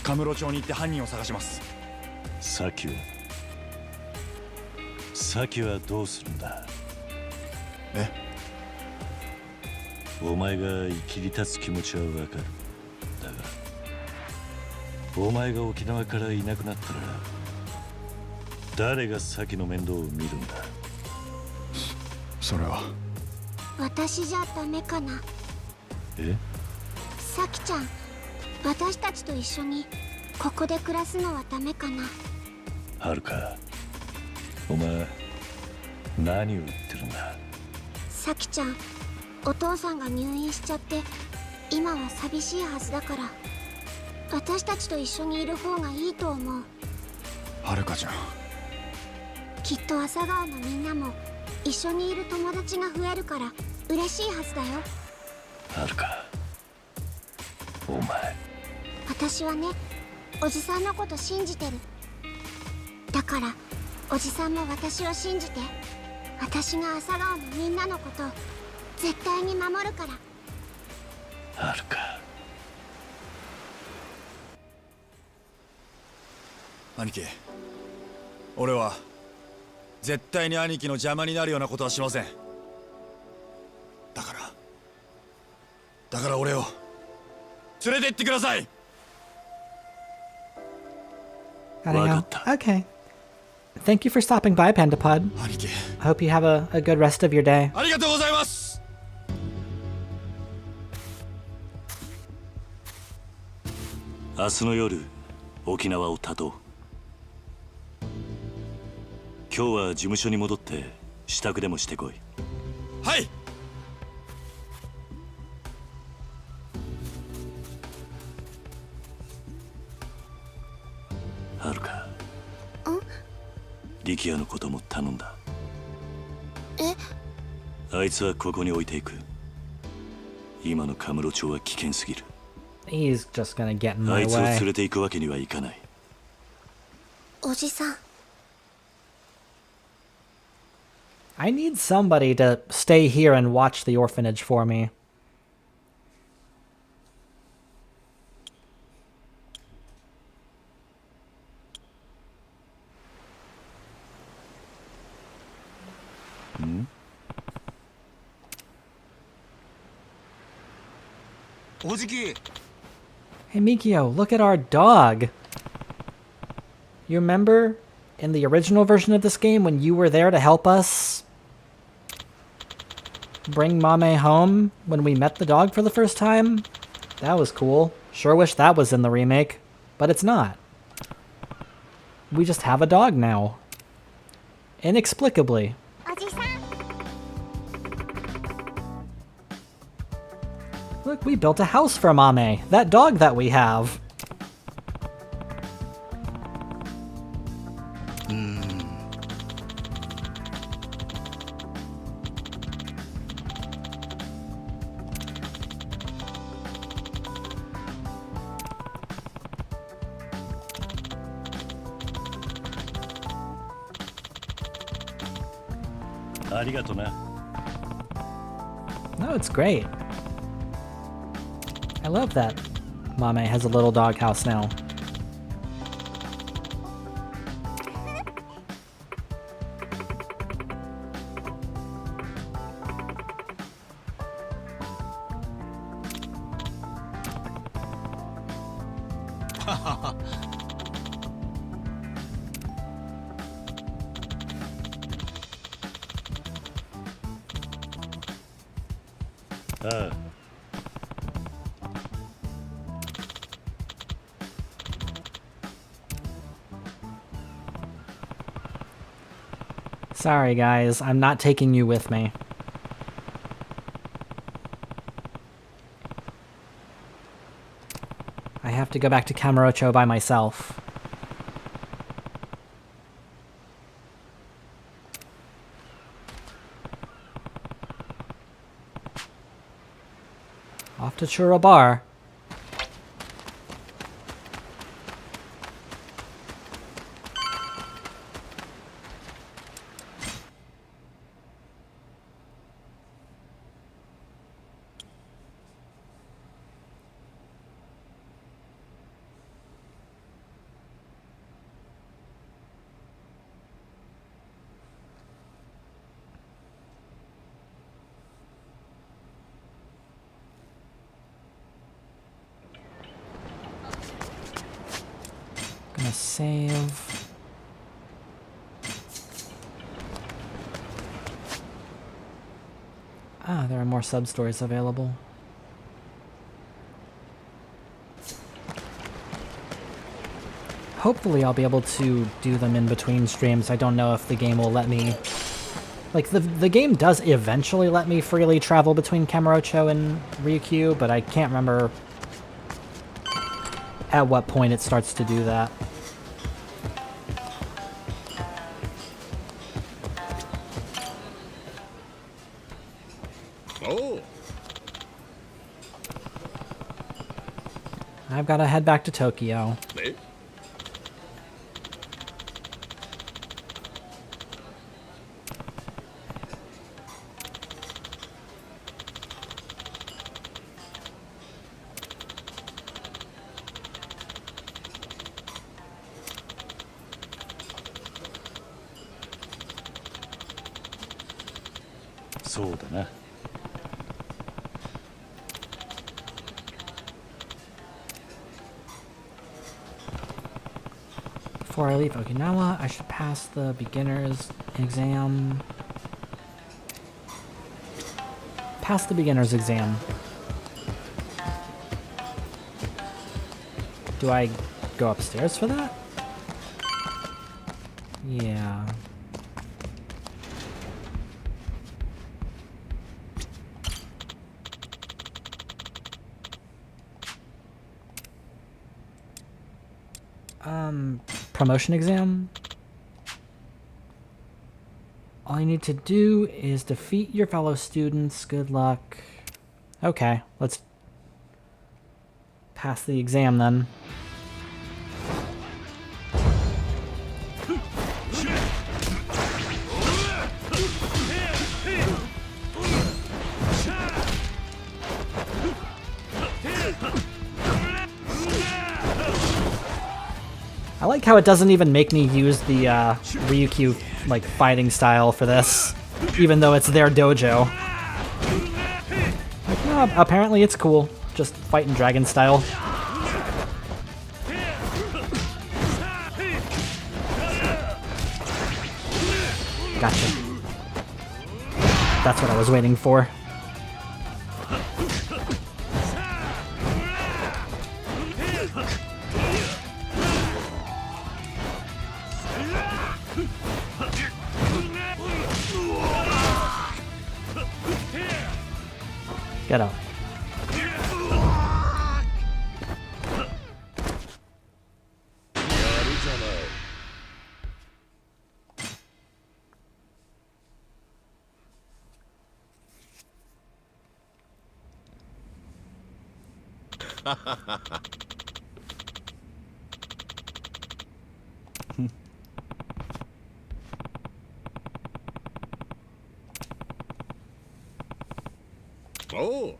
[SPEAKER 10] カムロ町に行って犯人を探します。
[SPEAKER 12] 先はどうするんだ？お前が生きり立つ気持ちはわかる。だがお前が沖縄からいなくなったら誰が先の面倒を見るんだ？
[SPEAKER 10] それは
[SPEAKER 3] 私じゃダメかな？さきちゃん、私たちと一緒にここで暮らすのはダメかな？
[SPEAKER 12] はるか、お前何を言ってるんだ？
[SPEAKER 3] さきちゃん、お父さんが入院しちゃって今は寂しいはずだから私たちと一緒にいる方がいいと思う。
[SPEAKER 10] はるかちゃん、
[SPEAKER 3] きっと朝顔のみんなも一緒にいる友達が増えるから嬉しいはずだよ。
[SPEAKER 12] はるか、お前。
[SPEAKER 3] 私はね、おじさんのこと信じてる。からおじさんも私を信じて。私が朝顔のみんなのこと絶対に守るから。
[SPEAKER 2] はるか。
[SPEAKER 10] 兄貴、俺は絶対に兄貴の邪魔になるようなことはしません。だから俺を連れて行ってください。
[SPEAKER 1] Okay. Thank you for stopping by, Pandapod.
[SPEAKER 10] 兄貴、
[SPEAKER 1] I hope you have a good rest of your day.
[SPEAKER 10] ありがとうございます。
[SPEAKER 12] 明日の夜、沖縄を立とう。今日は事務所に戻って支度でもしてこい。
[SPEAKER 10] はい。
[SPEAKER 12] はるか。力也のことも頼んだ。あいつはここに置いていく。今のカムロ町は危険すぎる。
[SPEAKER 1] He's just gonna get in
[SPEAKER 12] あ
[SPEAKER 1] my
[SPEAKER 12] いつを連
[SPEAKER 1] way.
[SPEAKER 12] れて行くわけにはいかない。
[SPEAKER 3] おじさん。
[SPEAKER 1] I need somebody to stay here and watch the orphanage for me. Hey Mikio, look at our dog. You remember in the original version of this game when you were there to help us bring Mame home when we met the dog for the first time? That was cool. Sure wish that was in the remake, but it's not. We just have a dog now. Inexplicably. Look, we built a house for Mame, that dog that we have. No, it's great. I love that Mame has a little doghouse now. Sorry guys, I'm not taking you with me. I have to go back to Kamurocho by myself. Off to Churro Bar. Gonna save. Ah, there are more sub-stories available. Hopefully I'll be able to do them in between streams. I don't know if the game will let me... Like, the game does eventually let me freely travel between Kamurocho and Ryukyu, but I can't remember at what point it starts to do that.
[SPEAKER 4] Oh.
[SPEAKER 1] I've got to head back to Tokyo.
[SPEAKER 12] そうだな。
[SPEAKER 1] Before I leave Okinawa, I should pass the beginner's exam. Pass the beginner's exam. Do I go upstairs for that? Yeah. Promotion exam? All you need to do is defeat your fellow students. Good luck. Okay, let's pass the exam then. I like how it doesn't even make me use the Ryukyu like fighting style for this, even though it's their dojo. Like, no, apparently it's cool, just fighting dragon style. Gotcha. That's what I was waiting for. Get up.
[SPEAKER 9] Oh.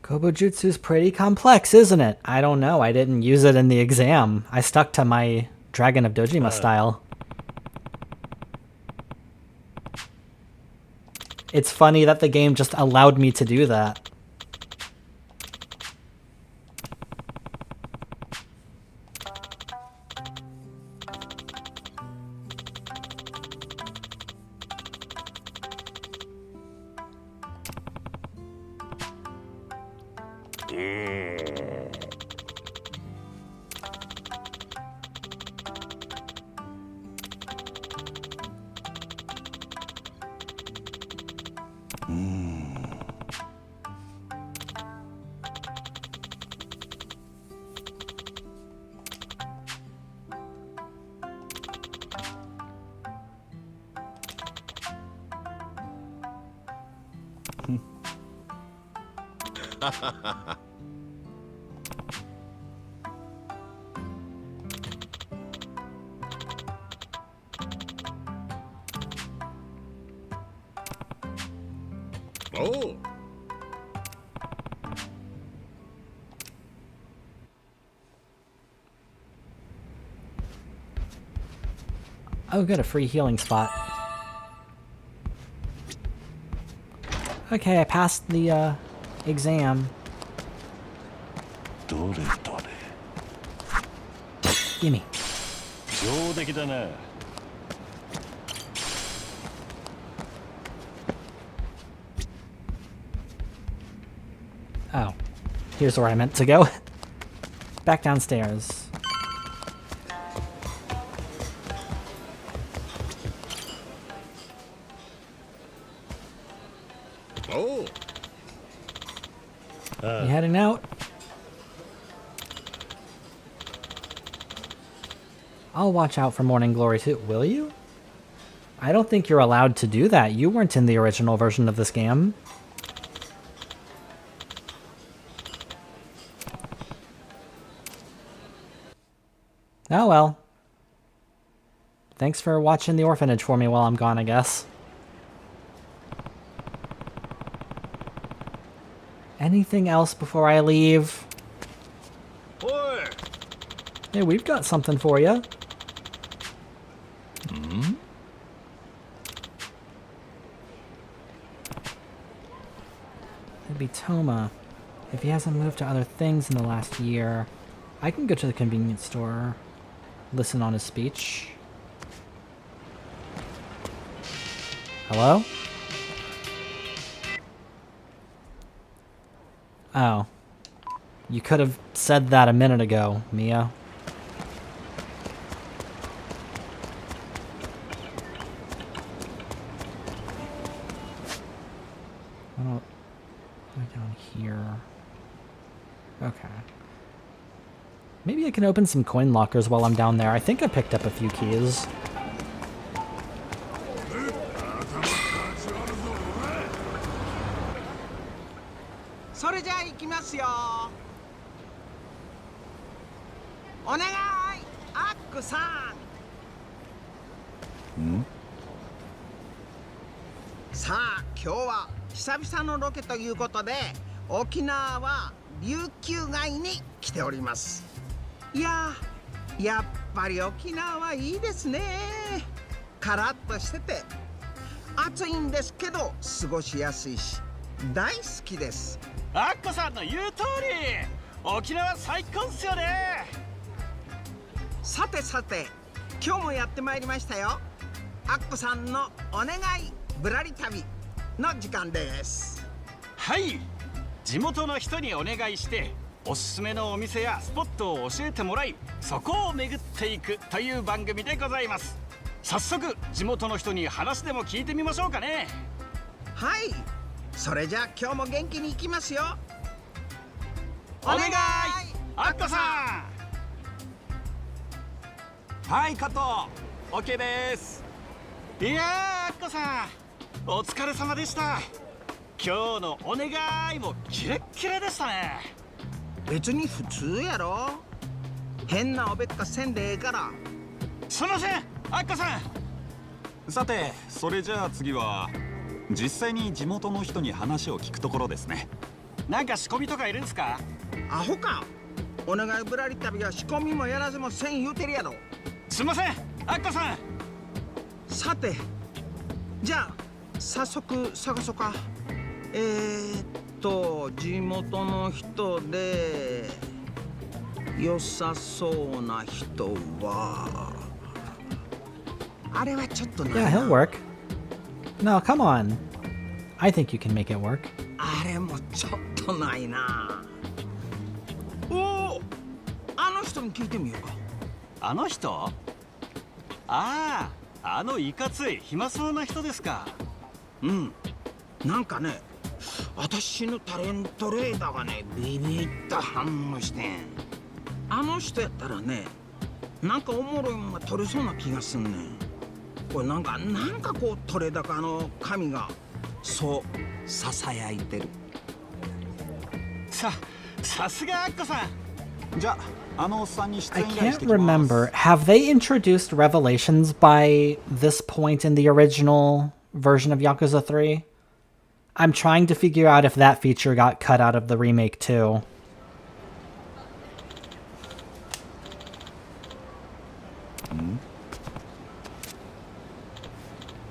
[SPEAKER 1] Kobujutsu's pretty complex, isn't it? I don't know. I didn't use it in the exam. I stuck to my Dragon of Dojima style. It's funny that the game just allowed me to do that.
[SPEAKER 9] Oh.
[SPEAKER 1] Oh, good, a free healing spot. Okay, I passed the exam. Gimme. Oh, here's where I meant to go. Back downstairs.
[SPEAKER 9] Oh.
[SPEAKER 1] You heading out? I'll watch out for Morning Glory too. Will you? I don't think you're allowed to do that. You weren't in the original version of this game. Oh well. Thanks for watching the orphanage for me while I'm gone, I guess. Anything else before I leave?
[SPEAKER 11] Oi!
[SPEAKER 1] Hey, we've got something for you. It'd be Toma. If he hasn't moved to other things in the last year, I can go to the convenience store, listen on his speech. Hello? Oh. You could have said that a minute ago, Mia. What down here? Okay. Maybe I can open some coin lockers while I'm down there. I think I picked up a few keys.
[SPEAKER 17] Hmm? さあ今日は久々のロケということで沖縄は琉球街に来ております。いややっぱり沖縄はいいですね。カラッとしてて暑いんですけど過ごしやすいし大好きです。
[SPEAKER 18] アッコさんの言う通り沖縄最高っすよね。
[SPEAKER 17] さてさて今日もやってまいりましたよ。アッコさんのお願いぶらり旅の時間です。
[SPEAKER 18] はい、地元の人にお願いしておすすめのお店やスポットを教えてもらいそこを巡っていくという番組でございます。早速地元の人に話でも聞いてみましょうかね。
[SPEAKER 17] はい、それじゃあ今日も元気に行きますよ。
[SPEAKER 18] お願いアッコさん。
[SPEAKER 19] はいカット OK です。
[SPEAKER 18] いやーアッコさんお疲れ様でした。今日のお願いもキレッキレでしたね。
[SPEAKER 17] 別に普通やろ。変なおべっかせんでええから。
[SPEAKER 18] すいませんアッコさん。
[SPEAKER 19] さてそれじゃあ次は実際に地元の人に話を聞くところですね。
[SPEAKER 18] なんか仕込みとかいるんですか。
[SPEAKER 17] アホか。お願いぶらり旅は仕込みもやらずもせん言うてるやろ。
[SPEAKER 18] すいませんアッコさん。
[SPEAKER 17] さてじゃあ早速探そうか。地元の人で良さそうな人はあれはちょっとな。
[SPEAKER 1] Yeah, he'll work. No, come on. I think you can make it work.
[SPEAKER 17] あれもちょっとないな。おお、あの人に聞いてみようか。
[SPEAKER 18] あの人？あのいかつい暇そうな人ですか。
[SPEAKER 17] うん、なんかね私のタレントレーダーがねビビった反応してん。あの人やったらねなんかおもろいもんが取れそうな気がすんねん。これなんかこう取れ高の神がそうささやいてる。
[SPEAKER 18] さすがアッコさん。
[SPEAKER 19] じゃああのおっさんに出
[SPEAKER 1] I
[SPEAKER 19] 演依頼し
[SPEAKER 1] can't
[SPEAKER 19] てきます。
[SPEAKER 1] remember. Have they introduced Revelations by this point in the original version of Yakuza 3? I'm trying to figure out if that feature got cut out of the remake too.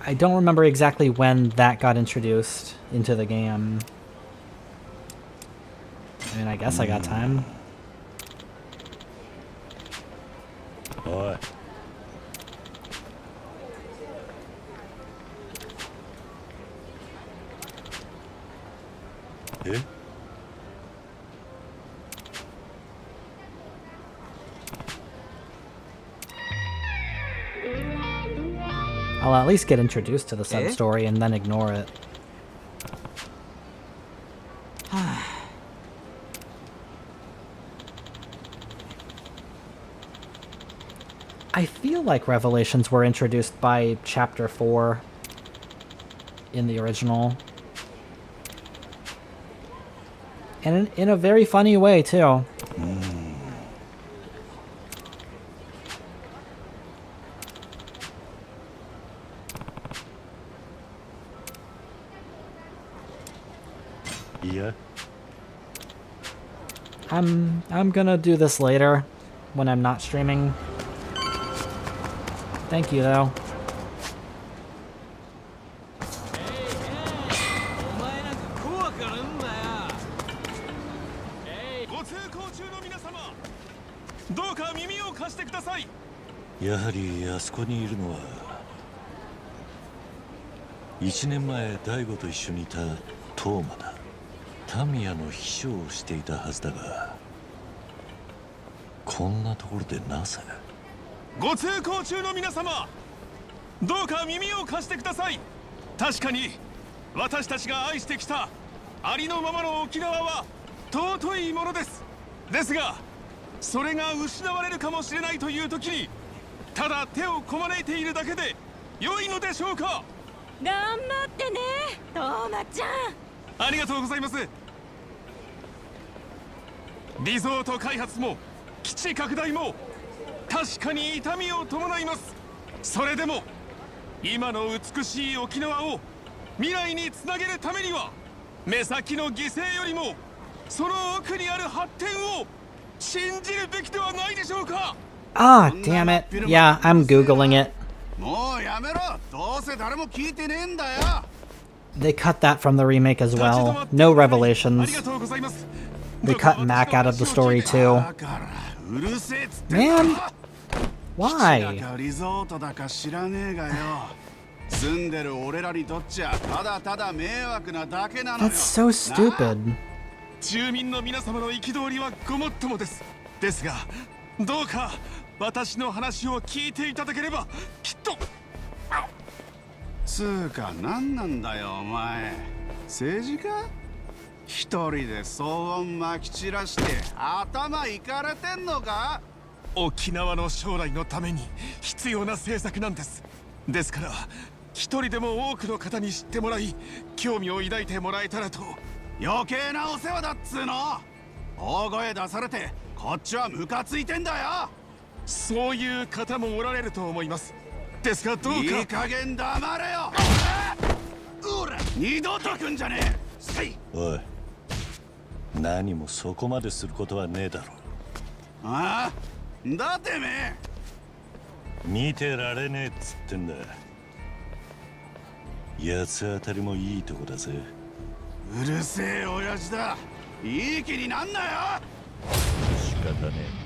[SPEAKER 1] I don't remember exactly when that got introduced into the game. I mean, I guess I got time.
[SPEAKER 2] おい。え？
[SPEAKER 1] I'll at least get introduced to the sub-story and then ignore it. I feel like Revelations were introduced by Chapter 4 in the original. And in a very funny way, too.
[SPEAKER 2] Yeah.
[SPEAKER 1] I'm gonna do this later when I'm not streaming. Thank you though.
[SPEAKER 2] やはりあそこにいるのは1年前大悟と一緒にいたトーマだ。タミヤの秘書をしていたはずだが、こんなところでなぜ。
[SPEAKER 20] ご通行中の皆様、どうか耳を貸してください。確かに私たちが愛してきたありのままの沖縄は尊いものです。ですがそれが失われるかもしれないという時に、ただ手をこまねいているだけで良いのでしょうか。
[SPEAKER 13] 頑張ってね、トーマちゃん。
[SPEAKER 20] ありがとうございます。リゾート開発も基地拡大も確かに痛みを伴います。それでも今の美しい沖縄を未来につなげるためには、目先の犠牲よりもその奥にある発展を信じるべきではないでしょうか。
[SPEAKER 1] Ah, damn it. Yeah, I'm Googling it.
[SPEAKER 9] もうやめろ。どうせ誰も聞いてねえんだよ。
[SPEAKER 1] They cut that from the remake as well. No revelations. They cut Mac out of the story too. Man, why?
[SPEAKER 9] リゾートだか知らねえがよ。住んでる俺らにとっちゃただただ迷惑なだけなのよ。
[SPEAKER 1] That's so stupid.
[SPEAKER 20] 住民の皆様の憤りはごもっともです。ですがどうか私の話を聞いていただければきっと。
[SPEAKER 9] つうか何なんだよお前。政治家？一人で騒音まき散らして頭いかれてんのか？
[SPEAKER 20] 沖縄の将来のために必要な政策なんです。ですから一人でも多くの方に知ってもらい興味を抱いてもらえたらと。
[SPEAKER 9] 余計なお世話だっつうの。大声出されてこっちはムカついてんだよ。
[SPEAKER 20] そういう方もおられると思います。ですがどうか
[SPEAKER 9] いい加減黙れよ。うら二度と来んじゃねえ。
[SPEAKER 2] おい、何もそこまですることはねえだろ。
[SPEAKER 9] ああ、だてめえ。
[SPEAKER 2] 見てられねえっつってんだ。八つ当たりもいいとこだぜ。
[SPEAKER 9] うるせえ親父だ。いい気になんなよ。
[SPEAKER 2] 仕方ねえ。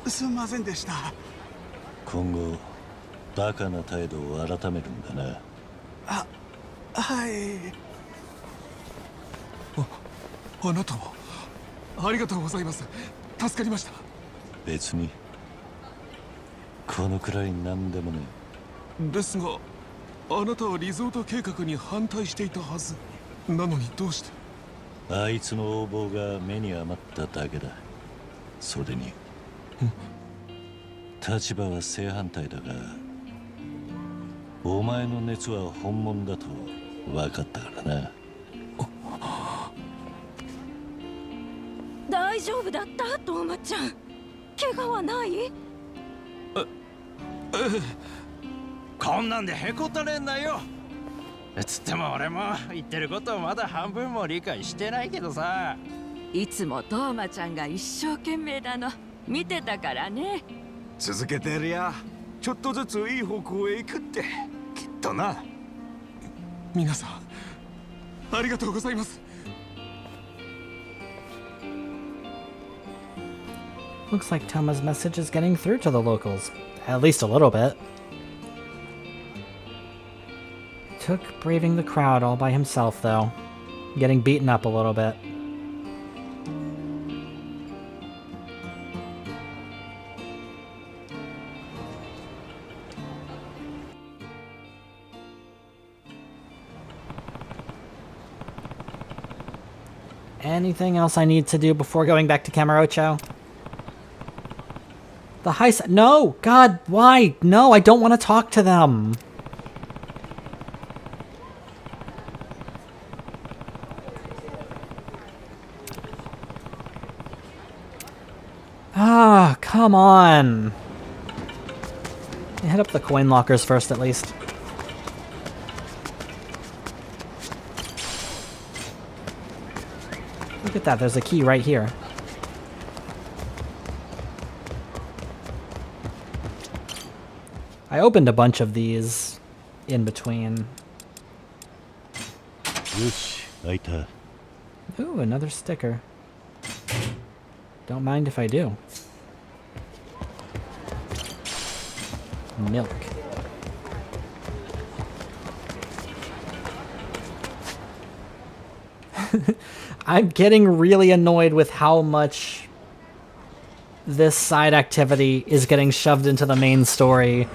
[SPEAKER 9] すんませんでした。
[SPEAKER 2] 今後バカな態度を改めるんだな。
[SPEAKER 9] あ、はい。
[SPEAKER 20] あなたもありがとうございます。助かりました。
[SPEAKER 2] 別にこのくらい何でもね。
[SPEAKER 20] ですがあなたはリゾート計画に反対していたはずなのにどうして。
[SPEAKER 2] あいつの横暴が目に余っただけだ。それに立場は正反対だが、お前の熱は本物だと分かったからな。
[SPEAKER 13] 大丈夫だったトーマちゃん。怪我はない？
[SPEAKER 18] こんなんでへこたれんなよ。つっても俺も言ってることをまだ半分も理解してないけどさ。
[SPEAKER 13] いつもトーマちゃんが一生懸命なの見てたからね。
[SPEAKER 19] 続けてりゃちょっとずついい方向へ行くってきっとな。
[SPEAKER 20] 皆さんありがとうございます。
[SPEAKER 1] Looks like Toma's message is getting through to the locals. At least a little bit. Took braving the crowd all by himself, though. Getting beaten up a little bit. Anything else I need to do before going back to Kamurocho? The heist— No! God, why? No, I don't want to talk to them. Ah, come on. Hit up the coin lockers first, at least. Look at that, there's a key right here. I opened a bunch of these in between. Ooh, another sticker. Don't mind if I do. Milk. I'm getting really annoyed with how much this side activity is getting shoved into the main story.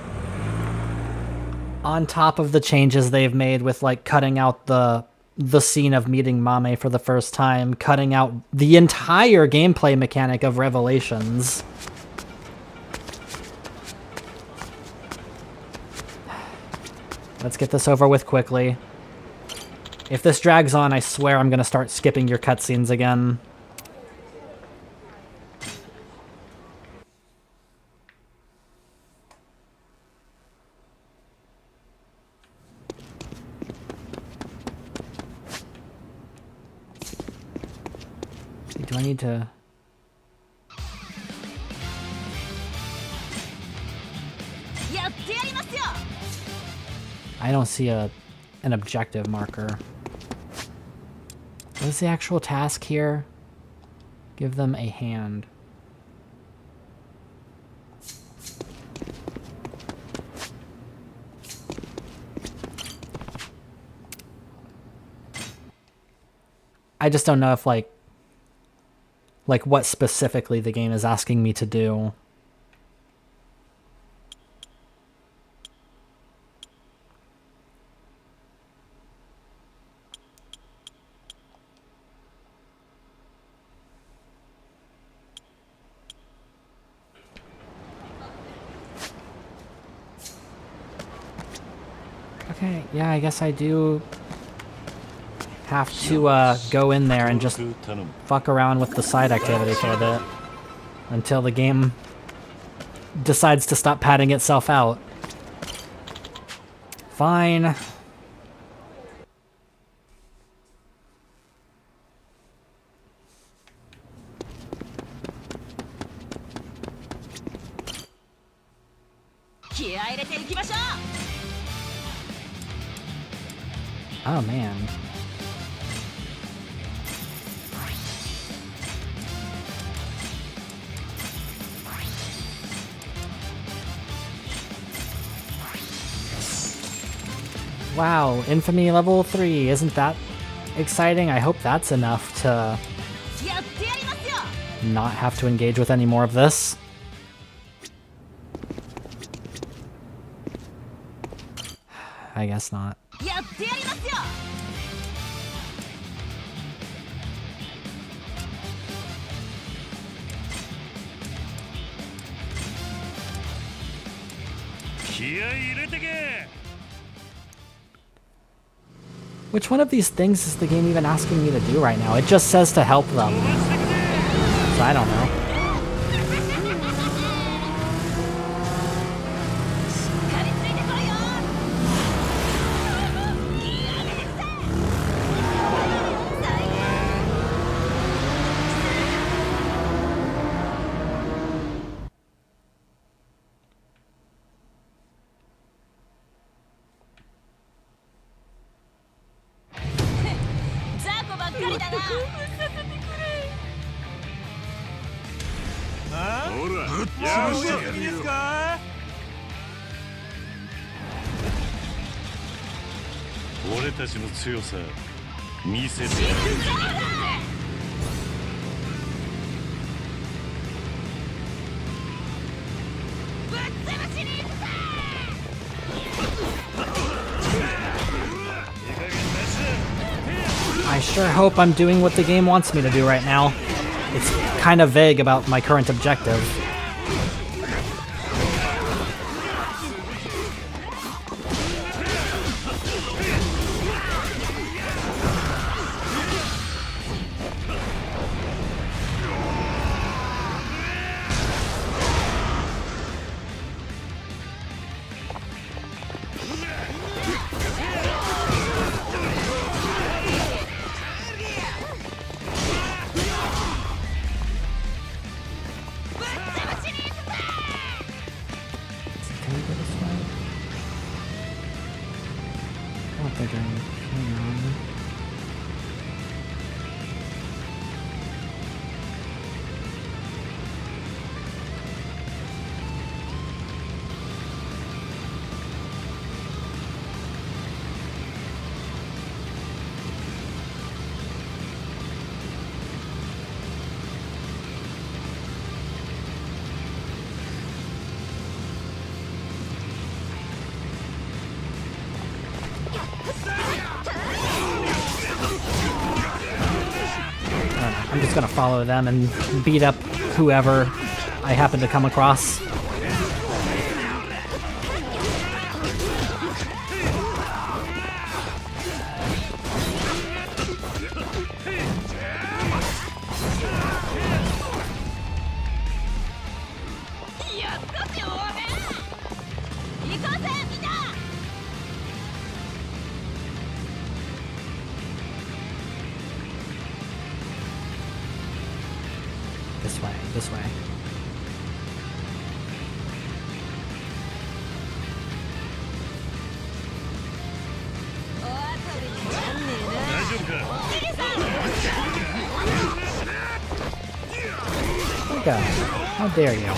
[SPEAKER 1] On top of the changes they've made with, like, cutting out the scene of meeting Mame for the first time, cutting out the entire gameplay mechanic of Revelations. Let's get this over with quickly. If this drags on, I swear I'm gonna start skipping your cutscenes again. Do I need to... I don't see an objective marker. What is the actual task here? Give them a hand. I just don't know if, like what specifically the game is asking me to do. Okay, yeah, I guess I do have to go in there and just fuck around with the side activity for a bit until the game decides to stop padding itself out. Fine. Oh man. Wow, Infamy level 3, isn't that exciting? I hope that's enough to not have to engage with any more of this. I guess not. Which one of these things is the game even asking me to do right now? It just says to help them. So I don't know.
[SPEAKER 2] 俺たちの強さ見せてやる。
[SPEAKER 1] I sure hope I'm doing what the game wants me to do right now. It's kind of vague about my current objective. I'm just gonna follow them and beat up whoever I happen to come across. This way. Go. How dare you?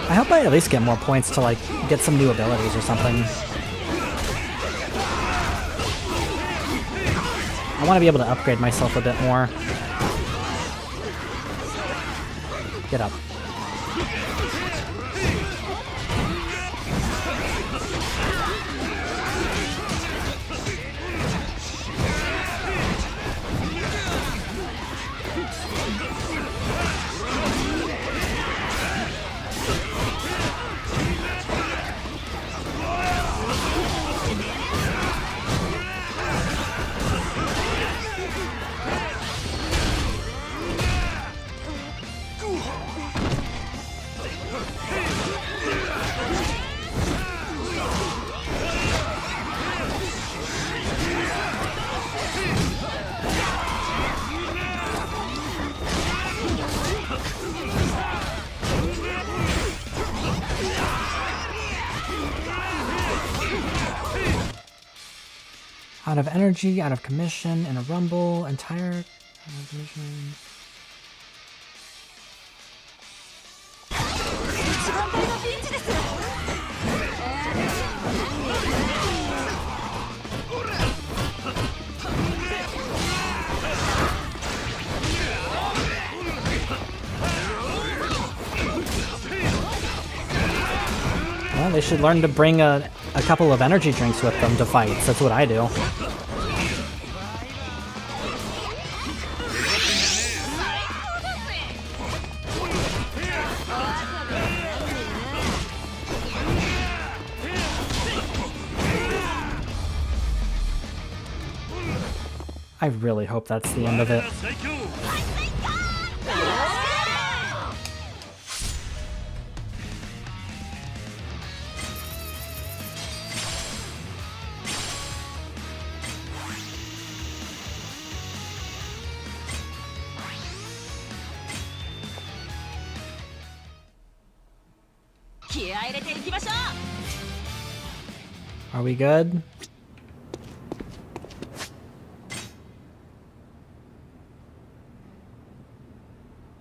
[SPEAKER 1] I hope I at least get more points to, like, get some new abilities or something. I want to be able to upgrade myself a bit more. Get up. Out of energy, out of commission, in a rumble, entire vision. Well, they should learn to bring a couple of energy drinks with them to fights. That's what I do. I really hope that's the end of it. Are we good?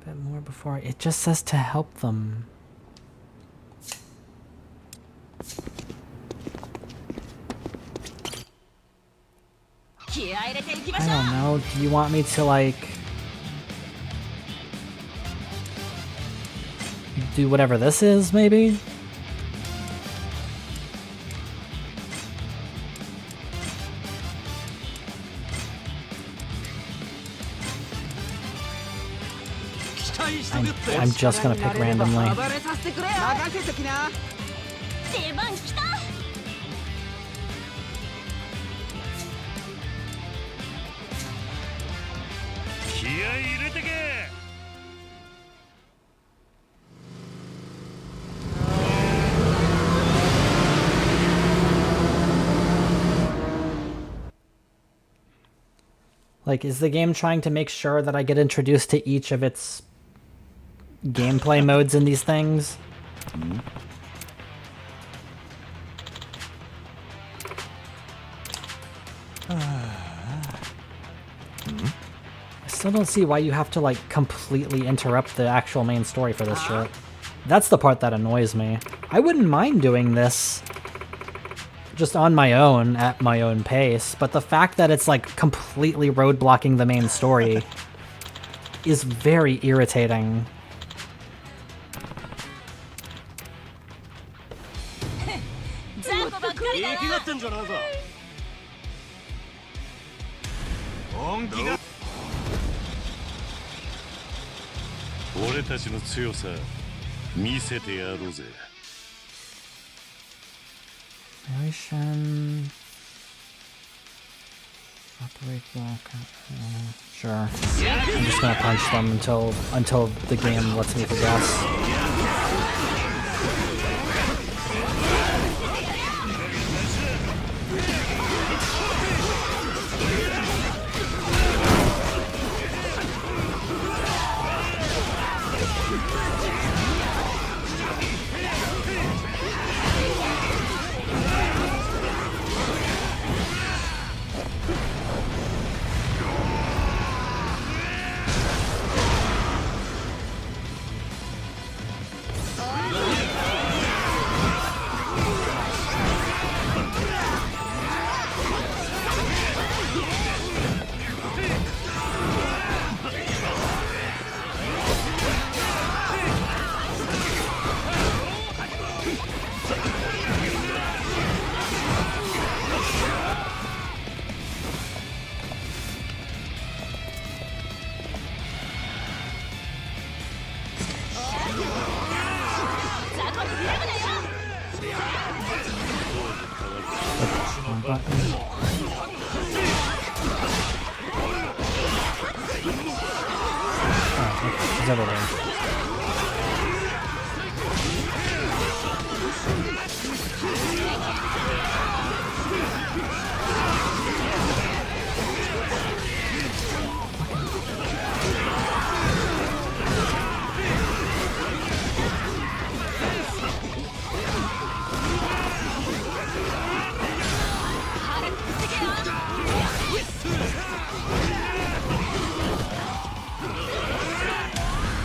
[SPEAKER 1] Bit more before it just says to help them. I don't know. Do you want me to like do whatever this is, maybe? I'm just gonna pick randomly. Like, is the game trying to make sure that I get introduced to each of its gameplay modes in these things? I still don't see why you have to, like, completely interrupt the actual main story for this shit. That's the part that annoys me. I wouldn't mind doing this just on my own, at my own pace, but the fact that it's, like, completely roadblocking the main story is very irritating. Narration. Operate block. Sure. I'm just gonna punch them until the game lets me progress.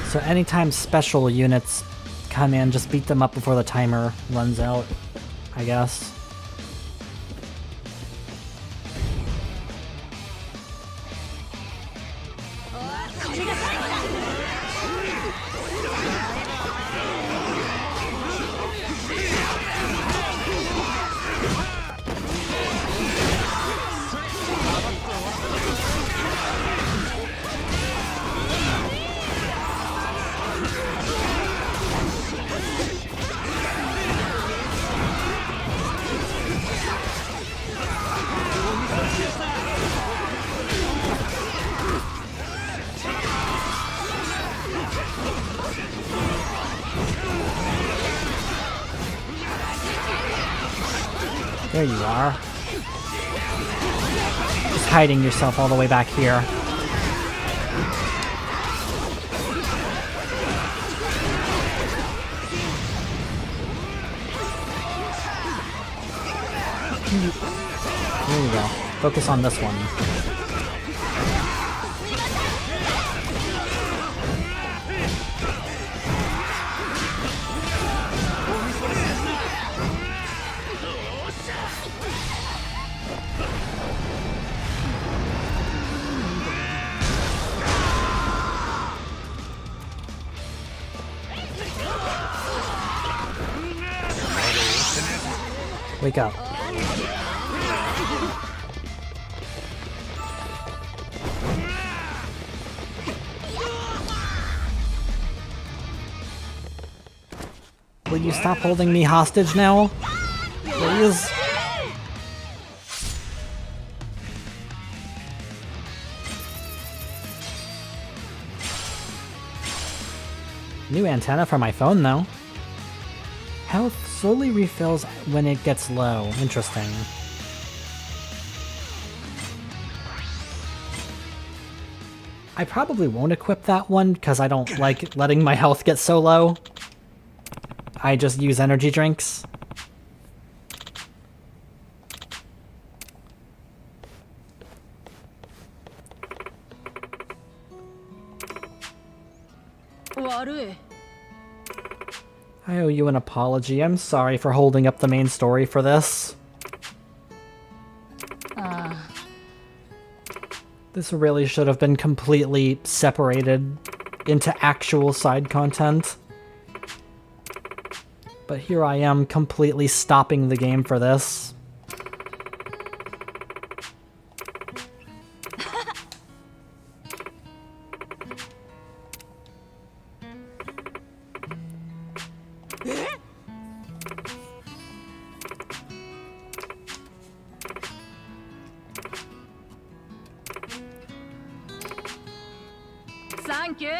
[SPEAKER 1] So anytime special units come in, just beat them up before the timer runs out, I guess. There you are. Just hiding yourself all the way back here. There you go. Focus on this one. Wake up. Will you stop holding me hostage now? Please? New antenna for my phone, though. Health slowly refills when it gets low. Interesting. I probably won't equip that one because I don't like letting my health get so low. I just use energy drinks. I owe you an apology. I'm sorry for holding up the main story for this. This really should have been completely separated into actual side content. But here I am completely stopping the game for this.
[SPEAKER 21] Thank you. よ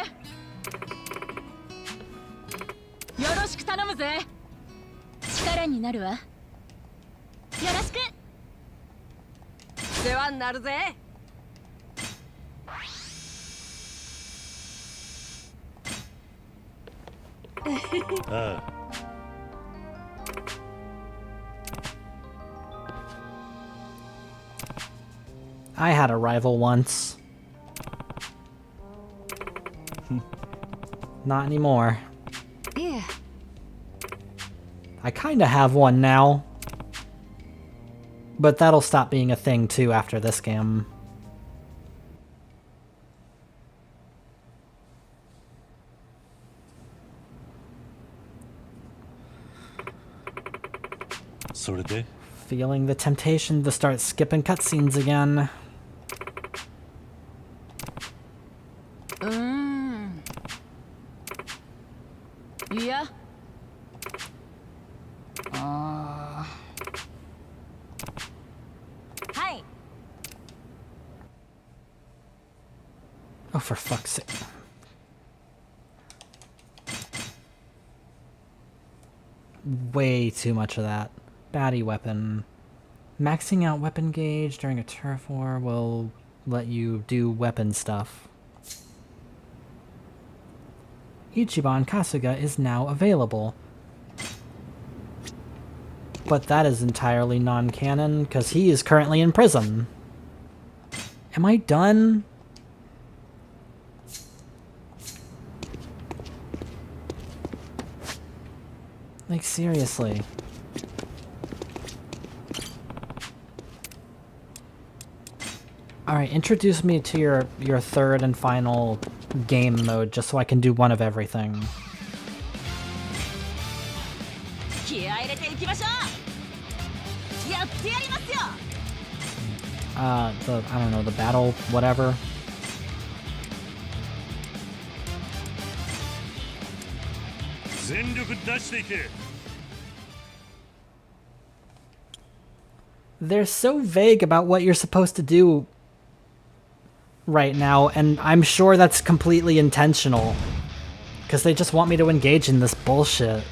[SPEAKER 21] ろしく頼むぜ。力になるわ。よろしく。世話になるぜ。
[SPEAKER 2] ああ。
[SPEAKER 1] I had a rival once. Not anymore.
[SPEAKER 21] Yeah.
[SPEAKER 1] I kinda have one now. But that'll stop being a thing too after this game. Feeling the temptation to start skipping cutscenes again.
[SPEAKER 21] Yeah. Hi.
[SPEAKER 1] Oh, for fuck's sake. Way too much of that. Baddie weapon. Maxing out weapon gauge during a turf war will let you do weapon stuff. Ichiban Kasuga is now available. But that is entirely non-canon, because he is currently in prison. Am I done? Like, seriously. Alright, introduce me to your third and final game mode, just so I can do one of everything. I don't know, the battle, whatever. They're so vague about what you're supposed to do right now, and I'm sure that's completely intentional. Because they just want me to engage in this bullshit.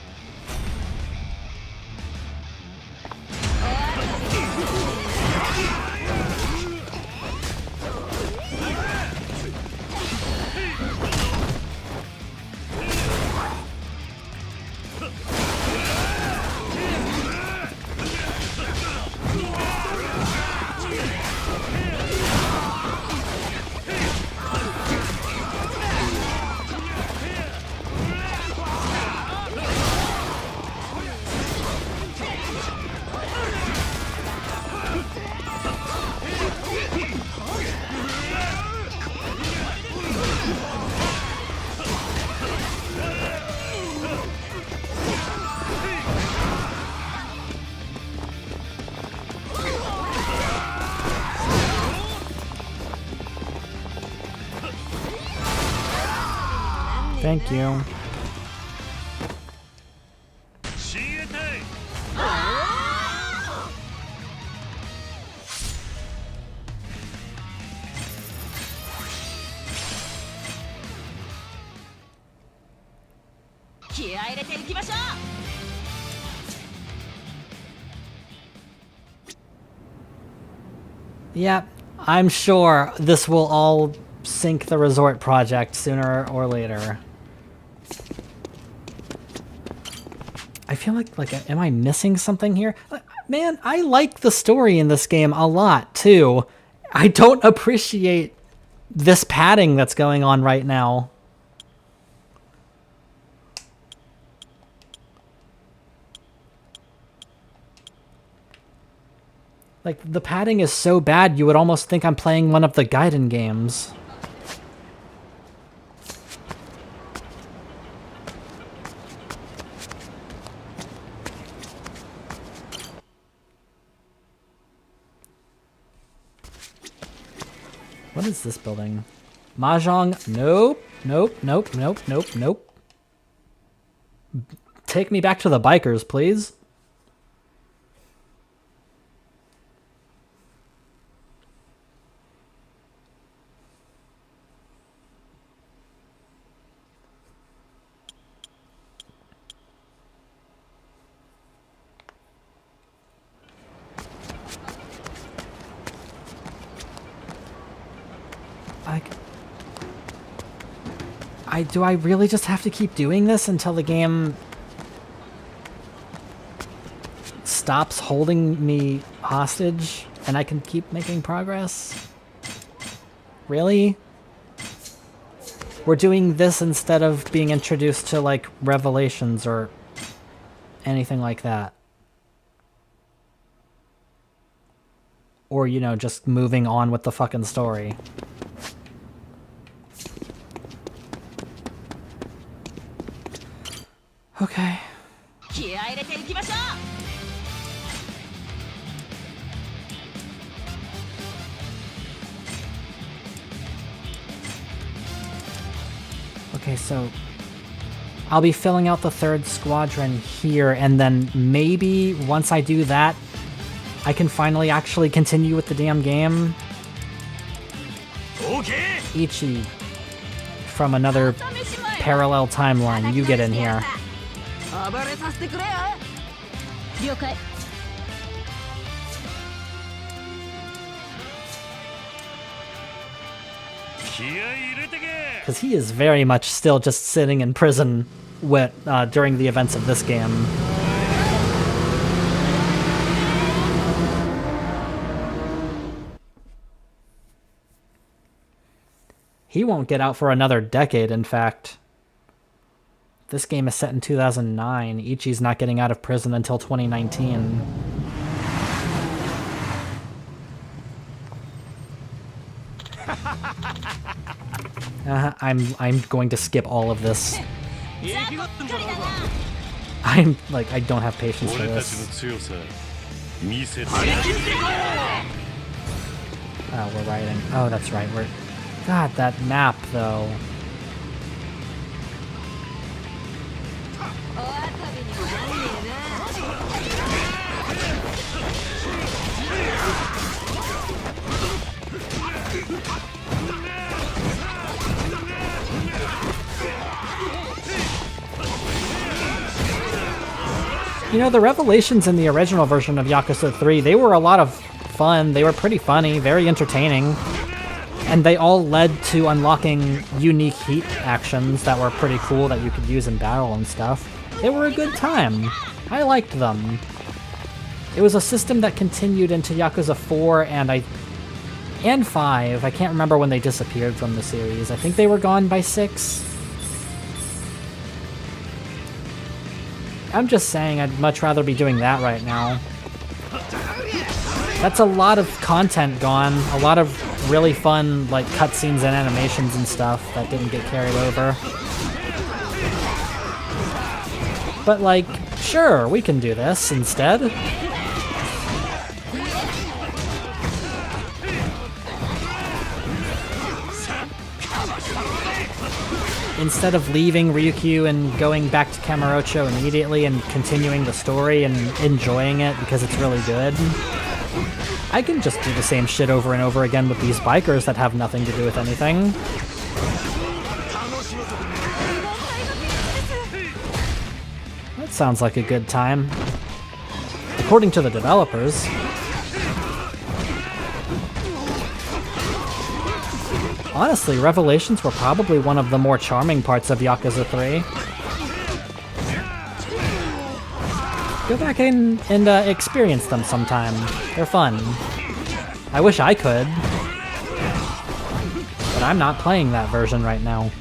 [SPEAKER 1] Thank you. Yeah, I'm sure this will all sink the resort project sooner or later. I feel like, am I missing something here? Man, I like the story in this game a lot, too. I don't appreciate this padding that's going on right now. Like, the padding is so bad, you would almost think I'm playing one of the Gaiden games. What is this building? Mahjong? Nope. Nope, nope, nope, nope, nope. Take me back to the bikers, please. Do I really just have to keep doing this until the game stops holding me hostage and I can keep making progress? Really? We're doing this instead of being introduced to, like, revelations or anything like that. Or, you know, just moving on with the fucking story. Okay. Okay, so I'll be filling out the 3rd squadron here, and then maybe once I do that, I can finally actually continue with the damn game. Ichi from another parallel timeline. You get in here. Because he is very much still just sitting in prison with, during the events of this game. He won't get out for another decade, in fact. This game is set in 2009. Ichi's not getting out of prison until 2019. I'm going to skip all of this. I'm like, I don't have patience for this. Oh, we're riding. Oh, that's right. We're. God, that map though. You know, the revelations in the original version of Yakuza 3, they were a lot of fun. They were pretty funny, very entertaining. And they all led to unlocking unique heat actions that were pretty cool that you could use in battle and stuff. They were a good time. I liked them. It was a system that continued into Yakuza 4 and 5. I can't remember when they disappeared from the series. I think they were gone by 6. I'm just saying I'd much rather be doing that right now. That's a lot of content gone. A lot of really fun, like, cutscenes and animations and stuff that didn't get carried over. But, like, sure, we can do this instead. instead of leaving Ryukyu and going back to Kamurocho immediately and continuing the story and enjoying it because it's really good, I can just do the same shit over and over again with these bikers that have nothing to do with anything. That sounds like a good time. According to the developers. Honestly, Revelations were probably one of the more charming parts of Yakuza 3. Go back and experience them sometime. They're fun. I wish I could. But I'm not playing that version right now.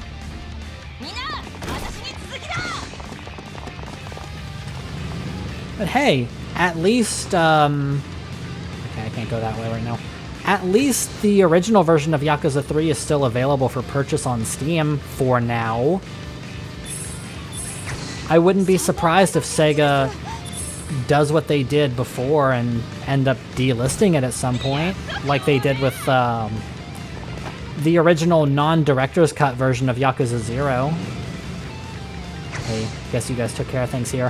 [SPEAKER 1] But hey, at least, okay, I can't go that way right now. At least the original version of Yakuza 3 is still available for purchase on Steam for now. I wouldn't be surprised if Sega does what they did before and end up delisting it at some point, like they did with the original non-director's cut version of Yakuza 0. Hey, guess you guys took care of things here.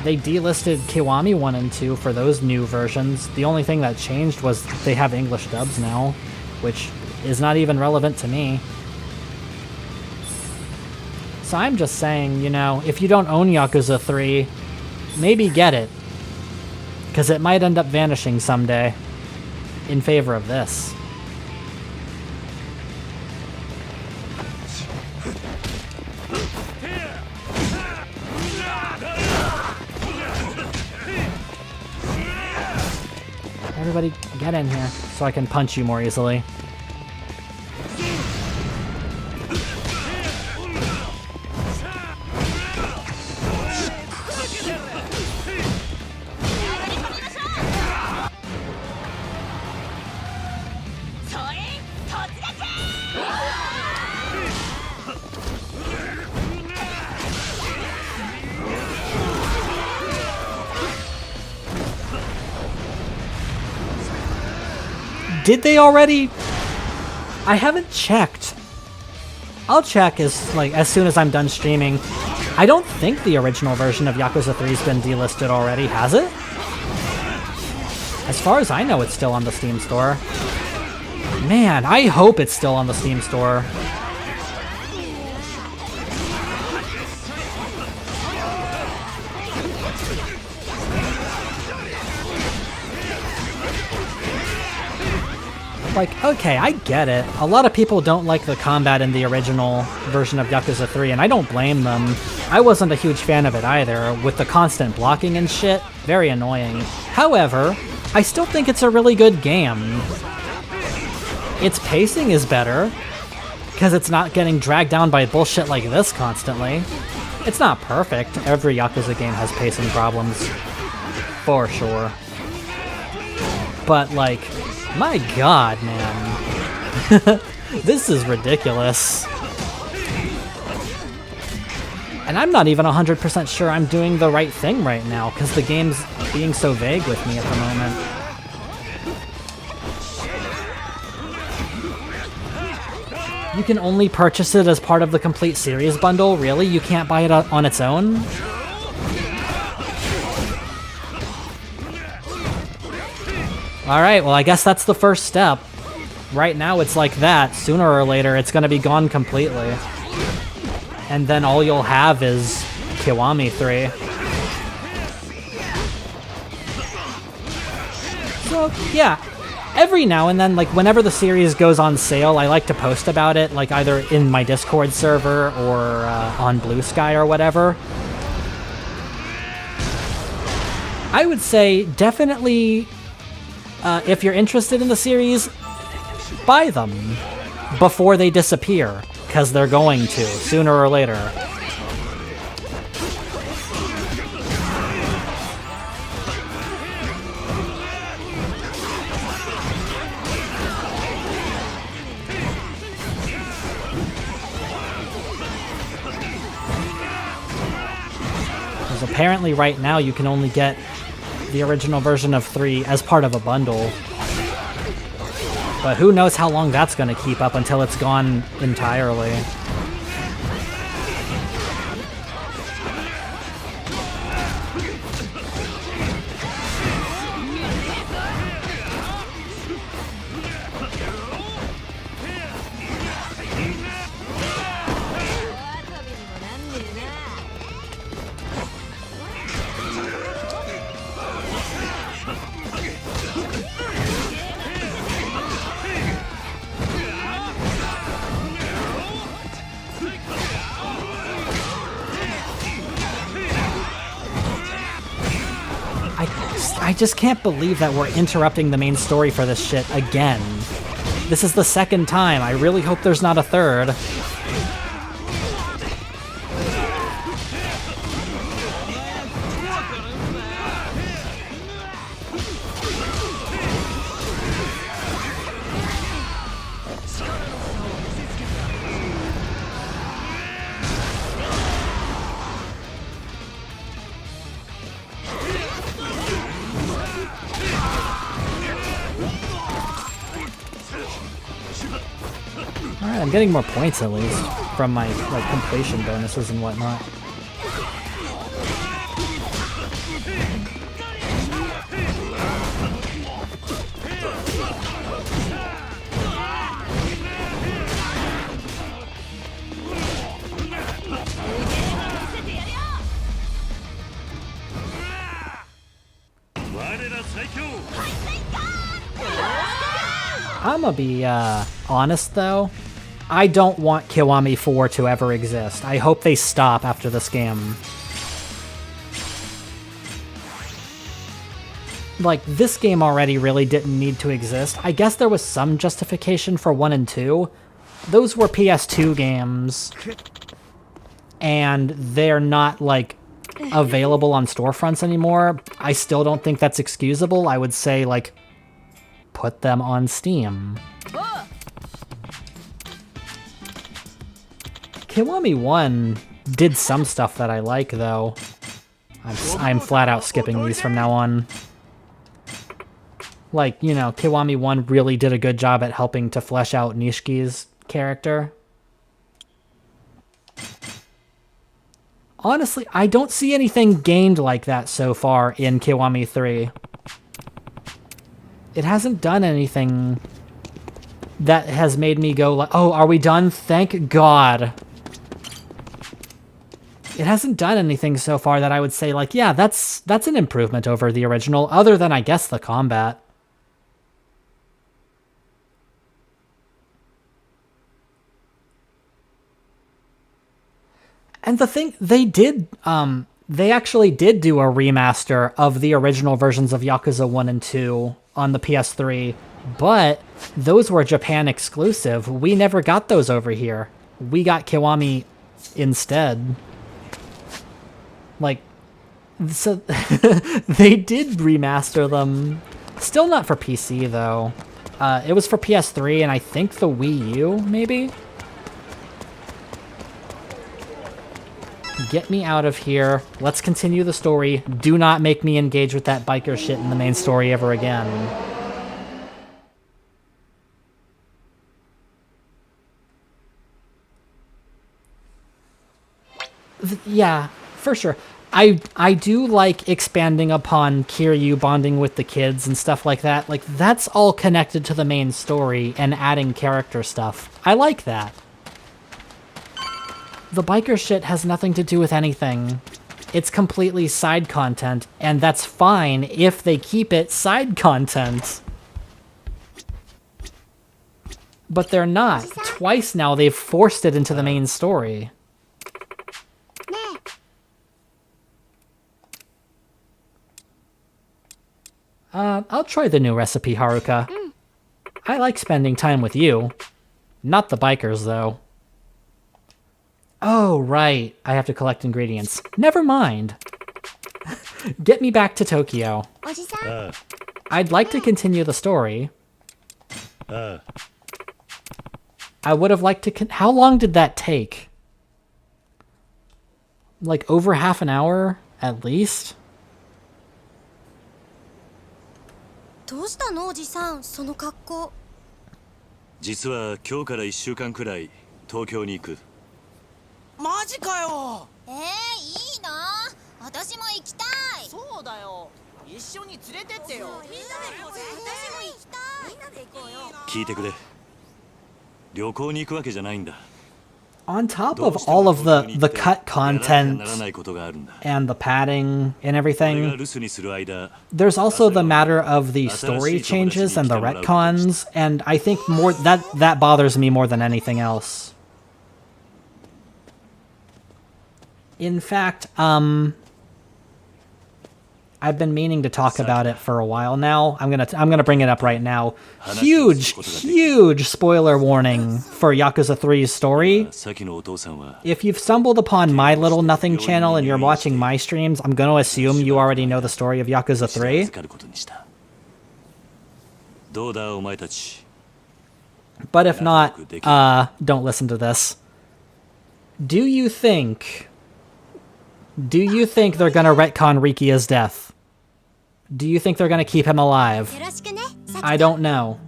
[SPEAKER 1] They delisted Kiwami 1 and 2 for those new versions. The only thing that changed was they have English dubs now, which is not even relevant to me. So I'm just saying, you know, if you don't own Yakuza 3, maybe get it. Because it might end up vanishing someday in favor of this. Everybody get in here so I can punch you more easily. Did they already? I haven't checked. I'll check as soon as I'm done streaming. I don't think the original version of Yakuza 3's been delisted already, has it? As far as I know, it's still on the Steam store. Man, I hope it's still on the Steam store. Like, okay, I get it. A lot of people don't like the combat in the original version of Yakuza 3, and I don't blame them. I wasn't a huge fan of it either, with the constant blocking and shit. Very annoying. However, I still think it's a really good game. Its pacing is better, because it's not getting dragged down by bullshit like this constantly. It's not perfect. Every Yakuza game has pacing problems. For sure. But, like, my god, man. This is ridiculous. And I'm not even 100% sure I'm doing the right thing right now, because the game's being so vague with me at the moment. You can only purchase it as part of the complete series bundle? Really? You can't buy it on its own? Alright, well I guess that's the first step. Right now it's like that. Sooner or later it's gonna be gone completely. And then all you'll have is Kiwami 3. So, yeah. Every now and then, like whenever the series goes on sale, I like to post about it, like either in my Discord server or on Blue Sky or whatever. I would say definitely, if you're interested in the series, buy them before they disappear, because they're going to, sooner or later. Because apparently right now you can only get the original version of 3 as part of a bundle. But who knows how long that's going to keep up until it's gone entirely. I just can't believe that we're interrupting the main story for this shit again. This is the second time. I really hope there's not a third. Alright, I'm getting more points at least from my like completion bonuses and whatnot. I'm gonna be honest though. I don't want Kiwami 4 to ever exist. I hope they stop after this game. Like, this game already really didn't need to exist. I guess there was some justification for 1 and 2. Those were PS2 games. And they're not, like, available on storefronts anymore. I still don't think that's excusable. I would say, like, put them on Steam. Kiwami 1 did some stuff that I like, though. I'm flat out skipping these from now on. Like, you know, Kiwami 1 really did a good job at helping to flesh out Nishiki's character. Honestly, I don't see anything gained like that so far in Kiwami 3. It hasn't done anything that has made me go like, oh, are we done? Thank God. It hasn't done anything so far that I would say like, yeah, that's an improvement over the original, other than I guess the combat. And the thing, they actually did do a remaster of the original versions of Yakuza 1 and 2 on the PS3, but those were Japan exclusive. We never got those over here. We got Kiwami instead. Like, so they did remaster them. Still not for PC, though. It was for PS3 and I think the Wii U, maybe? Get me out of here. Let's continue the story. Do not make me engage with that biker shit in the main story ever again. Yeah, for sure. I do like expanding upon Kiryu bonding with the kids and stuff like that. Like, that's all connected to the main story and adding character stuff. I like that. The biker shit has nothing to do with anything. It's completely side content, and that's fine if they keep it side content. But they're not. Twice now they've forced it into the main story. I'll try the new recipe, Haruka. I like spending time with you. Not the bikers, though. Oh, right. I have to collect ingredients. Never mind. Get me back to Tokyo. I'd like to continue the story. I would have liked to... How long did that take? Like, over half an hour, at least?
[SPEAKER 3] どうしたのおじさん、その格好。
[SPEAKER 12] 実は今日から1週間くらい東京に行く。
[SPEAKER 8] マジかよ。
[SPEAKER 3] いいな。私も行きたい。
[SPEAKER 8] そうだよ。一緒に連れてってよ。みんなで行こうぜ。
[SPEAKER 3] 私も行きたい。みんなで行こうよ。
[SPEAKER 12] 聞いてくれ。旅行に行くわけじゃないんだ。
[SPEAKER 1] On top of all of the cut content and the padding and everything, there's also the matter of the story changes and the retcons, and I think more that bothers me more than anything else. In fact, I've been meaning to talk about it for a while now. I'm gonna bring it up right now. Huge spoiler warning for Yakuza 3's story. If you've stumbled upon my Little Nothing channel and you're watching my streams, I'm gonna assume you already know the story of Yakuza 3. But if not, don't listen to this. Do you think they're gonna retcon Rikia's death? Do you think they're gonna keep him alive? I don't know.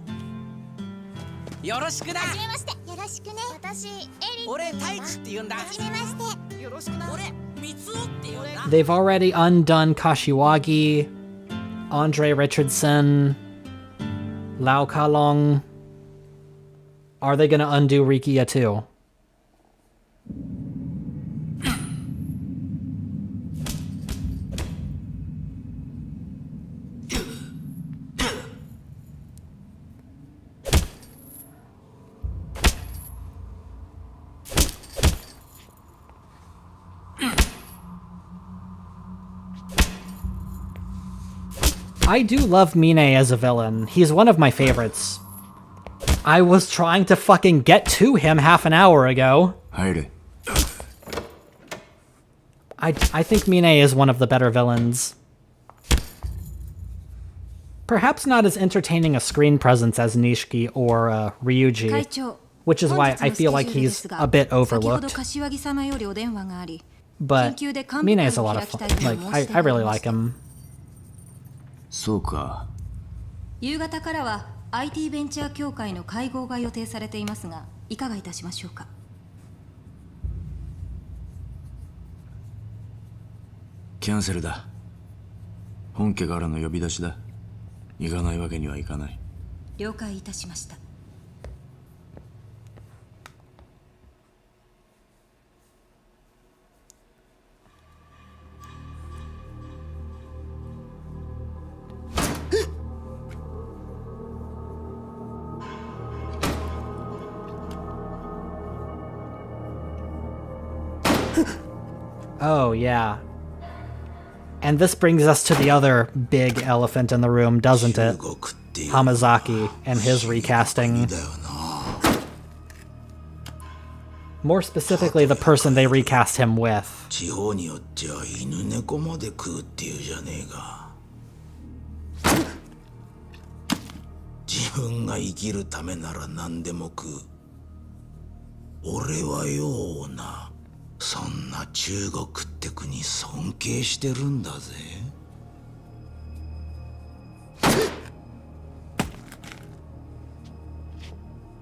[SPEAKER 1] They've already undone Kashiwagi, Andre Richardson, Lau Kalong. Are they gonna undo Rikia too? I do love Mine as a villain. He's one of my favorites. I was trying to fucking get to him half an hour ago. I think Mine is one of the better villains. Perhaps not as entertaining a screen presence as Nishiki or Ryuji, which is why I feel like he's a bit overlooked. But Mine is a lot of fun. Like, I really like him.
[SPEAKER 6] そうか。
[SPEAKER 5] 夕方からは IT ベンチャー協会の会合が予定されていますが、いかがいたしましょうか。
[SPEAKER 6] キャンセルだ。本家からの呼び出しだ。行かないわけにはいかない。
[SPEAKER 5] 了解いたしました。
[SPEAKER 1] Oh, yeah. And this brings us to the other big elephant in the room, doesn't it? Hamazaki and his recasting. More specifically, the person they recast him with.
[SPEAKER 11] 地方によっちゃ犬猫まで食うっていうじゃねえか。自分が生きるためなら何でも食う。俺はような。そんな中国って国尊敬してるんだぜ。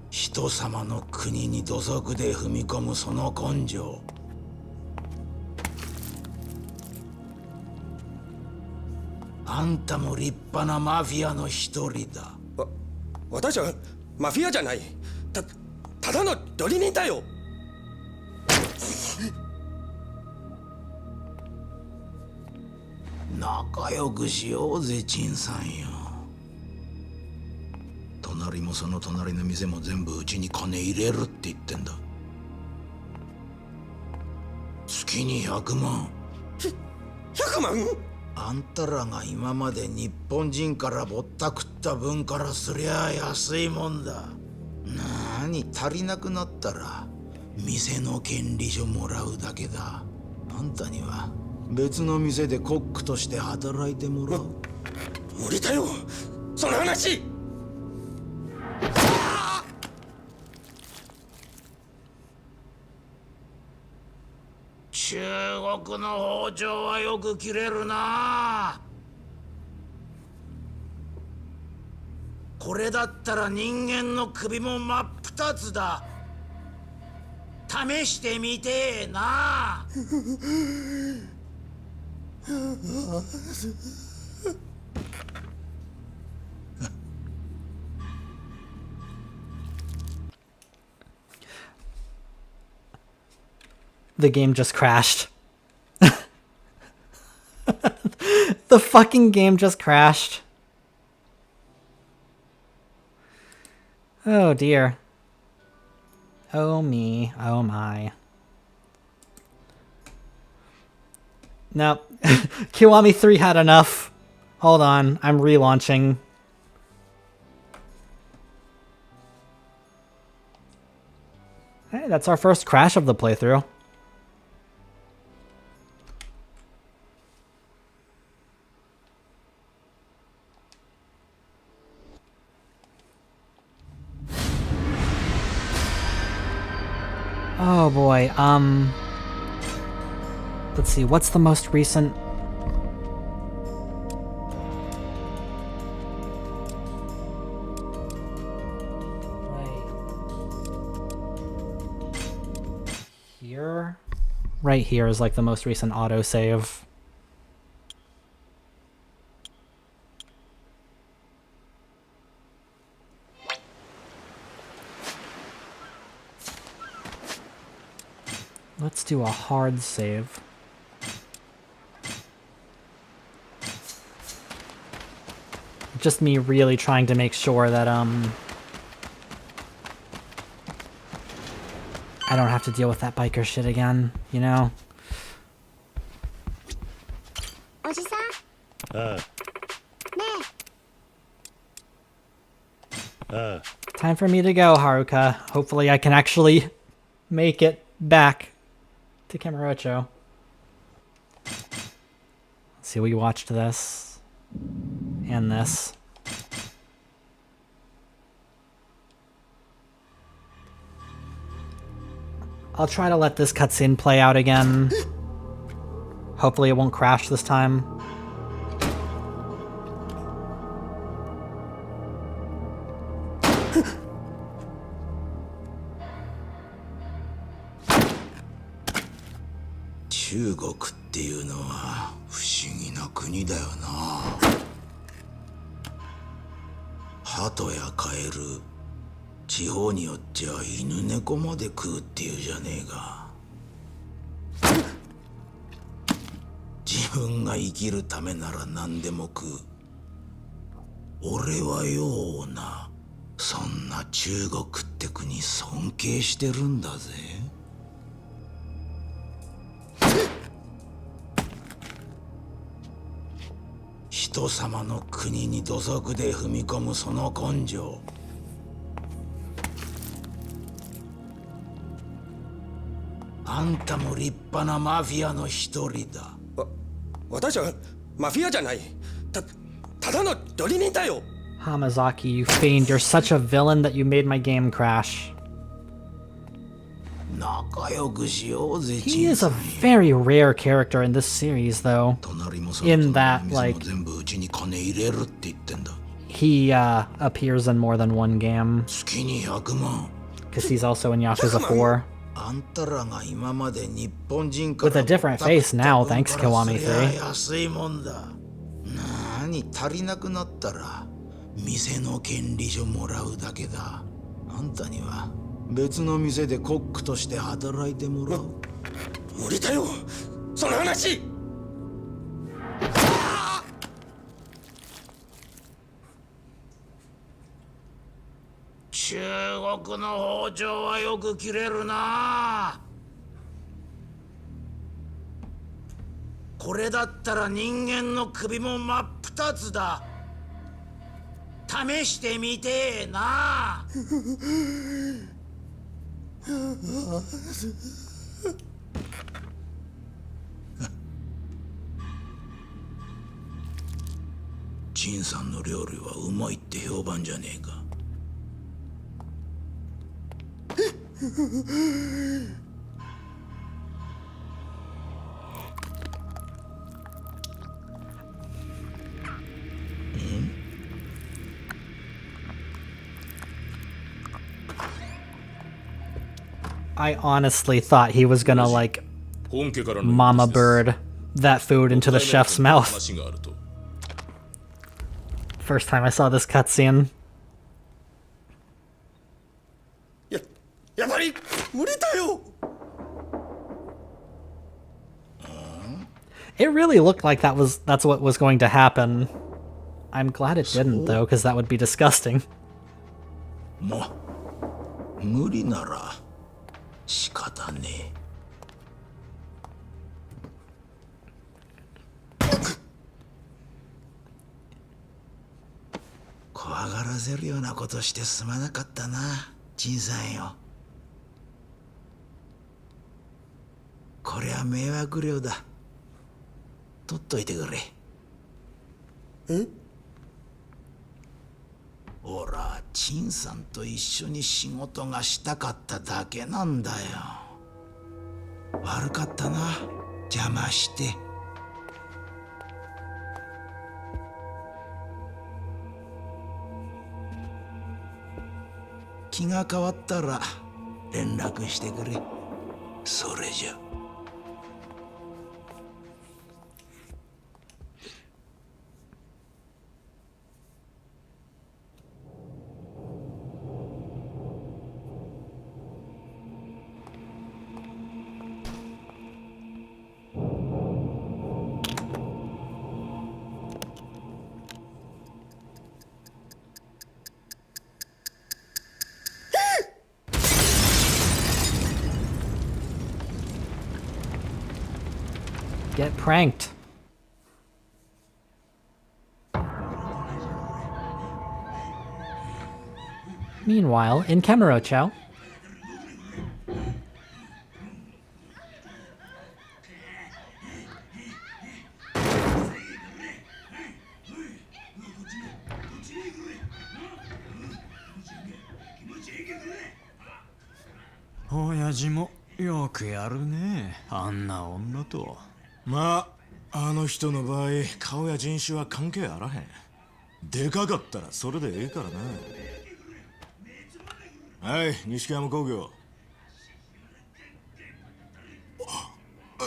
[SPEAKER 11] 人様の国に土足で踏み込むその根性。あんたも立派なマフィアの一人だ。
[SPEAKER 22] 私はマフィアじゃない。ただの料理人だよ。
[SPEAKER 11] 仲良くしようぜ、陳さんよ。隣もその隣の店も全部うちに金入れるって言ってんだ。月に100万。
[SPEAKER 22] 100万？
[SPEAKER 11] あんたらが今まで日本人からぼったくった分からすりゃ安いもんだ。なに足りなくなったら店の権利書もらうだけだ。あんたには別の店でコックとして働いてもらう。
[SPEAKER 22] 無理だよ、その話。
[SPEAKER 11] 中国の包丁はよく切れるな。これだったら人間の首も真っ二つだ。試してみてえな。
[SPEAKER 1] The game just crashed. The fucking game just crashed. Oh dear. Oh me. Oh my. No. Kiwami 3 had enough. Hold on, I'm relaunching. Hey, that's our first crash of the playthrough. Oh boy, let's see, what's the most recent? Here? Right here is like the most recent autosave. Let's do a hard save. Just me really trying to make sure that, I don't have to deal with that biker shit again, you know? Time for me to go, Haruka. Hopefully I can actually make it back to Kamurocho. Let's see, we watched this. And this. I'll try to let this cutscene play out again. Hopefully it won't crash this time.
[SPEAKER 6] 中国っていうのは不思議な国だよな。鳩やカエル、地方によっちゃ犬猫まで食うっていうじゃねえか。自分が生きるためなら何でも食う。俺はような、そんな中国って国尊敬してるんだぜ。人様の国に土足で踏み込むその根性。あんたも立派なマフィアの一人だ。
[SPEAKER 22] 私はマフィアじゃない。ただの料理人だよ。
[SPEAKER 1] Hamazaki, you fiend, you're such a villain that you made my game crash. He is a very rare character in this series, though. In that, like, he appears in more than one game. Because he's also in Yakuza 4. With a different face now, thanks Kiwami 3.
[SPEAKER 6] 足りなくなったら店の権利書もらうだけだ。あんたには別の店でコックとして働いてもらう。
[SPEAKER 22] 無理だよ、その話。
[SPEAKER 6] 中国の包丁はよく切れるな。これだったら人間の首も真っ二つだ。試してみてえな。陳さんの料理はうまいって評判じゃねえか。
[SPEAKER 1] I honestly thought he was gonna, like, mama bird that food into the chef's mouth. First time I saw this cutscene.
[SPEAKER 22] やっぱり無理だよ。
[SPEAKER 1] It really looked like that's what was going to happen. I'm glad it didn't, though, because that would be disgusting.
[SPEAKER 6] 無理なら仕方ねえ。上がらせるようなことしてすまなかったな、陳さんよ。これは迷惑料だ。取っといてくれ。え？ほら、陳さんと一緒に仕事がしたかっただけなんだよ。悪かったな、邪魔して。気が変わったら連絡してくれ。それじゃ。
[SPEAKER 1] Get pranked. Meanwhile, in Kamurocho,
[SPEAKER 7] 親父もよくやるね、あんな女と。
[SPEAKER 14] まあ、あの人の場合、顔や人種は関係あらへん。でかかったらそれでええからな。はい、西山工業。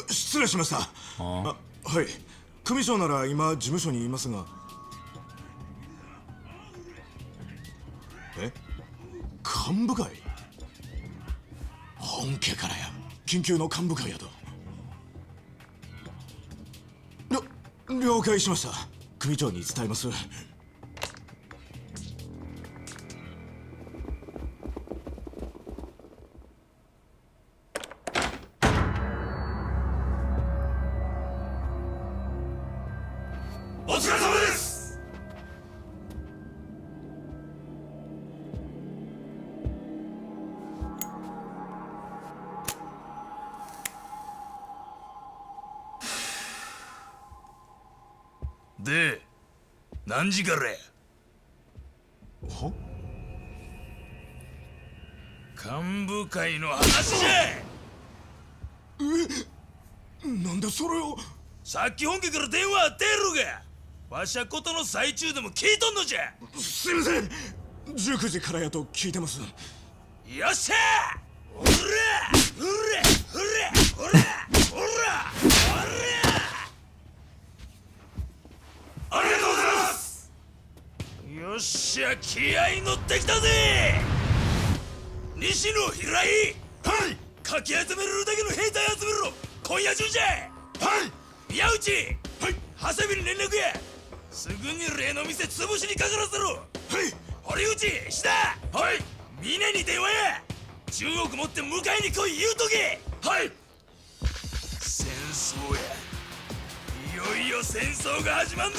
[SPEAKER 14] 失礼しました。はい、組長なら今事務所にいますが。え？幹部会？本家からや、緊急の幹部会やと。了解しました。組長に伝えます。
[SPEAKER 2] お疲れ様です。で、何時からや？
[SPEAKER 14] は？
[SPEAKER 2] 幹部会の話じゃ。
[SPEAKER 14] なんでそれを？
[SPEAKER 2] さっき本家から電話あってやろが。わしゃことの最中でも聞いとんのじゃ。
[SPEAKER 14] すいません、19時からやと聞いてます。
[SPEAKER 2] よっしゃー。ほらほらほらほらほらほら。ありがとうございます。よっしゃ、気合い乗ってきたぜ。西野平井。はい。かき集めるだけの兵隊集めろ。今夜中じゃ。はい。宮内。はい。長谷部に連絡や。すぐに例の店潰しにかからせろ。はい。堀内、下。はい。峰に電話や。10億持って迎えに来い言うとけ。はい。戦争や。いよいよ戦争が始まんで。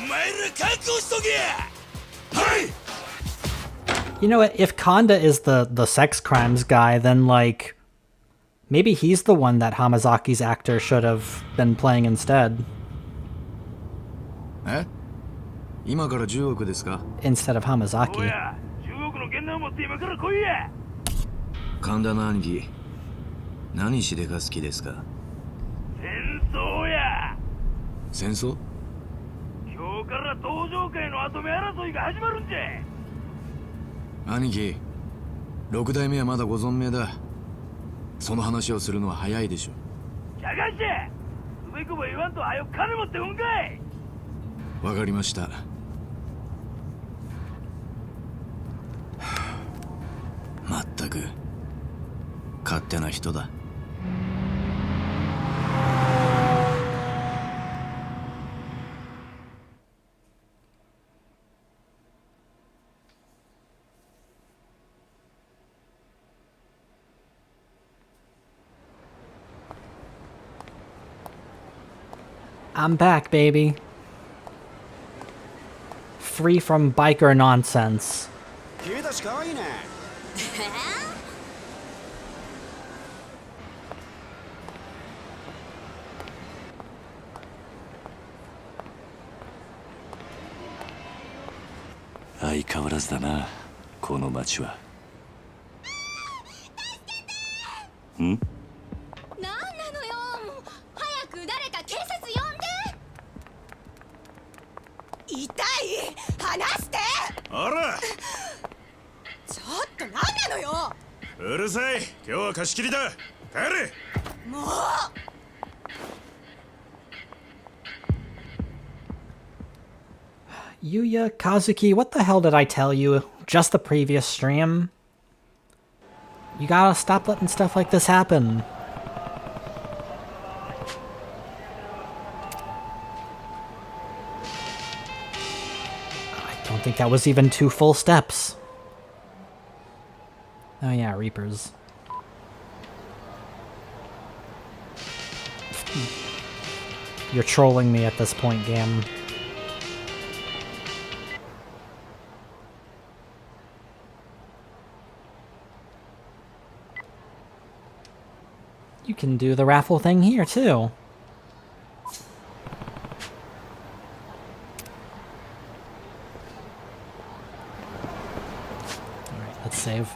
[SPEAKER 2] お前ら覚悟しとけ。はい。
[SPEAKER 1] you know what? If Kanda is the sex crimes guy, then like maybe he's the one that Hamazaki's actor should have been playing instead.
[SPEAKER 19] え？今から10億ですか？
[SPEAKER 1] Instead of Hamazaki.
[SPEAKER 2] 10億の現段を持って今から来いや。
[SPEAKER 19] 神田の兄貴、何しでか好きですか？
[SPEAKER 2] 戦争や。
[SPEAKER 19] 戦争？
[SPEAKER 2] 今日から道場界の跡目争いが始まるんじゃ。
[SPEAKER 19] 兄貴、6代目はまだご存命だ。その話をするのは早いでしょ。
[SPEAKER 2] じゃがしてうべくぼ言わんと早く金持ってうんかい。
[SPEAKER 19] わかりました。まったく勝手な人だ。
[SPEAKER 1] I'm back, baby. free from biker nonsense.
[SPEAKER 22] 君たち可愛いね。
[SPEAKER 12] 相変わらずだな、この町は。ん？
[SPEAKER 5] なんなのよ、もう早く誰か警察呼んで。
[SPEAKER 13] 痛い、離して。
[SPEAKER 20] あら、
[SPEAKER 13] ちょっとなんなのよ。
[SPEAKER 20] うるさい、今日は貸し切りだ。帰れ。
[SPEAKER 13] もう。
[SPEAKER 1] Yuya, Kazuki, what the hell did I tell you? Just the previous stream? You gotta stop letting stuff like this happen. I don't think that was even 2 full steps. Oh yeah, Reapers. You're trolling me at this point, game. You can do the raffle thing here, too. Alright, let's save.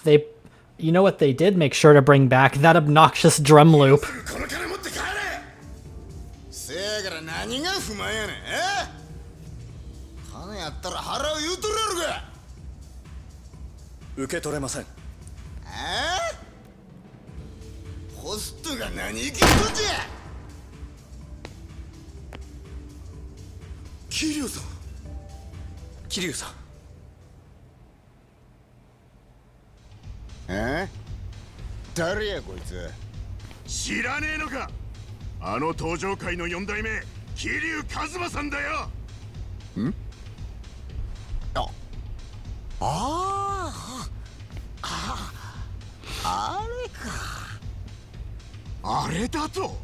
[SPEAKER 1] They... You know what they did make sure to bring back? That obnoxious drum loop.
[SPEAKER 6] せやから何が不満やねん。金やったら払う言うとるやろが。
[SPEAKER 10] 受け取れません。
[SPEAKER 6] ホストが何言うとんじゃ。桐生さん。
[SPEAKER 10] 桐生さん。
[SPEAKER 6] 誰やこいつ。
[SPEAKER 20] 知らねえのか。あの登場界の4代目桐生一馬さんだよ。
[SPEAKER 6] ん？あれか。
[SPEAKER 20] あれだと。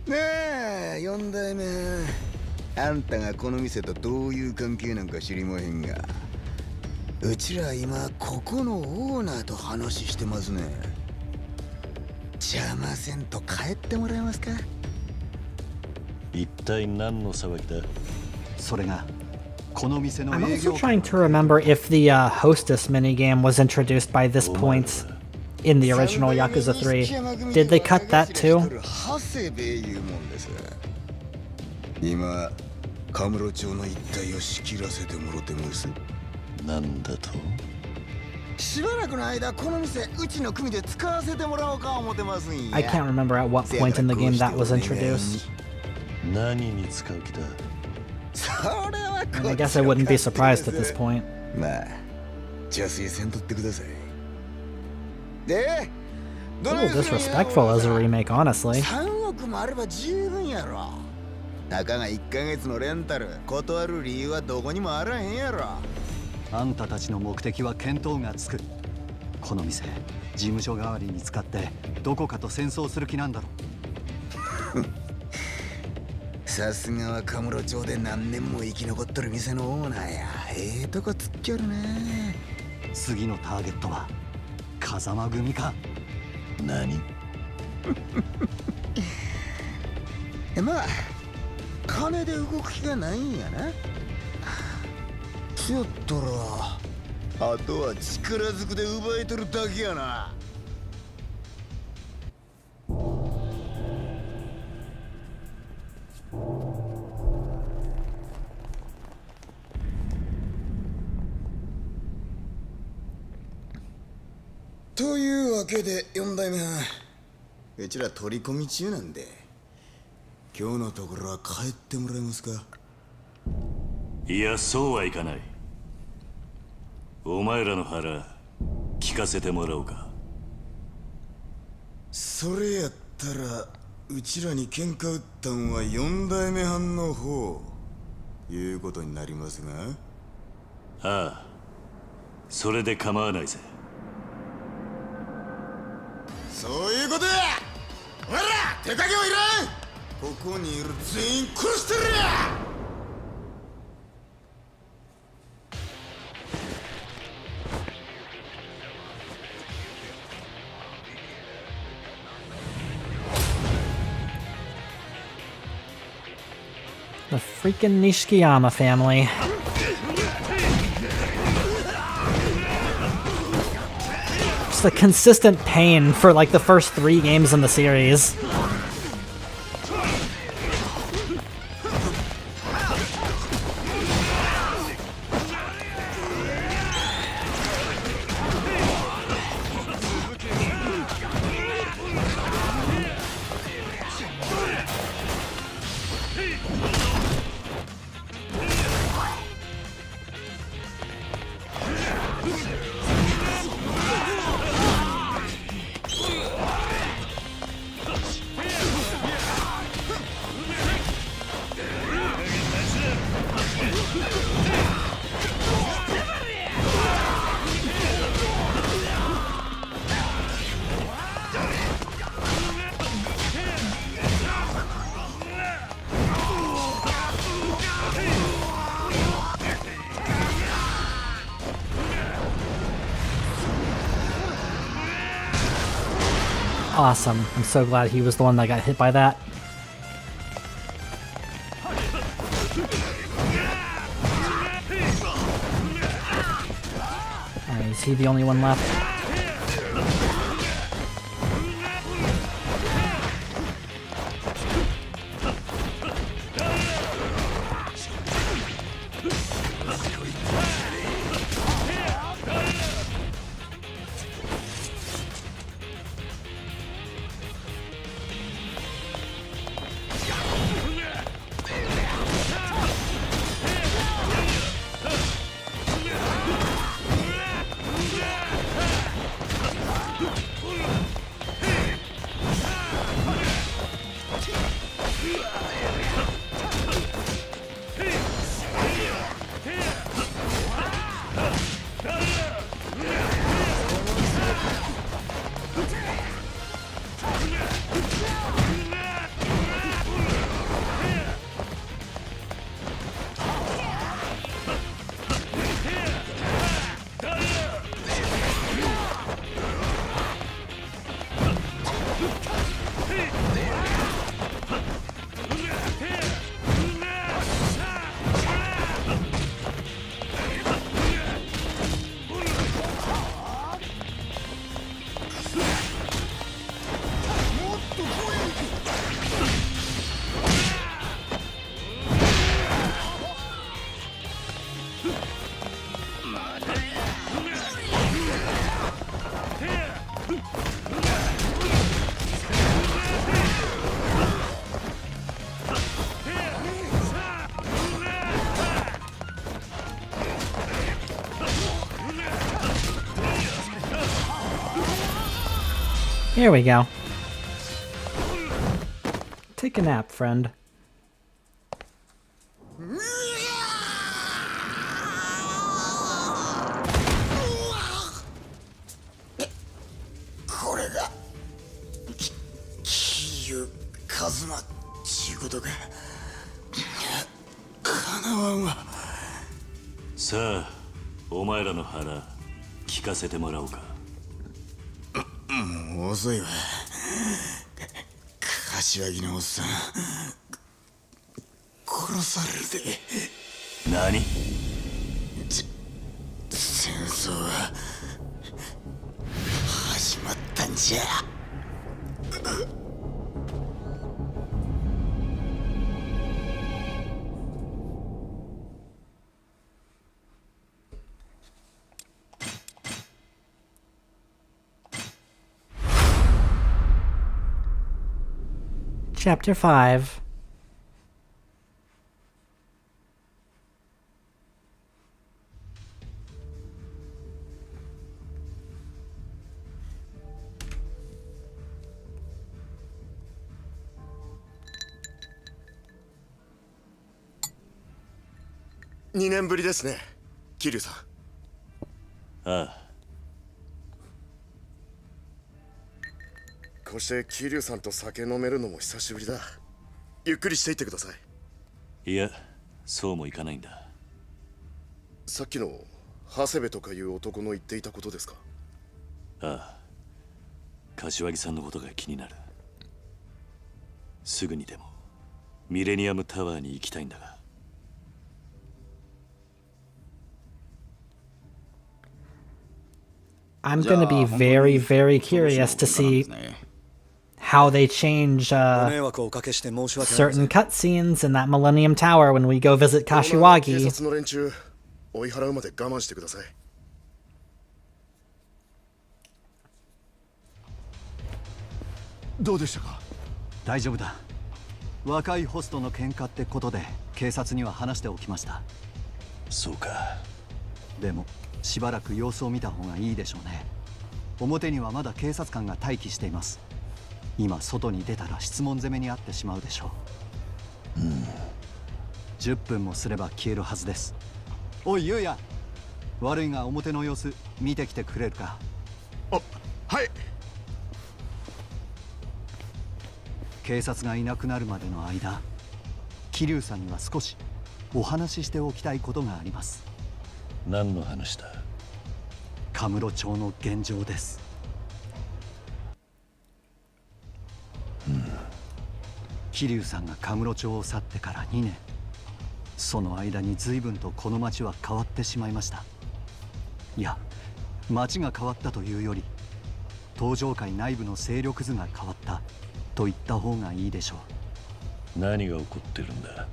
[SPEAKER 6] ねえ4代目、あんたがこの店とどういう関係なんか知りまへんが、うちら今ここのオーナーと話してますね。邪魔せんと帰ってもらえますか。
[SPEAKER 2] 一体何の騒ぎだ。
[SPEAKER 7] それがこの店の
[SPEAKER 1] I'm
[SPEAKER 7] 営
[SPEAKER 1] also
[SPEAKER 7] 業
[SPEAKER 1] trying to remember if the hostess minigame was introduced by this point in the original Yakuza 3. Did they cut that too?
[SPEAKER 6] 長谷部いうもんです。今カムロ町の一帯を仕切らせてもろてます。
[SPEAKER 2] なんだと。
[SPEAKER 6] しばらくの間この店うちの組で使わせてもらおうか思ってますんや。
[SPEAKER 1] I can't remember at what point in the game that was introduced.
[SPEAKER 2] 何に使う気だ。
[SPEAKER 1] And I guess I wouldn't be surprised at this point.
[SPEAKER 6] まあ邪推せんとってください。で、
[SPEAKER 1] A little disrespectful as a remake, honestly.
[SPEAKER 6] 3億もあれば十分やろ。たかが1ヶ月のレンタル断る理由はどこにもあらへんやろ。
[SPEAKER 7] あんたたちの目的は見当がつく。この店事務所代わりに使ってどこかと戦争する気なんだろ。
[SPEAKER 6] さすがはカムロ町で何年も生き残っとる店のオーナーや。とこつっきょるね。
[SPEAKER 7] 次のターゲットは風間組か。
[SPEAKER 2] 何？
[SPEAKER 6] まあ金で動く気がないんやな。ちょっとらあとは力ずくで奪い取るだけやな。というわけで4代目はうちら取り込み中なんで、今日のところは帰ってもらえますか。
[SPEAKER 12] いや、そうはいかない。お前らの腹聞かせてもらおうか。
[SPEAKER 6] それやったらうちらに喧嘩売ったんは4代目藩の方。
[SPEAKER 10] いうことになりますが。
[SPEAKER 12] ああ、それで構わないぜ。
[SPEAKER 10] そういうことや。ほら手加減はいらん。ここにいる全員殺してるや。
[SPEAKER 1] The freaking Nishikiyama family. Just a consistent pain for like the first 3 games in the series. Awesome. I'm so glad he was the one that got hit by that. Alright, is he the only one left? Here we go. Take a nap, friend.
[SPEAKER 6] これがキユカズマちゅうことか。かなわんわ。
[SPEAKER 12] さあ、お前らの腹聞かせてもらおうか。
[SPEAKER 6] もう遅いわ。柏木のおっさん殺されるで。
[SPEAKER 12] 何？
[SPEAKER 6] 戦争は始まったんじゃ。
[SPEAKER 1] Chapter 5.
[SPEAKER 22] 2年ぶりですね、桐生さん。
[SPEAKER 12] ああ。
[SPEAKER 22] こうして桐生さんと酒飲めるのも久しぶりだ。ゆっくりしていってください。
[SPEAKER 12] いや、そうもいかないんだ。
[SPEAKER 22] さっきの長谷部とかいう男の言っていたことですか？
[SPEAKER 12] ああ、柏木さんのことが気になる。すぐにでもミレニアムタワーに行きたいんだが。
[SPEAKER 1] I'm gonna be very, very curious to see how they change certain cutscenes in that Millennium Tower when we go visit
[SPEAKER 22] 警
[SPEAKER 1] Kashiwagi.
[SPEAKER 22] 察の連中追い払うまで我慢してください。
[SPEAKER 14] どうでしたか？
[SPEAKER 7] 大丈夫だ。若いホストの喧嘩ってことで警察には話しておきました。
[SPEAKER 12] そうか。
[SPEAKER 7] でもしばらく様子を見た方がいいでしょうね。表にはまだ警察官が待機しています。今外に出たら質問攻めにあってしまうでしょう。10分もすれば消えるはずです。おい、ゆうや、悪いが表の様子見てきてくれるか？
[SPEAKER 14] はい。
[SPEAKER 7] 警察がいなくなるまでの間、桐生さんには少しお話ししておきたいことがあります。
[SPEAKER 12] 何の話だ？
[SPEAKER 7] カムロ町の現状です。桐生さんがカムロ町を去ってから2年、その間に随分とこの町は変わってしまいました。いや、町が変わったというより東上界内部の勢力図が変わったと言った方がいいでしょ
[SPEAKER 12] う。何が起こってるんだ？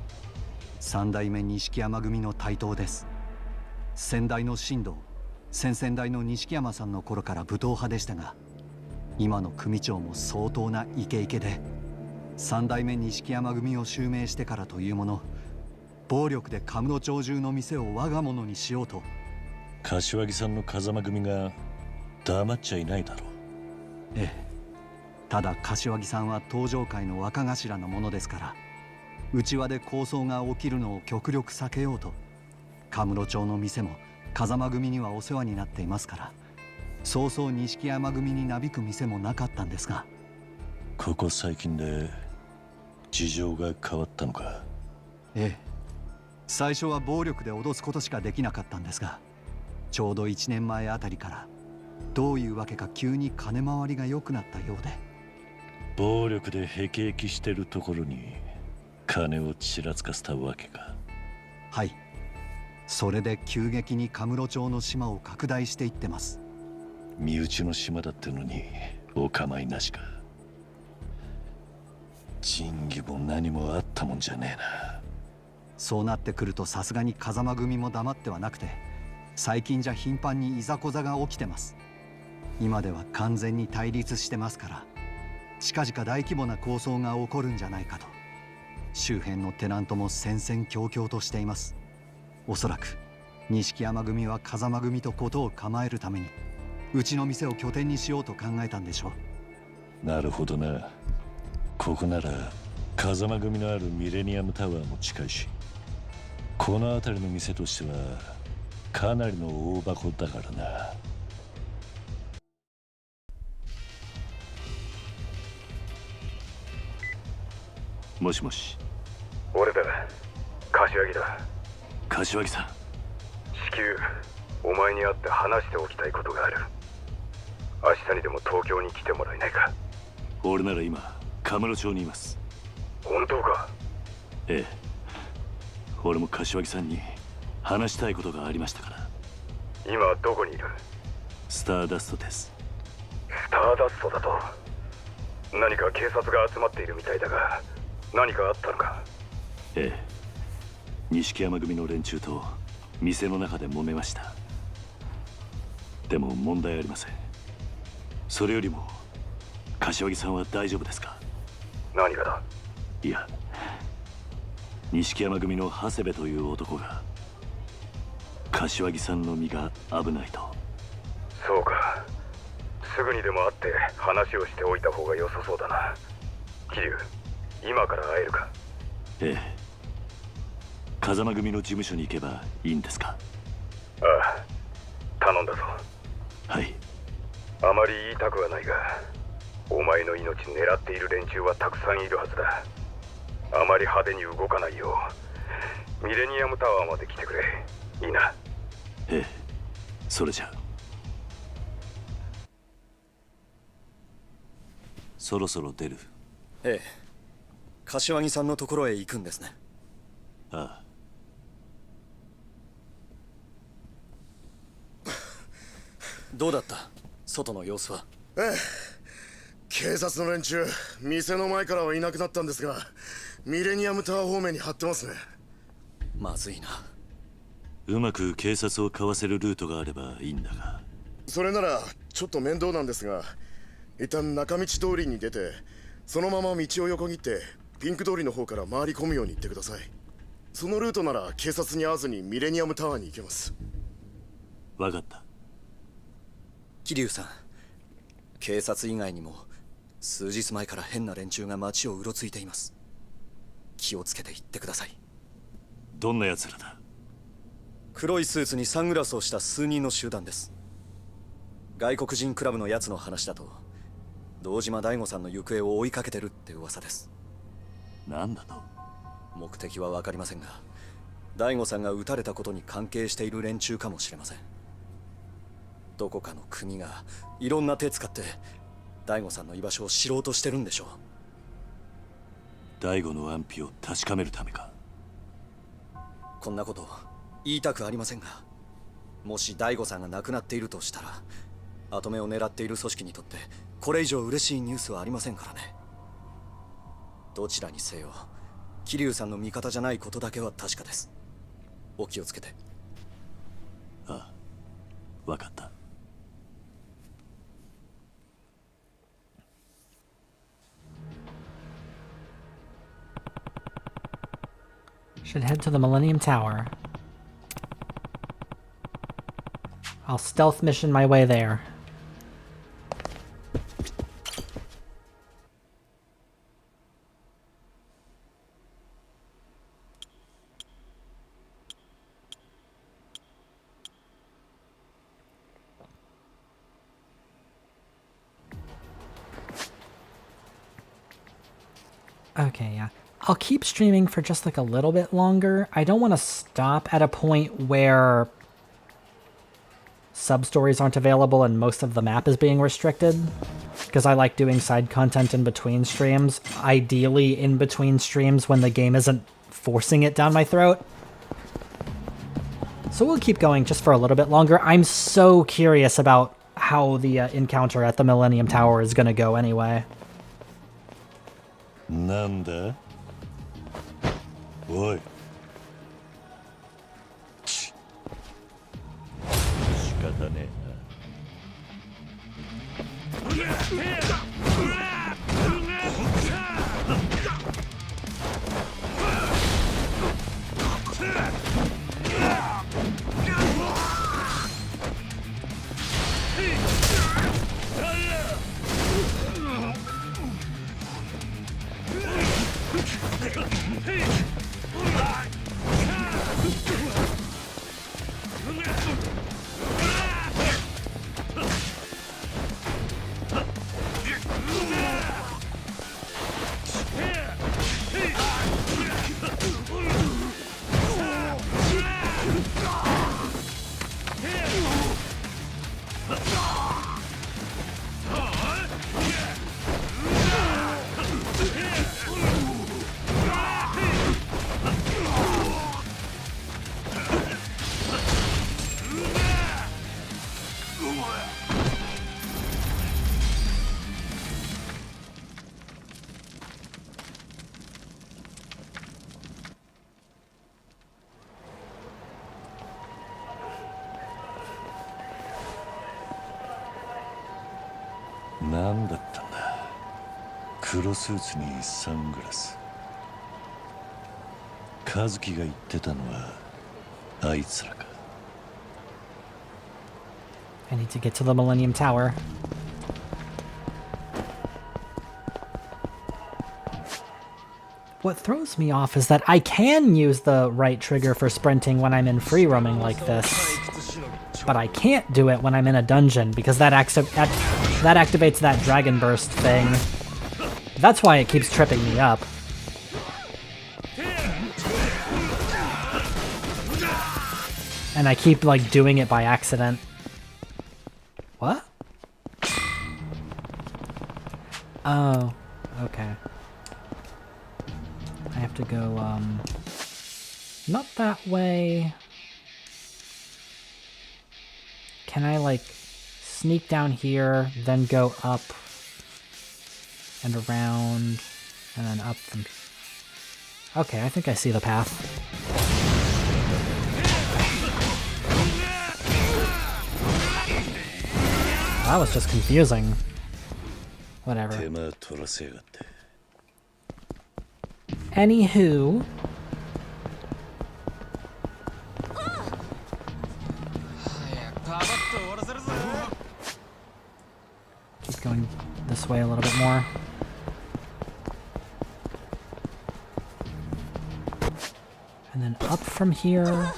[SPEAKER 7] 三代目錦山組の台頭です。先代の神道、先々代の錦山さんの頃から武闘派でしたが、今の組長も相当なイケイケで、三代目錦山組を襲名してからというもの、暴力でカムロ町中の店を我が物にしようと。
[SPEAKER 12] 柏木さんの風間組が黙っちゃいないだろう。
[SPEAKER 7] ええ、ただ柏木さんは東上界の若頭のものですから、内輪で抗争が起きるのを極力避けようと、カムロ町の店も風間組にはお世話になっていますから、そうそう錦山組になびく店もなかったんですが、
[SPEAKER 12] ここ最近で事情が変わったのか？
[SPEAKER 7] ええ、最初は暴力で脅すことしかできなかったんですが、ちょうど1年前あたりからどういうわけか急に金回りが良くなったようで。
[SPEAKER 12] 暴力でへきへきしてるところに金をちらつかせたわけか？
[SPEAKER 7] はい、それで急激にカムロ町の島を拡大していってます。
[SPEAKER 12] 身内の島だってのにお構いなしか。仁義も何もあったもんじゃねえな。
[SPEAKER 7] そうなってくるとさすがに風間組も黙ってはなくて、最近じゃ頻繁にいざこざが起きてます。今では完全に対立してますから、近々大規模な抗争が起こるんじゃないかと周辺のテナントも戦々恐々としています。おそらく錦山組は風間組と事を構えるためにうちの店を拠点にしようと考えたんでしょ
[SPEAKER 12] う。なるほどな。ここなら風間組のあるミレニアムタワーも近いし、この辺りの店としてはかなりの大箱だからな。もしもし。
[SPEAKER 15] 俺だ、柏木だ。
[SPEAKER 12] 柏木さん。
[SPEAKER 15] 至急お前に会って話しておきたいことがある。明日にでも東京に来てもらえないか？
[SPEAKER 12] 俺なら今カムロ町にいます。
[SPEAKER 15] 本当か？
[SPEAKER 12] ええ、俺も柏木さんに話したいことがありましたから。
[SPEAKER 15] 今どこにいる？
[SPEAKER 12] スターダストです。
[SPEAKER 15] スターダストだと？何か警察が集まっているみたいだが、何かあったのか？
[SPEAKER 12] ええ、錦山組の連中と店の中で揉めました。でも問題ありません。それよりも柏木さんは大丈夫ですか？
[SPEAKER 15] 何がだ？
[SPEAKER 12] いや、錦山組の長谷部という男が柏木さんの身が危ないと。
[SPEAKER 15] そうか、すぐにでも会って話をしておいた方が良さそうだな。桐生、今から会えるか？
[SPEAKER 12] ええ、風間組の事務所に行けばいいんですか？
[SPEAKER 15] ああ、頼んだぞ。
[SPEAKER 12] はい。
[SPEAKER 15] あまり言いたくはないが、お前の命狙っている連中はたくさんいるはずだ。あまり派手に動かないようミレニアムタワーまで来てくれ。いいな。
[SPEAKER 12] ええ、それじゃ。そろそろ出る。
[SPEAKER 4] ええ、柏木さんのところへ行くんですね。
[SPEAKER 12] ああ。
[SPEAKER 4] どうだった、外の様子は？
[SPEAKER 16] ええ、警察の連中店の前からはいなくなったんですが、ミレニアムタワー方面に張ってますね。
[SPEAKER 4] まずいな。
[SPEAKER 12] うまく警察をかわせるルートがあればいいんだが。
[SPEAKER 16] それならちょっと面倒なんですが、一旦中道通りに出てそのまま道を横切ってピンク通りの方から回り込むように言ってください。そのルートなら警察に会わずにミレニアムタワーに行けます。
[SPEAKER 12] わかった。
[SPEAKER 4] 桐生さん、警察以外にも数日前から変な連中が街をうろついています。気をつけて行ってください。
[SPEAKER 12] どんな奴らだ？
[SPEAKER 4] 黒いスーツにサングラスをした数人の集団です。外国人クラブのやつの話だと、堂島大吾さんの行方を追いかけてるって噂です。
[SPEAKER 12] なんだと？
[SPEAKER 4] 目的は分かりませんが、大吾さんが撃たれたことに関係している連中かもしれません。どこかの組がいろんな手使って大吾さんの居場所を知ろうとしてるんでしょう。
[SPEAKER 12] 大吾の安否を確かめるためか？
[SPEAKER 4] こんなこと言いたくありませんが、もし大吾さんが亡くなっているとしたら、跡目を狙っている組織にとってこれ以上嬉しいニュースはありませんからね。どちらにせよ桐生さんの味方じゃないことだけは確かです。お気をつけて。
[SPEAKER 12] ああ、わかった。
[SPEAKER 1] Should head to the Millennium Tower. I'll stealth mission my way there. Okay, yeah. I'll keep streaming for just like a little bit longer. I don't want to stop at a point where sub-stories aren't available and most of the map is being restricted, because I like doing side content in between streams, ideally in between streams when the game isn't forcing it down my throat. So we'll keep going just for a little bit longer. I'm so curious about how the encounter at the Millennium Tower is going to go anyway.
[SPEAKER 2] なんだ？おい。仕方ねえな。何だったんだ。黒スーツにサングラス。和樹が言ってたのはあいつらか。
[SPEAKER 1] I need to get to the Millennium Tower. What throws me off is that I can use the right trigger for sprinting when I'm in free roaming like this, but I can't do it when I'm in a dungeon because that activates that dragon burst thing. That's why it keeps tripping me up. And I keep like doing it by accident. What? Oh, okay. I have to go, not that way. Can I, like, sneak down here, then go up and around, and then up from... Okay, I think I see the path. That was just confusing. Whatever. Anywho... Keep going this way a little bit more. And then up from here.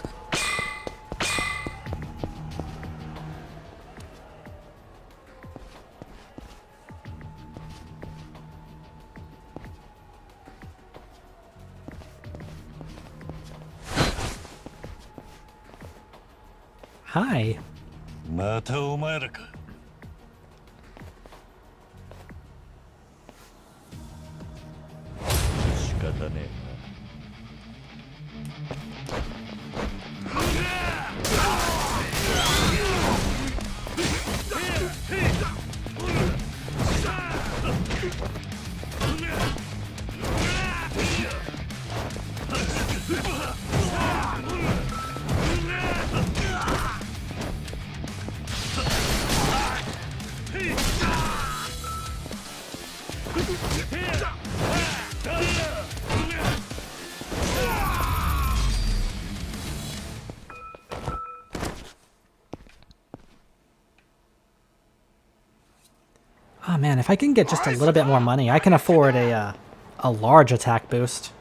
[SPEAKER 1] Hi.
[SPEAKER 2] またお前らか。仕方ねえ。
[SPEAKER 1] Oh man, if I can get just a little bit more money, I can afford a large attack boost.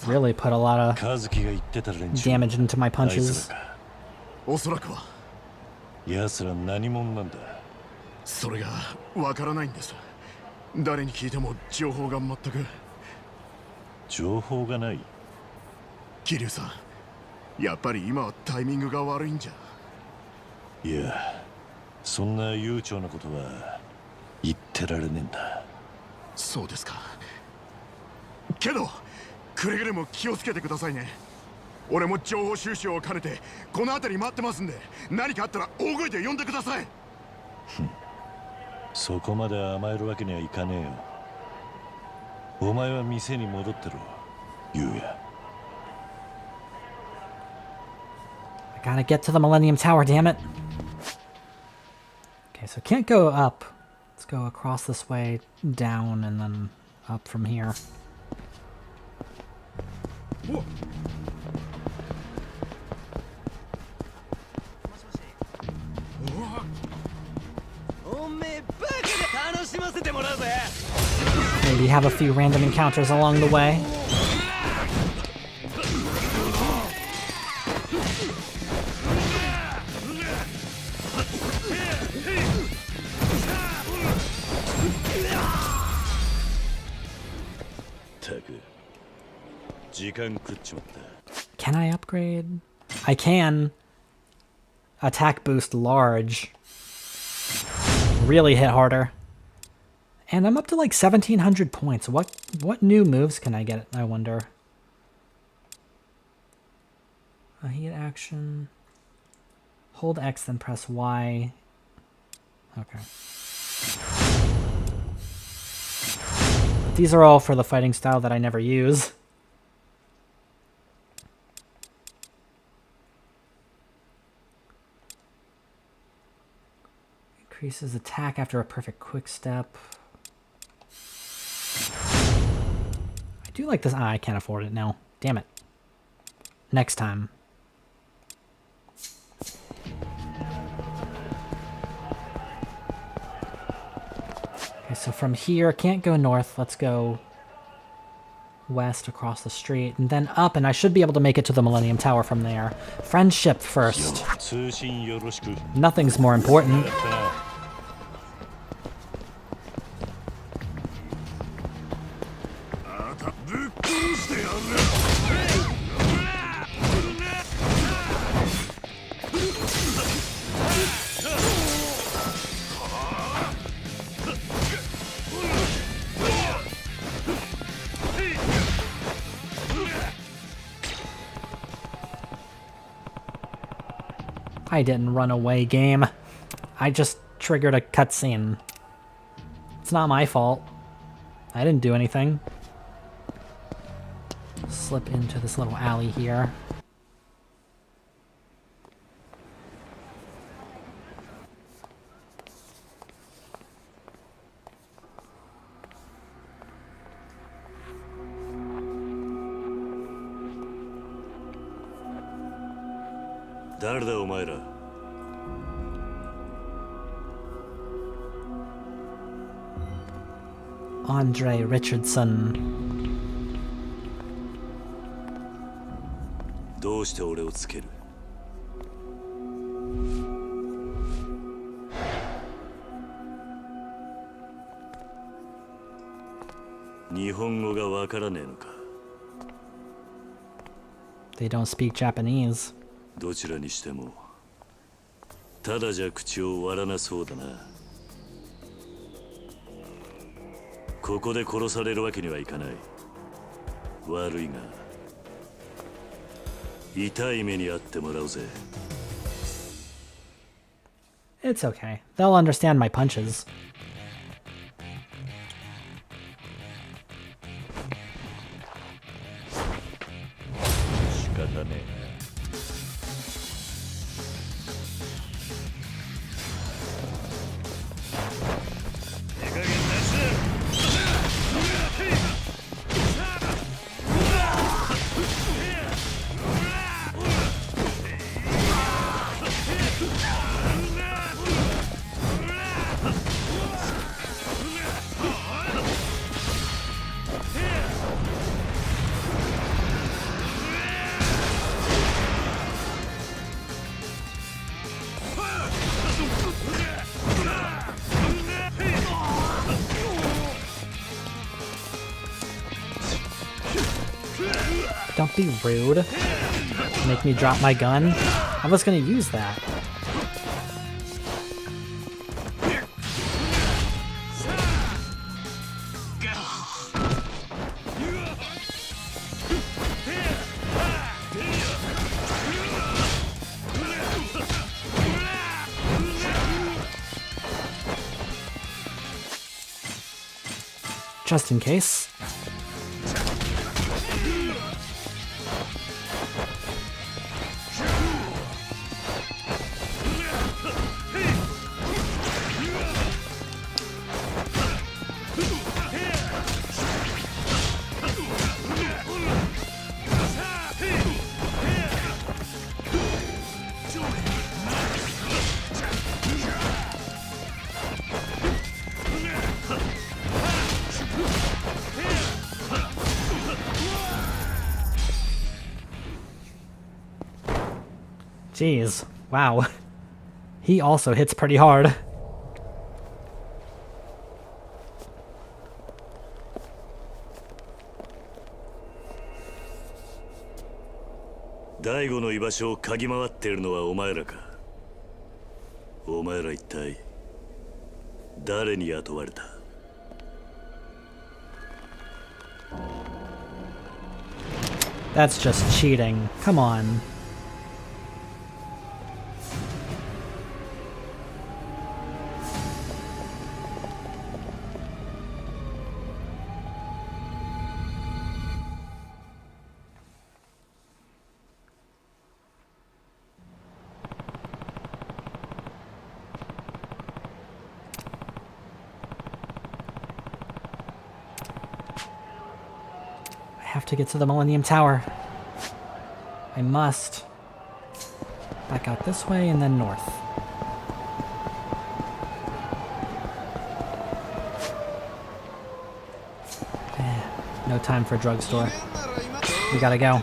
[SPEAKER 1] Really put a lot of damage into my punches.
[SPEAKER 16] おそらくは
[SPEAKER 2] 奴ら何者なんだ。
[SPEAKER 16] それがわからないんです。誰に聞いても情報が全く。
[SPEAKER 2] 情報がない。
[SPEAKER 16] 桐生さん、やっぱり今はタイミングが悪いんじゃ。
[SPEAKER 2] いや、そんな悠長なことは言ってられねえんだ。
[SPEAKER 16] そうですか。けど、くれぐれも気をつけてくださいね。俺も情報収集を兼ねてこの辺り待ってますんで、何かあったら大声で呼んでください。
[SPEAKER 2] そこまで甘えるわけにはいかねえよ。お前は店に戻ってろ、ユウヤ。
[SPEAKER 1] I gotta get to the Millennium Tower, damn it. Okay, so can't go up. Let's go across this way, down, and then up from here.
[SPEAKER 16] Whoa.
[SPEAKER 9] おめえバカで楽しませてもらうぜ。
[SPEAKER 1] Maybe have a few random encounters along the way. Can I upgrade? I can. Attack boost large. Really hit harder. And I'm up to like 1,700 points. What new moves can I get, I wonder? A heat action. Hold X, then press Y. Okay. But these are all for the fighting style that I never use. Increases attack after a perfect quick step. I do like this. I can't afford it now. Damn it. Next time. Okay, so from here, can't go north. Let's go west across the street, and then up, and I should be able to make it to the Millennium Tower from there. Friendship first. Nothing's more important. I didn't run away, game. I just triggered a cutscene. It's not my fault. I didn't do anything. Slip into this little alley here. Andre Richardson.
[SPEAKER 12] どうして俺をつける？日本語がわからねえのか？
[SPEAKER 1] They don't speak Japanese.
[SPEAKER 12] どちらにしてもただじゃ口を割らなそうだな。ここで殺されるわけにはいかない。悪いが痛い目に遭ってもらうぜ。
[SPEAKER 1] It's okay. They'll understand my punches.
[SPEAKER 12] 仕方ねえ。
[SPEAKER 1] Don't be rude. Make me drop my gun. I was gonna use that. Just in case. Jeez, wow. He also hits pretty hard.
[SPEAKER 12] Daigo の居場所を嗅ぎ回っているのはお前らか。お前ら一体誰に雇われた？
[SPEAKER 1] That's just cheating. Come on. I have to get to the Millennium Tower. I must. Back out this way and then north. No time for drugstore. We gotta go.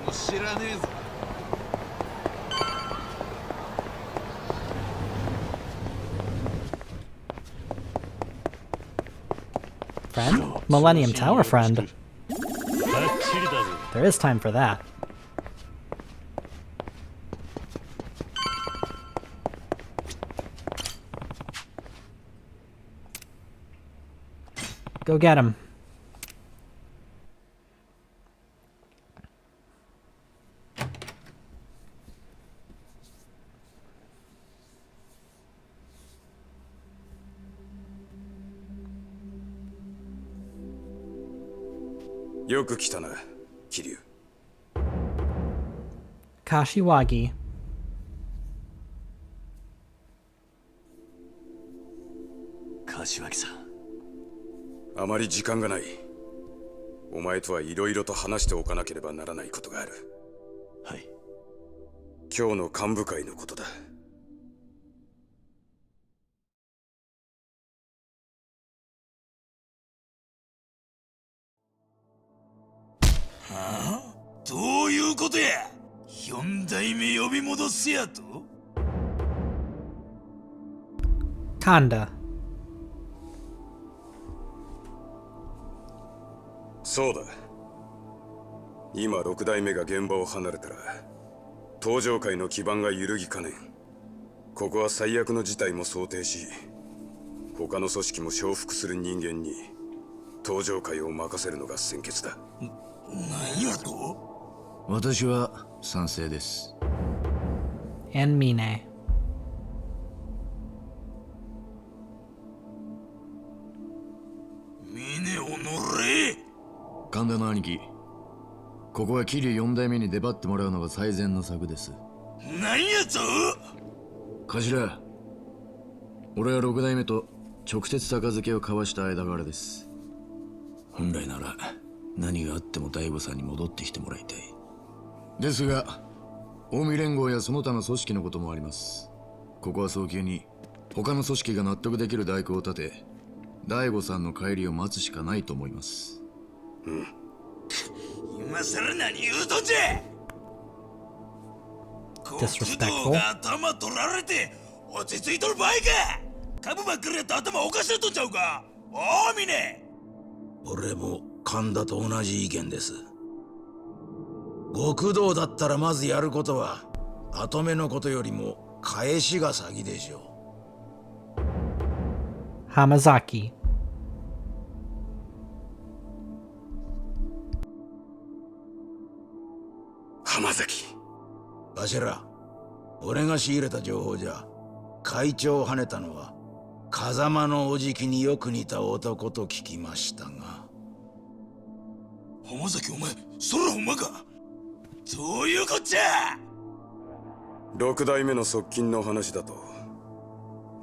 [SPEAKER 1] Friend? Millennium Tower friend. There is time for that. Go get him.
[SPEAKER 22] よく来たな、桐生。
[SPEAKER 1] Kashiwagi.
[SPEAKER 22] 柏木さん。あまり時間がない。お前とはいろいろと話しておかなければならないことがある。はい。今日の幹部会のことだ。
[SPEAKER 11] はあ？どういうことや？4代目呼び戻すやと？
[SPEAKER 1] Kanda.
[SPEAKER 22] そうだ。今6代目が現場を離れたら登場界の基盤が揺るぎかねん。ここは最悪の事態も想定し、他の組織も承服する人間に登場界を任せるのが先決だ。
[SPEAKER 11] 何やと？
[SPEAKER 17] 私は賛成です。
[SPEAKER 1] And Mine.
[SPEAKER 11] 峰おのれ。
[SPEAKER 17] 神田の兄貴、ここは桐生4代目に出張ってもらうのが最善の策です。
[SPEAKER 11] 何やと？
[SPEAKER 17] 頭、俺は6代目と直接杯を交わした間柄です。本来なら何があっても大悟さんに戻ってきてもらいたい。ですが近江連合やその他の組織のこともあります。ここは早急に他の組織が納得できる代行を立て、大悟さんの帰りを待つしかないと思います。
[SPEAKER 22] うん。
[SPEAKER 11] 今さら何言うとんじゃ。国道が頭取られて落ち着いとる場合か。株ばっかりやったら頭おかしなとんちゃうか。おお峰。
[SPEAKER 6] 俺も神田と同じ意見です。極道だったらまずやることは後目のことよりも返しが先でしょ
[SPEAKER 1] う。Hamazaki.
[SPEAKER 22] 浜崎。
[SPEAKER 6] 頭、俺が仕入れた情報じゃ会長を跳ねたのは風間のおじきによく似た男と聞きましたが。
[SPEAKER 11] 浜崎、お前それほんまか？どういうこっちゃ
[SPEAKER 22] ？6代目の側近の話だと、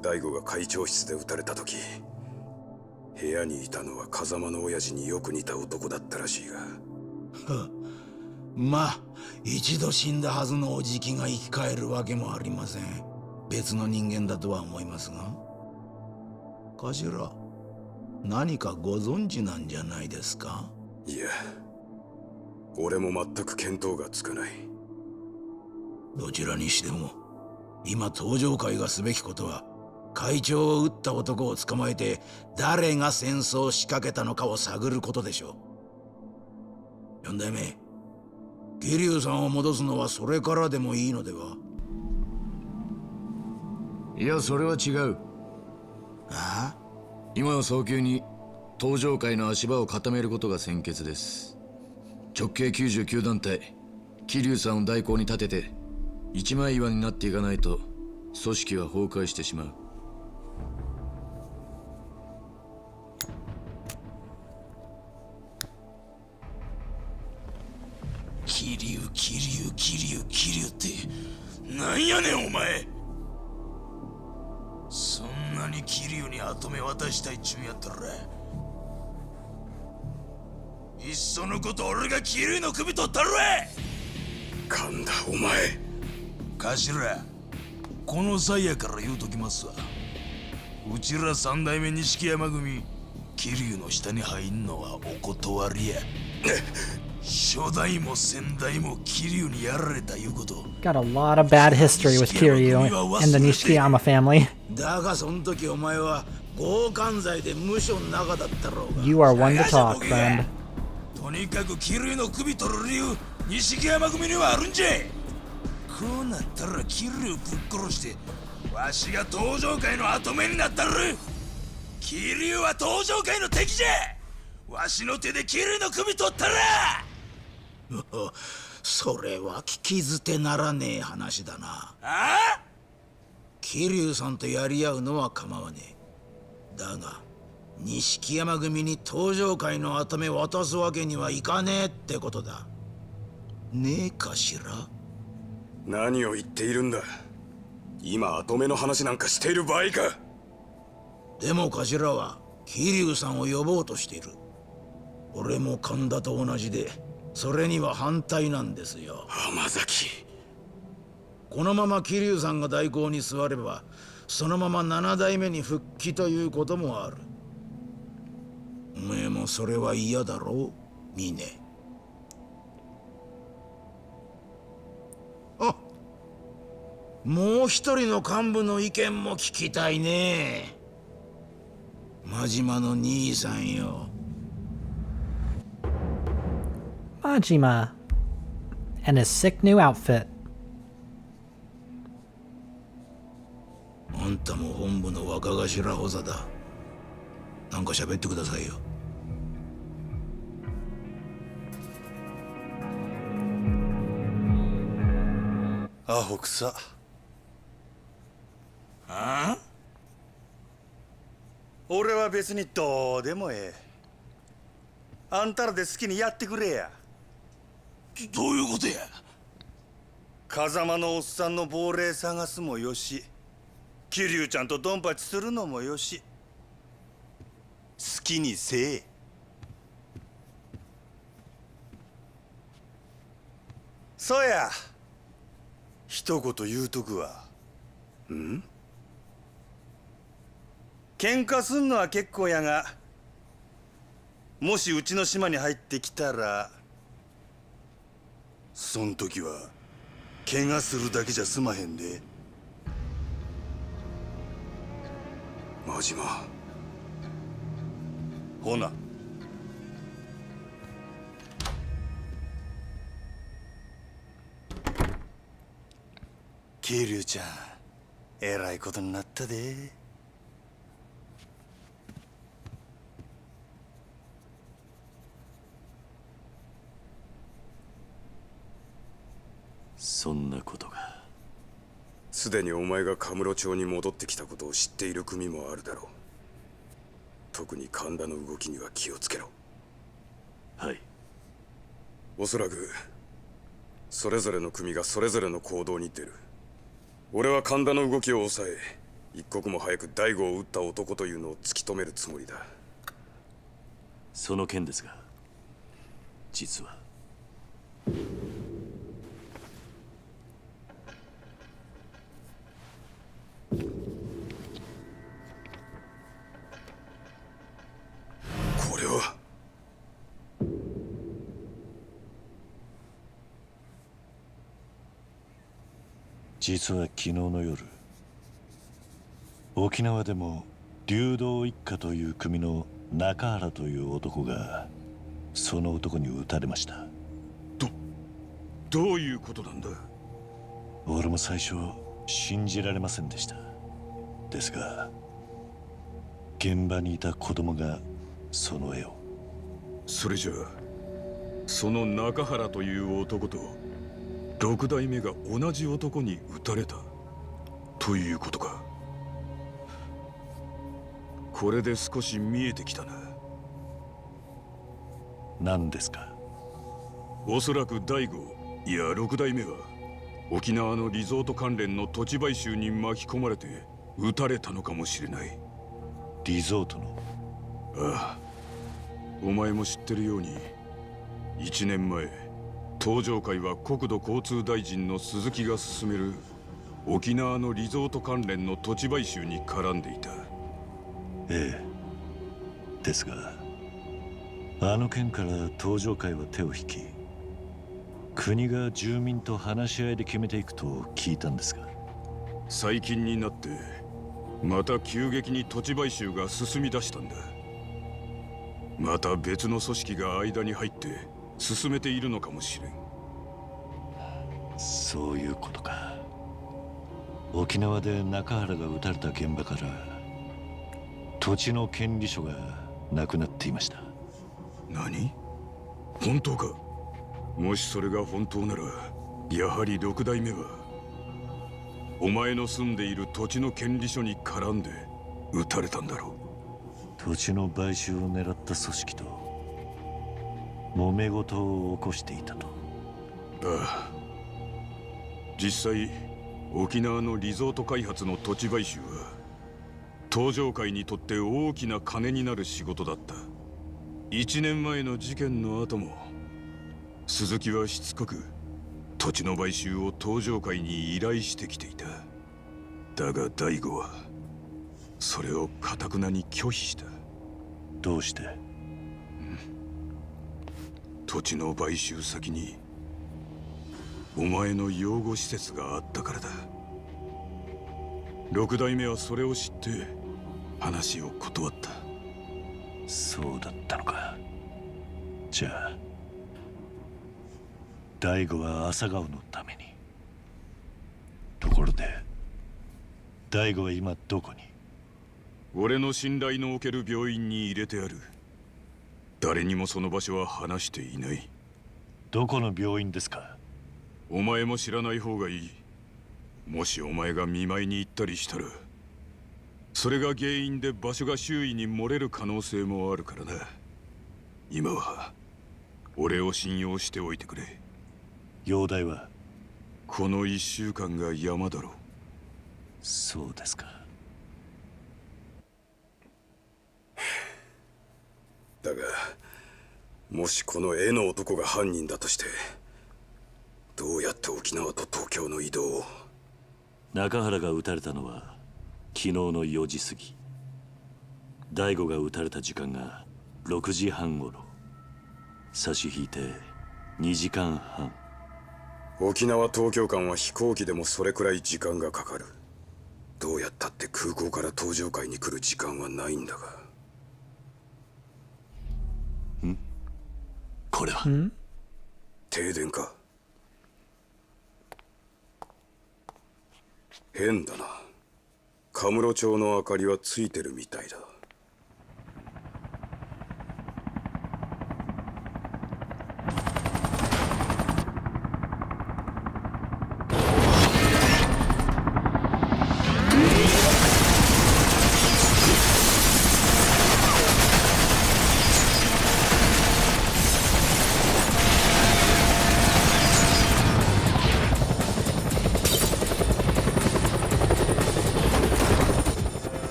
[SPEAKER 22] 大悟が会長室で撃たれた時、部屋にいたのは風間の親父によく似た男だったらしいが。
[SPEAKER 6] まあ一度死んだはずのおじきが生き返るわけもありません。別の人間だとは思いますが。頭、何かご存知なんじゃないですか？
[SPEAKER 22] いや、俺も全く見当がつかない。
[SPEAKER 6] どちらにしても今登場会がすべきことは、会長を撃った男を捕まえて誰が戦争を仕掛けたのかを探ることでしょう。4代目、桐生さんを戻すのはそれからでもいいのでは？
[SPEAKER 17] いや、それは違う。
[SPEAKER 6] ああ？
[SPEAKER 17] 今は早急に登場界の足場を固めることが先決です。直系99団体桐生さんを代行に立てて一枚岩になっていかないと組織は崩壊してしまう。
[SPEAKER 11] 桐生ってなんやねんお前。そんなに桐生に後目渡したいっちゅうんやったら、いっそのこと俺が桐生の首取ったるわ。
[SPEAKER 22] 神田、お前。
[SPEAKER 11] 頭、この際やから言うときますわ。うちら3代目錦山組、桐生の下に入んのはお断りや。
[SPEAKER 6] 初代も先代も桐生にやられたいうこと。
[SPEAKER 1] Got a lot of bad history with Kiryu and the Nishikiyama family.
[SPEAKER 6] だがその時お前は強姦罪で無所の中だったろうが。
[SPEAKER 1] You are one to talk, friend.
[SPEAKER 6] とにかく桐生の首取る理由、錦山組にはあるんじゃ。こうなったら桐生ぶっ殺してわしが登場界の跡目になったる。桐生は登場界の敵じゃ。わしの手で桐生の首取ったら。それは聞き捨てならねえ話だな。あ？桐生さんとやり合うのは構わねえ。だが錦山組に登場界の跡目渡すわけにはいかねえってことだ。ねえかしら。
[SPEAKER 22] 何を言っているんだ。今跡目の話なんかしている場合か。
[SPEAKER 6] でも頭は桐生さんを呼ぼうとしている。俺も神田と同じでそれには反対なんですよ。
[SPEAKER 22] 浜崎、
[SPEAKER 6] このまま桐生さんが代行に座ればそのまま7代目に復帰ということもある。おめえもそれは嫌だろう、峰。あ、もう一人の幹部の意見も聞きたいね。真島の兄さんよ。
[SPEAKER 1] Majima and his sick new outfit.
[SPEAKER 6] あんたも本部の若頭補佐だ。なんか喋ってくださいよ。
[SPEAKER 2] アホくさ。
[SPEAKER 6] ああ？
[SPEAKER 2] 俺は別にどうでもええ。あんたらで好きにやってくれや。
[SPEAKER 6] どういうことや。
[SPEAKER 2] 風間のおっさんの亡霊探すもよし、桐生ちゃんとドンパチするのもよし、好きにせえ。そうや、一言言うとくわ。ん？喧嘩すんのは結構やが、もしうちの島に入ってきたら、そん時は怪我するだけじゃ済まへんで。真島、ほな。桐生ちゃん、えらいことになったで。
[SPEAKER 12] そんなことが。
[SPEAKER 22] すでにお前がカムロ町に戻ってきたことを知っている組もあるだろう。特に神田の動きには気をつけろ。
[SPEAKER 12] はい。
[SPEAKER 22] おそらくそれぞれの組がそれぞれの行動に出る。俺は神田の動きを抑え、一刻も早く大悟を撃った男というのを突き止めるつもりだ。
[SPEAKER 12] その件ですが、実は
[SPEAKER 22] これは
[SPEAKER 2] 実は昨日の夜、沖縄でも流動一家という組の中原という男がその男に撃たれました。
[SPEAKER 20] どういうことなんだ。
[SPEAKER 2] 俺も最初信じられませんでした。ですが現場にいた子供がその絵を。
[SPEAKER 20] それじゃあその中原という男と六代目が同じ男に撃たれたということか。これで少し見えてきたな。
[SPEAKER 2] 何ですか。
[SPEAKER 20] おそらく大悟、いや六代目は沖縄のリゾート関連の土地買収に巻き込まれて撃たれたのかもしれない。
[SPEAKER 2] リゾートの？
[SPEAKER 20] ああ、お前も知ってるように1年前東上会は国土交通大臣の鈴木が進める沖縄のリゾート関連の土地買収に絡んでいた。
[SPEAKER 2] ええ。ですがあの件から東上会は手を引き、国が住民と話し合いで決めていくと聞いたんですが、
[SPEAKER 22] 最近になってまた急激に土地買収が進み出したんだ。また別の組織が間に入って進めているのかもしれん。
[SPEAKER 2] そういうことか。沖縄で中原が撃たれた現場から土地の権利書がなくなっていました。
[SPEAKER 22] 何？本当か？もしそれが本当なら、やはり六代目はお前の住んでいる土地の権利書に絡んで撃たれたんだろう。
[SPEAKER 2] 土地の買収を狙った組織と揉め事を起こしていたと。
[SPEAKER 22] ああ、実際沖縄のリゾート開発の土地買収は東上会にとって大きな金になる仕事だった。1年前の事件の後も鈴木はしつこく土地の買収を東上会に依頼してきていた。だが大悟はそれを頑なに拒否した。
[SPEAKER 2] どうして？
[SPEAKER 22] 土地の買収先にお前の養護施設があったからだ。六代目はそれを知って話を断った。
[SPEAKER 2] そうだったのか。じゃあ大悟は朝顔のために。ところで大悟は今どこに？
[SPEAKER 22] 俺の信頼のおける病院に入れてある。誰にもその場所は話していない。
[SPEAKER 2] どこの病院ですか？
[SPEAKER 22] お前も知らない方がいい。もしお前が見舞いに行ったりしたら、それが原因で場所が周囲に漏れる可能性もあるからな。今は俺を信用しておいてくれ。
[SPEAKER 2] 容体は？
[SPEAKER 22] この1週間が山だろう。
[SPEAKER 2] そうですか。
[SPEAKER 22] だがもしこの絵の男が犯人だとして、どうやって沖縄と東京の移動を？
[SPEAKER 12] 中原が撃たれたのは昨日の4時過ぎ。大悟が撃たれた時間が6時半頃。差し引いて2時間半。
[SPEAKER 22] 沖縄東京間は飛行機でもそれくらい時間がかかる。どうやったって空港から東上海に来る時間はないんだが。
[SPEAKER 12] これは
[SPEAKER 22] 停電か？変だな。カムロ町の明かりはついてるみたいだ。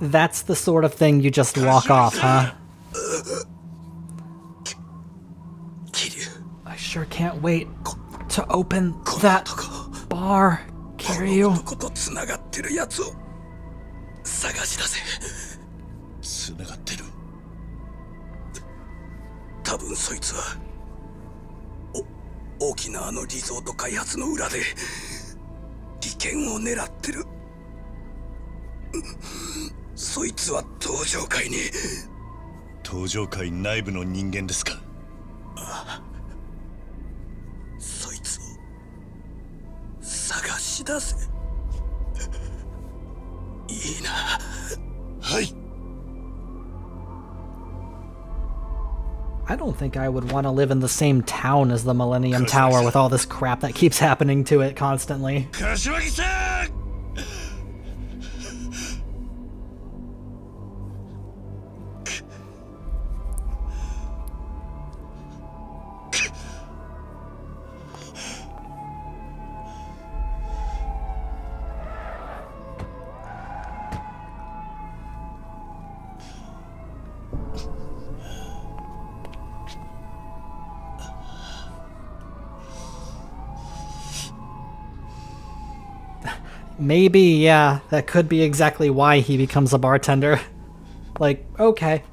[SPEAKER 1] That's the sort of thing you just walk off, huh? I sure can't wait to open that bar, Kiryu.
[SPEAKER 22] つながってるやつを探し出せ。
[SPEAKER 2] つながってる。
[SPEAKER 22] 多分そいつは沖縄のリゾート開発の裏で利権を狙ってる。そいつは東上会に。
[SPEAKER 2] 東上会内部の人間ですか？
[SPEAKER 22] ああ、そいつを探し出せ。いいな。
[SPEAKER 2] はい。
[SPEAKER 1] I don't think I would want to live in the same town as the Millennium Tower with all this crap that keeps happening to it constantly.
[SPEAKER 2] 柏木さん！
[SPEAKER 1] Maybe, yeah, that could be exactly why he becomes a bartender. Like, okay.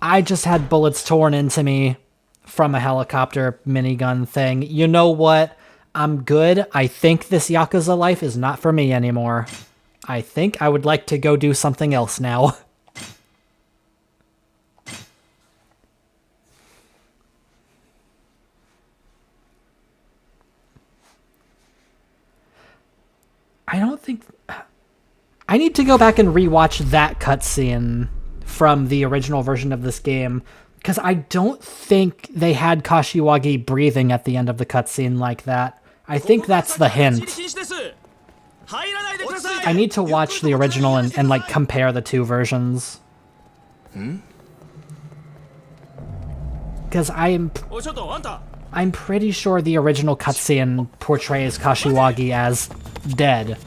[SPEAKER 1] I just had bullets torn into me from a helicopter minigun thing. You know what? I'm good. I think this Yakuza life is not for me anymore. I think I would like to go do something else now. I don't think... I need to go back and rewatch that cutscene from the original version of this game, because I don't think they had Kashiwagi breathing at the end of the cutscene like that. I think that's the hint. I need to watch the original and like compare the two versions. Because I'm pretty sure the original cutscene portrays Kashiwagi as dead,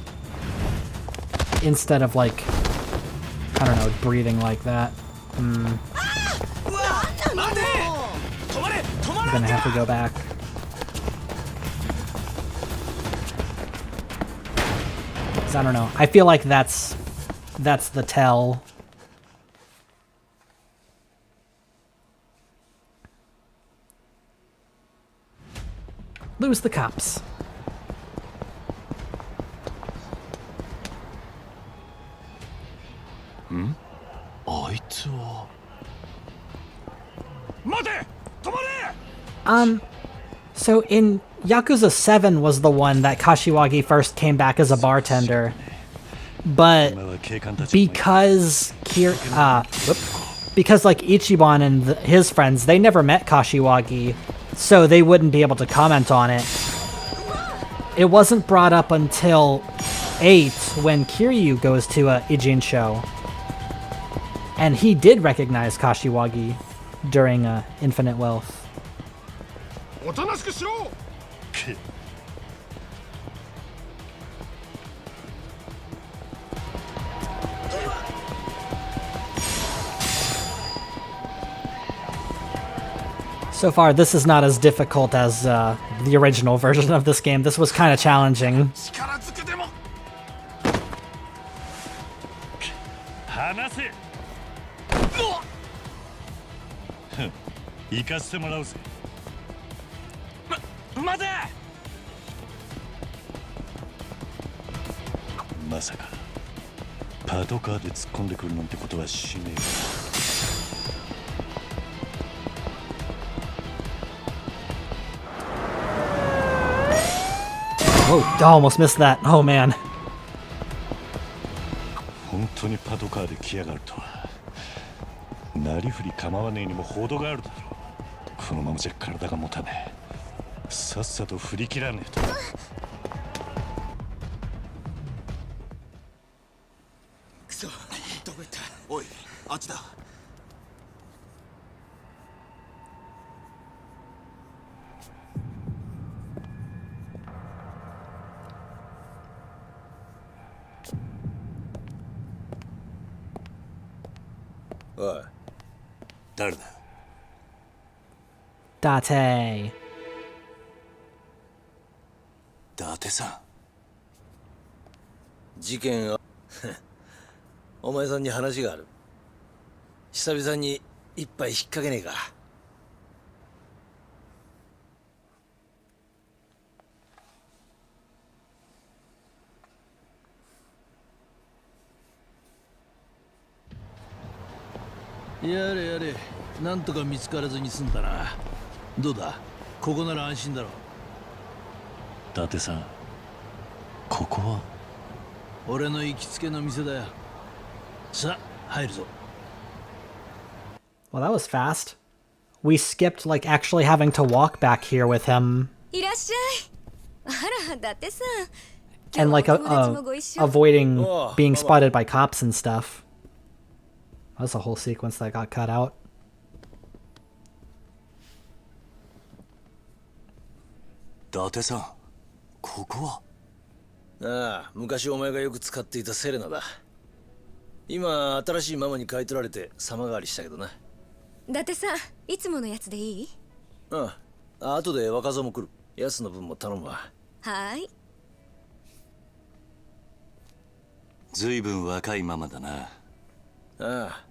[SPEAKER 1] instead of like, I don't know, breathing like that. I'm gonna have to go back. 'Cause I don't know. I feel like that's the tell. Lose the cops. So in Yakuza 7 was the one that Kashiwagi first came back as a bartender. But because because like Ichiban and his friends, they never met Kashiwagi, so they wouldn't be able to comment on it. It wasn't brought up until 8 when Kiryu goes to a Ijin show. And he did recognize Kashiwagi during Infinite Wealth. So far, this is not as difficult as the original version of this game. This was kind of challenging. Oh, almost missed that. Oh man.
[SPEAKER 2] 本当にパトカーで来やがるとは。なりふり構わねえにも程があるだろう。このままじゃ体が持たねえ。さっさと振り切らねえと。
[SPEAKER 6] くそ、どこ行った？おい、あっちだ。
[SPEAKER 17] おい、誰だ？
[SPEAKER 1] ダテ。
[SPEAKER 17] 伊達さん。事件はお前さんに話がある。久々に一杯引っ掛けねえか。
[SPEAKER 11] やれやれ、なんとか見つからずに済んだな。どうだ、ここなら安心だろう。
[SPEAKER 2] 伊達さん、ここは
[SPEAKER 11] 俺の行きつけの店だよ。さあ、入るぞ。
[SPEAKER 1] Well, that was fast. We skipped like actually having to walk back here with him.
[SPEAKER 5] いらっしゃい。あら、伊達さん。
[SPEAKER 1] And like avoiding being spotted by cops and stuff. That's a whole sequence that got cut out.
[SPEAKER 17] 伊達さん、ここは？ああ、昔お前がよく使っていたセレナだ。今新しいママに買い取られて様変わりしたけどな。
[SPEAKER 5] 伊達さん、いつものやつでいい？
[SPEAKER 17] ああ、後で若造も来る。奴の分も頼むわ。
[SPEAKER 5] はい。
[SPEAKER 12] ずいぶん若いママだな。
[SPEAKER 17] ああ。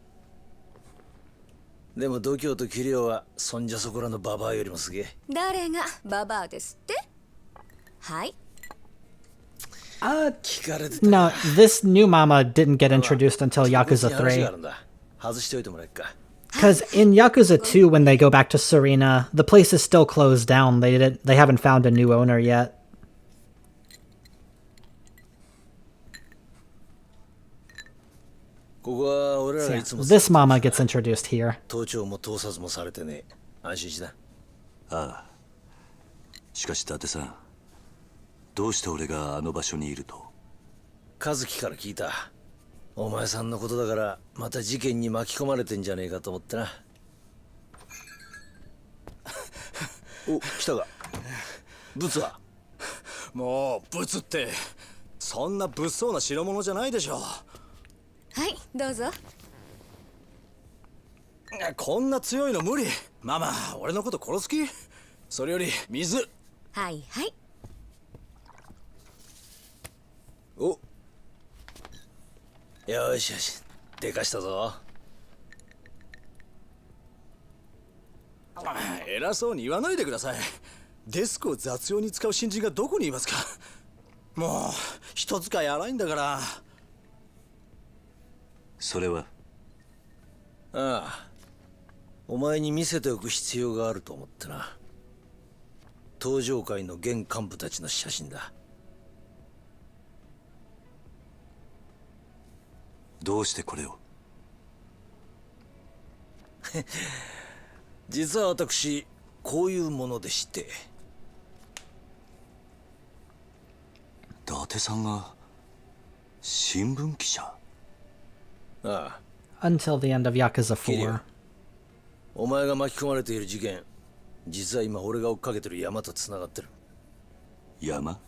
[SPEAKER 17] でも度胸と器量はそんじゃそこらのババアよりもすげえ。
[SPEAKER 5] 誰がババアですって？はい。
[SPEAKER 17] 聞かれてた。
[SPEAKER 1] No, this new mama didn't get introduced until Yakuza 3.
[SPEAKER 17] 外しておいてもらえっか。
[SPEAKER 1] Because in Yakuza 2, when they go back to Serena, the place is still closed down. They haven't found a new owner yet.
[SPEAKER 17] ここは俺らが
[SPEAKER 1] So
[SPEAKER 17] いつも
[SPEAKER 1] this mama gets introduced here.
[SPEAKER 17] 盗聴も盗撮もされてねえ。安心しな。
[SPEAKER 12] ああ。しかし伊達さん、どうして俺があの場所にいると？
[SPEAKER 17] 和樹から聞いた。お前さんのことだからまた事件に巻き込まれてんじゃねえかと思ってな。お、来たか。ブツは？もうブツってそんな物騒な代物じゃないでしょ。
[SPEAKER 5] はい、どうぞ。
[SPEAKER 17] こんな強いの無理。ママ、俺のこと殺す気？それより水。
[SPEAKER 5] はいはい。
[SPEAKER 17] お、よしよし、でかしたぞ。偉そうに言わないでください。デスクを雑用に使う新人がどこにいますか。もう人使い荒いんだから。
[SPEAKER 12] それは？
[SPEAKER 17] ああ、お前に見せておく必要があると思ってな。登場界の現幹部たちの写真だ。
[SPEAKER 12] どうしてこれを？
[SPEAKER 17] 実は私こういうものでして。
[SPEAKER 12] 伊達さんが新聞記者？
[SPEAKER 17] ああ。
[SPEAKER 1] Until the end of Yakuza 4.
[SPEAKER 17] お前が巻き込まれている事件、実は今俺が追っかけてる山とつながってる。
[SPEAKER 12] 山？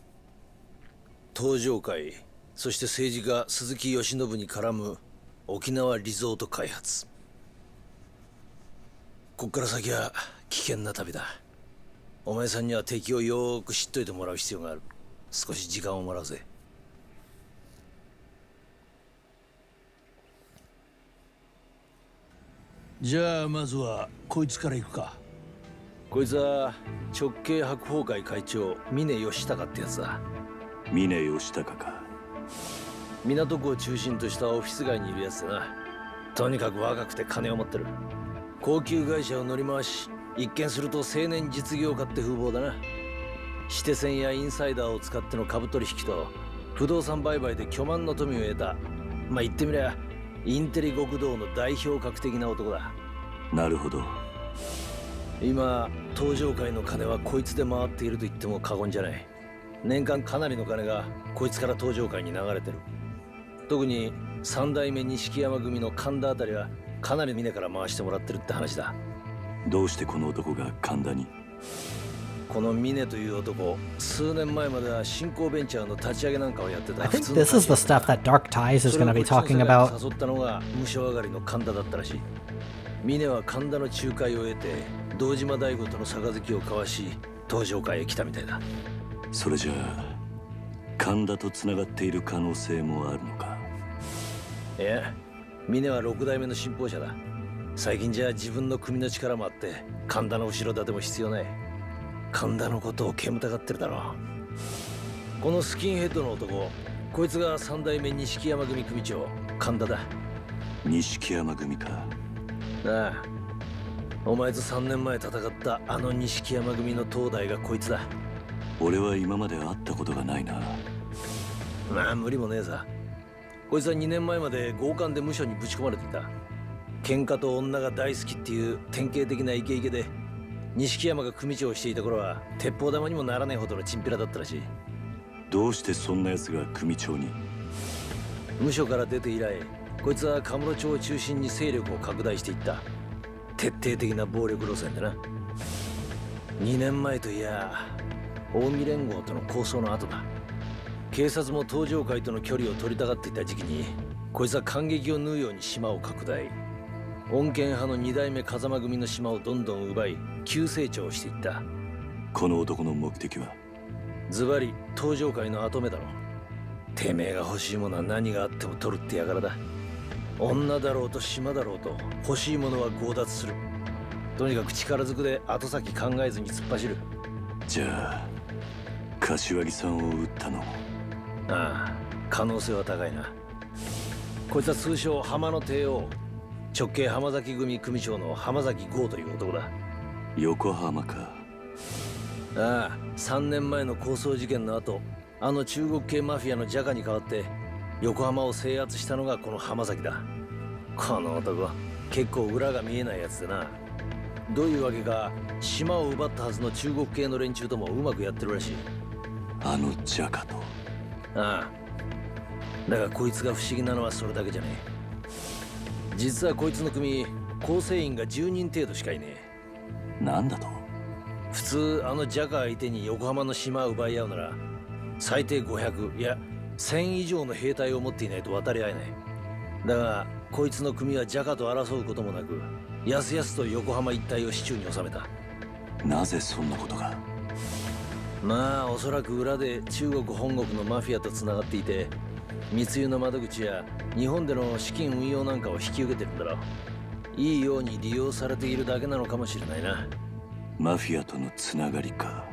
[SPEAKER 17] 登場界、そして政治家鈴木義信に絡む沖縄リゾート開発。こっから先は危険な旅だ。お前さんには敵をよーく知っといてもらう必要がある。少し時間をもらうぜ。
[SPEAKER 11] じゃあまずはこいつから行くか。
[SPEAKER 17] こいつは直系白鵬会会長峰義孝ってやつだ。
[SPEAKER 12] 峰義孝か。
[SPEAKER 17] 港区を中心としたオフィス街にいるやつでな。とにかく若くて金を持ってる。高級会社を乗り回し、一見すると青年実業家って風貌だな。指定線やインサイダーを使っての株取引と不動産売買で巨万の富を得た、まあ言ってみりゃインテリ極道の代表格的な男だ。
[SPEAKER 12] なるほど。
[SPEAKER 17] 今登場界の金はこいつで回っていると言っても過言じゃない。年間かなりの金がこいつから登場界に流れてる。特に三代目錦山組の神田あたりはかなり峰から回してもらってるって話だ。
[SPEAKER 12] どうしてこの男が神田に？
[SPEAKER 17] この峰という男、数年前までは新興ベンチャーの立ち上げなんかをやってた。
[SPEAKER 1] I think this is the stuff that Dark Ties is going to be talking about.
[SPEAKER 17] 誘ったのが無償上がりの神田だったらしい。峰は神田の仲介を得て堂島大吾との杯を交わし登場界へ来たみたいだ。
[SPEAKER 12] それじゃあ神田とつながっている可能性もあるのか？
[SPEAKER 17] いや、峰は6代目の信奉者だ。最近じゃ自分の組の力もあって神田の後ろ盾も必要ない。神田のことを煙たがってるだろう。このスキンヘッドの男、こいつが三代目錦山組組長神田だ。
[SPEAKER 12] 錦山組か。
[SPEAKER 17] ああ、お前と3年前戦ったあの錦山組の東大がこいつだ。
[SPEAKER 12] 俺は今まで会ったことがないな。
[SPEAKER 17] まあ無理もねえさ。こいつは2年前まで強姦で無所にぶち込まれていた。喧嘩と女が大好きっていう典型的なイケイケで、錦山が組長をしていた頃は鉄砲玉にもならないほどのチンピラだったらしい。
[SPEAKER 12] どうしてそんな奴が組長に？
[SPEAKER 17] 無所から出て以来、こいつはカムロ町を中心に勢力を拡大していった。徹底的な暴力路線でな。2年前といや近江連合との抗争の後だ。警察も登場界との距離を取りたがっていた時期に、こいつは感激を縫うように島を拡大。穏健派の2代目風間組の島をどんどん奪い急成長していった。
[SPEAKER 12] この男の目的は？
[SPEAKER 17] ズバリ登場界の跡目だろ。てめえが欲しいものは何があっても取るってやからだ。女だろうと島だろうと欲しいものは強奪する。とにかく力ずくで後先考えずに突っ走る。
[SPEAKER 12] じゃあ柏木さんを撃ったのも？
[SPEAKER 17] ああ、可能性は高いな。こいつは通称浜の帝王、直系浜崎組組長の浜崎剛という男だ。
[SPEAKER 12] 横浜か。
[SPEAKER 17] ああ、3年前の抗争事件の後、あの中国系マフィアのジャカに代わって横浜を制圧したのがこの浜崎だ。この男結構裏が見えないやつでな。どういうわけか島を奪ったはずの中国系の連中ともうまくやってるらしい。
[SPEAKER 12] あのジャカと？
[SPEAKER 17] ああ、だがこいつが不思議なのはそれだけじゃねえ。実はこいつの組構成員が10人程度しかいね
[SPEAKER 12] え。なんだと？
[SPEAKER 17] 普通あのジャカ相手に横浜の島を奪い合うなら最低500いや1000以上の兵隊を持っていないと渡り合えない。だがこいつの組はジャカと争うこともなくやすやすと横浜一帯を手中に収めた。
[SPEAKER 12] なぜそんなことが？
[SPEAKER 17] まあおそらく裏で中国本国のマフィアとつながっていて密輸の窓口や日本での資金運用なんかを引き受けてるんだろう。いいように利用されているだけなのかもしれないな。
[SPEAKER 12] マフィアとのつながりか。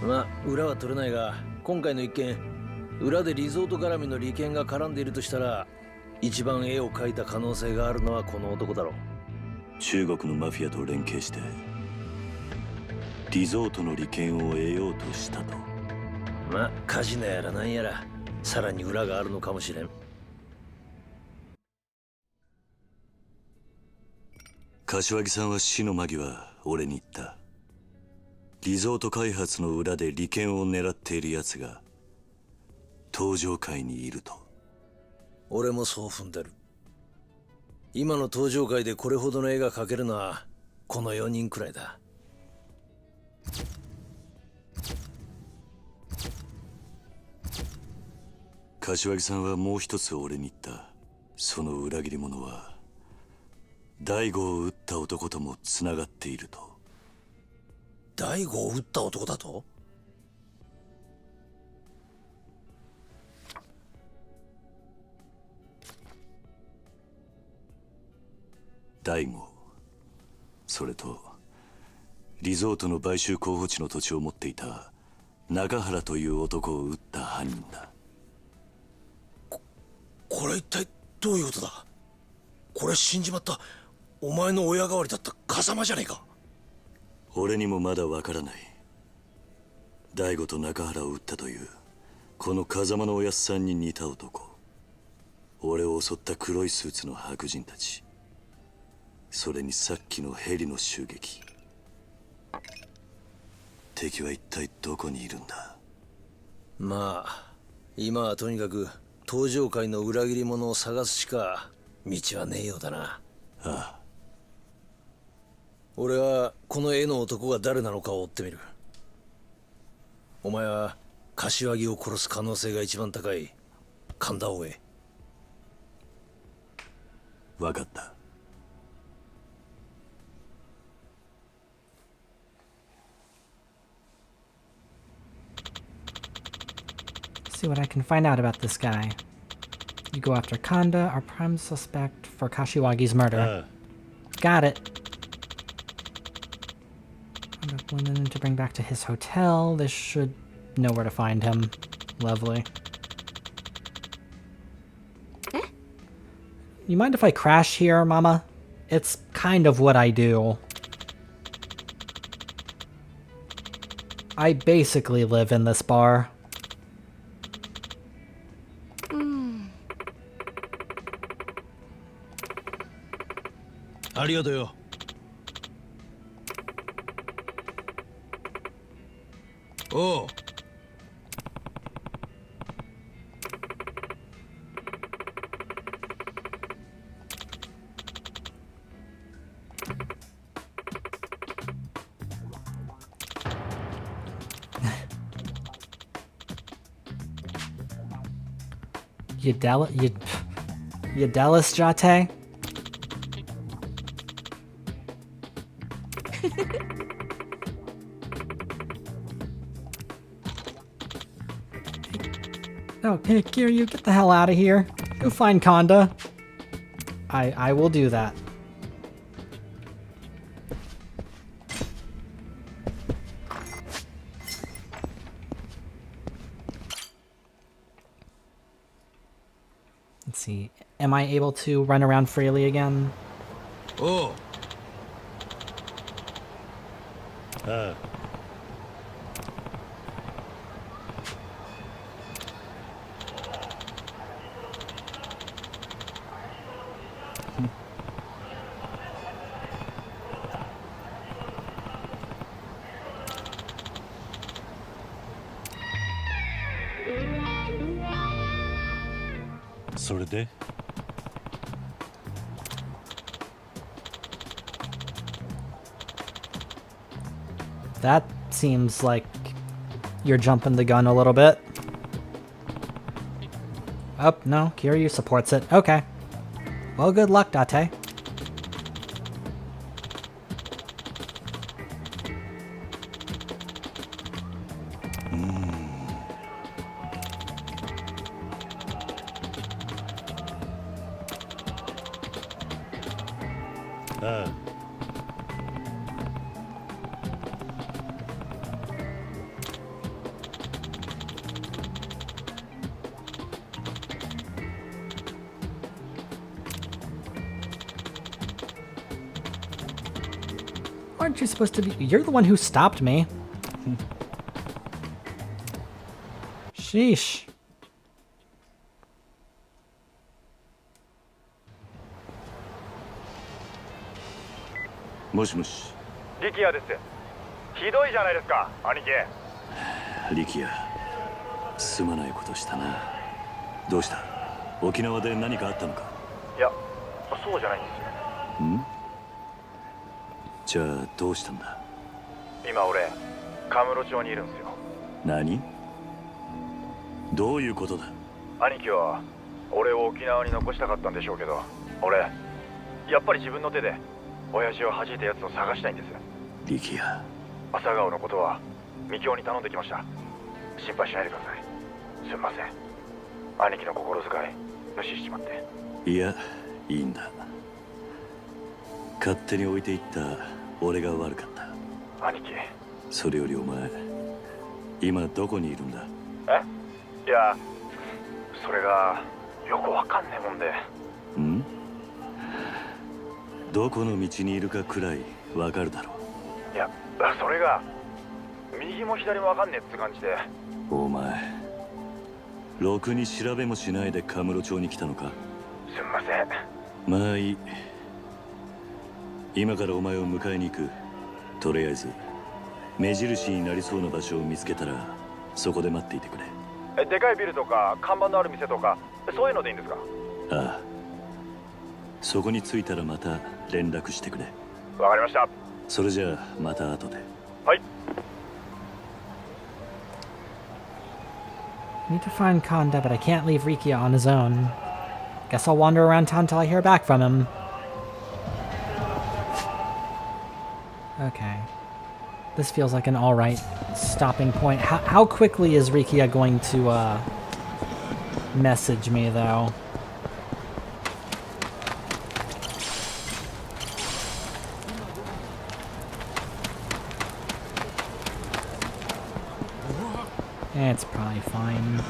[SPEAKER 17] まあ裏は取れないが今回の一件裏でリゾート絡みの利権が絡んでいるとしたら一番絵を描いた可能性があるのはこの男だろう。
[SPEAKER 12] 中国のマフィアと連携してリゾートの利権を得ようとしたと。
[SPEAKER 17] まあカジノやらなんやらさらに裏があるのかもしれん。
[SPEAKER 12] 柏木さんは死の間際俺に言った。リゾート開発の裏で利権を狙っている奴が東上界にいると。
[SPEAKER 17] 俺もそう踏んでる。今の東上界でこれほどの絵が描けるのはこの4人くらいだ。
[SPEAKER 12] 柏木さんはもう一つ俺に言った。その裏切り者は大悟を撃った男ともつながっていると。
[SPEAKER 17] 大悟を撃った男だと？
[SPEAKER 12] 大悟、それとリゾートの買収候補地の土地を持っていた中原という男を撃った犯人だ。
[SPEAKER 17] これ一体どういうことだ？これ死んじまったお前の親代わりだった風間じゃねえか。
[SPEAKER 12] 俺にもまだわからない。大悟と中原を撃ったというこの風間のおやっさんに似た男、俺を襲った黒いスーツの白人たち、それにさっきのヘリの襲撃。敵は一体どこにいるんだ？
[SPEAKER 17] まあ今はとにかく東上界の裏切り者を探すしか道はねえようだな。
[SPEAKER 12] ああ。
[SPEAKER 17] 俺はこの絵の男が誰なのかを追ってみる。お前は柏木を殺す可能性が一番高い神田を追え。
[SPEAKER 12] 分かった。
[SPEAKER 1] See what I can find out about this guy. You go after Kanda, our prime suspect for Kashiwagi's murder. Got it. Found up linen to bring back to his hotel. This should know where to find him. Lovely. You mind if I crash here, Mama? It's kind of what I do. I basically live in this bar.
[SPEAKER 17] Arigato. Oh.
[SPEAKER 1] You Dallas Jate? Okay, Kiryu, get the hell out of here. Go find Konda. I will do that. Let's see. Am I able to run around freely again?
[SPEAKER 11] Oh.
[SPEAKER 12] ああ それで
[SPEAKER 1] That seems like you're jumping the gun a little bit. Oh, no, Kiryu supports it. Okay. Well, good luck, Date. Aren't you supposed to be? You're the one who stopped me. Sheesh.
[SPEAKER 12] もしもし
[SPEAKER 15] 力也です。ひどいじゃないですか、兄貴。
[SPEAKER 12] 力也すまないことしたな。どうした？沖縄で何かあったのか？
[SPEAKER 15] いや、そうじゃないんですよ。
[SPEAKER 12] ん？じゃあどうしたんだ？
[SPEAKER 15] 今俺カムロ町にいるんですよ。
[SPEAKER 12] 何？どういうことだ？
[SPEAKER 15] 兄貴は俺を沖縄に残したかったんでしょうけど、俺やっぱり自分の手で親父を弾いたやつを探したいんです。
[SPEAKER 12] 力也、
[SPEAKER 15] 朝顔のことはみきおに頼んできました。心配しないでください。すみません、兄貴の心遣い無視しちまって。
[SPEAKER 12] いや、いいんだ。勝手に置いていった俺が悪かった。
[SPEAKER 15] 兄貴、
[SPEAKER 12] それよりお前今どこにいるんだ？
[SPEAKER 15] いや、それがよくわかんねえもんで。
[SPEAKER 12] ん？どこの道にいるかくらいわかるだろう。
[SPEAKER 15] いや、それが右も左もわかんねえって感じで。
[SPEAKER 12] お前ろくに調べもしないでカムロ町に来たのか？
[SPEAKER 15] すみません。
[SPEAKER 12] まあいい。今からお前を迎えに行く。とりあえず目印になりそうな場所を見つけたらそこで待っていてくれ。
[SPEAKER 15] でかいビルとか看板のある店とかそういうのでいいんですか？
[SPEAKER 12] ああ、そこに着いたらまた連絡してくれ。
[SPEAKER 15] わかりました。
[SPEAKER 12] それじゃあまた後で。
[SPEAKER 15] はい。
[SPEAKER 1] Need to find Konda, but I can't leave Rikia on his own. Guess I'll wander around town till I hear back from him. Okay. This feels like an alright stopping point. How quickly is Rikia going to, message me, though? It's probably fine.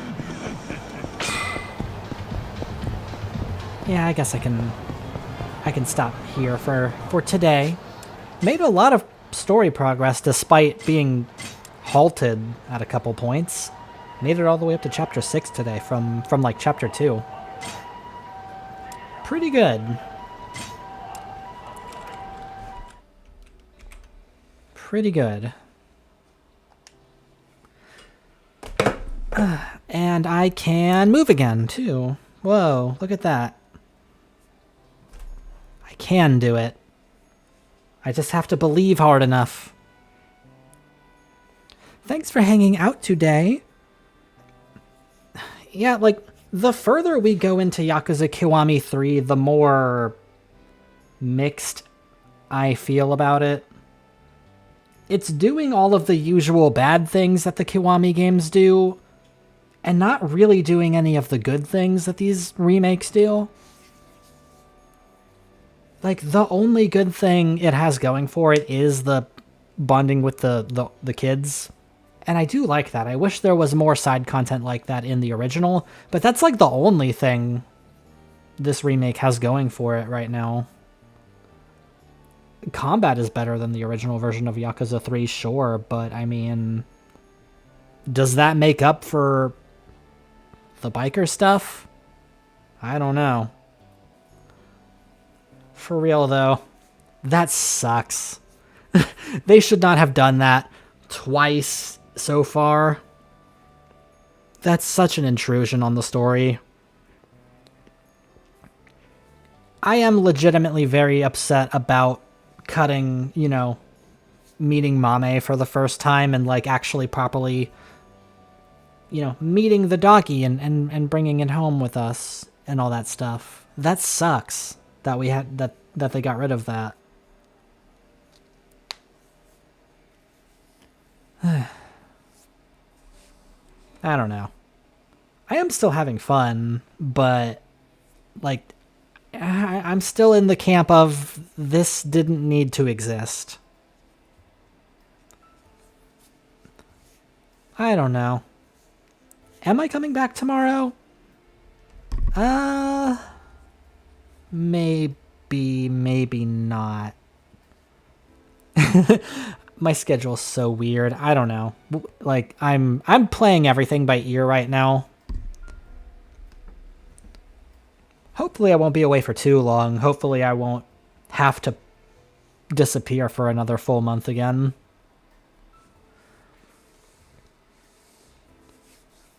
[SPEAKER 1] Yeah, I guess I can stop here for today. Made a lot of story progress despite being halted at a couple points. Made it all the way up to chapter 6 today from like chapter 2. Pretty good. Pretty good. And I can move again, too. Whoa, look at that. I can do it. I just have to believe hard enough. Thanks for hanging out today. Yeah, like, the further we go into Yakuza Kiwami 3, the more mixed I feel about it. It's doing all of the usual bad things that the Kiwami games do, and not really doing any of the good things that these remakes do. Like, the only good thing it has going for it is the bonding with the kids. And I do like that. I wish there was more side content like that in the original, but that's like the only thing this remake has going for it right now. Combat is better than the original version of Yakuza 3, sure, but I mean, does that make up for the biker stuff? I don't know. For real though, that sucks. They should not have done that twice so far. That's such an intrusion on the story. I am legitimately very upset about cutting, you know, meeting Mame for the first time and like actually properly, you know, meeting the doggy and bringing it home with us and all that stuff. That sucks that we had that they got rid of that. I don't know. I am still having fun, but like I'm still in the camp of this didn't need to exist. I don't know. Am I coming back tomorrow? Maybe, maybe not. My schedule's so weird. I don't know. Like I'm playing everything by ear right now. Hopefully I won't be away for too long. Hopefully I won't have to disappear for another full month again.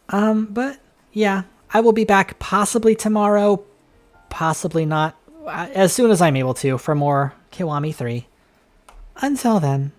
[SPEAKER 1] But yeah, I will be back possibly tomorrow, possibly not, as soon as I'm able to for more Kiwami 3. Until then.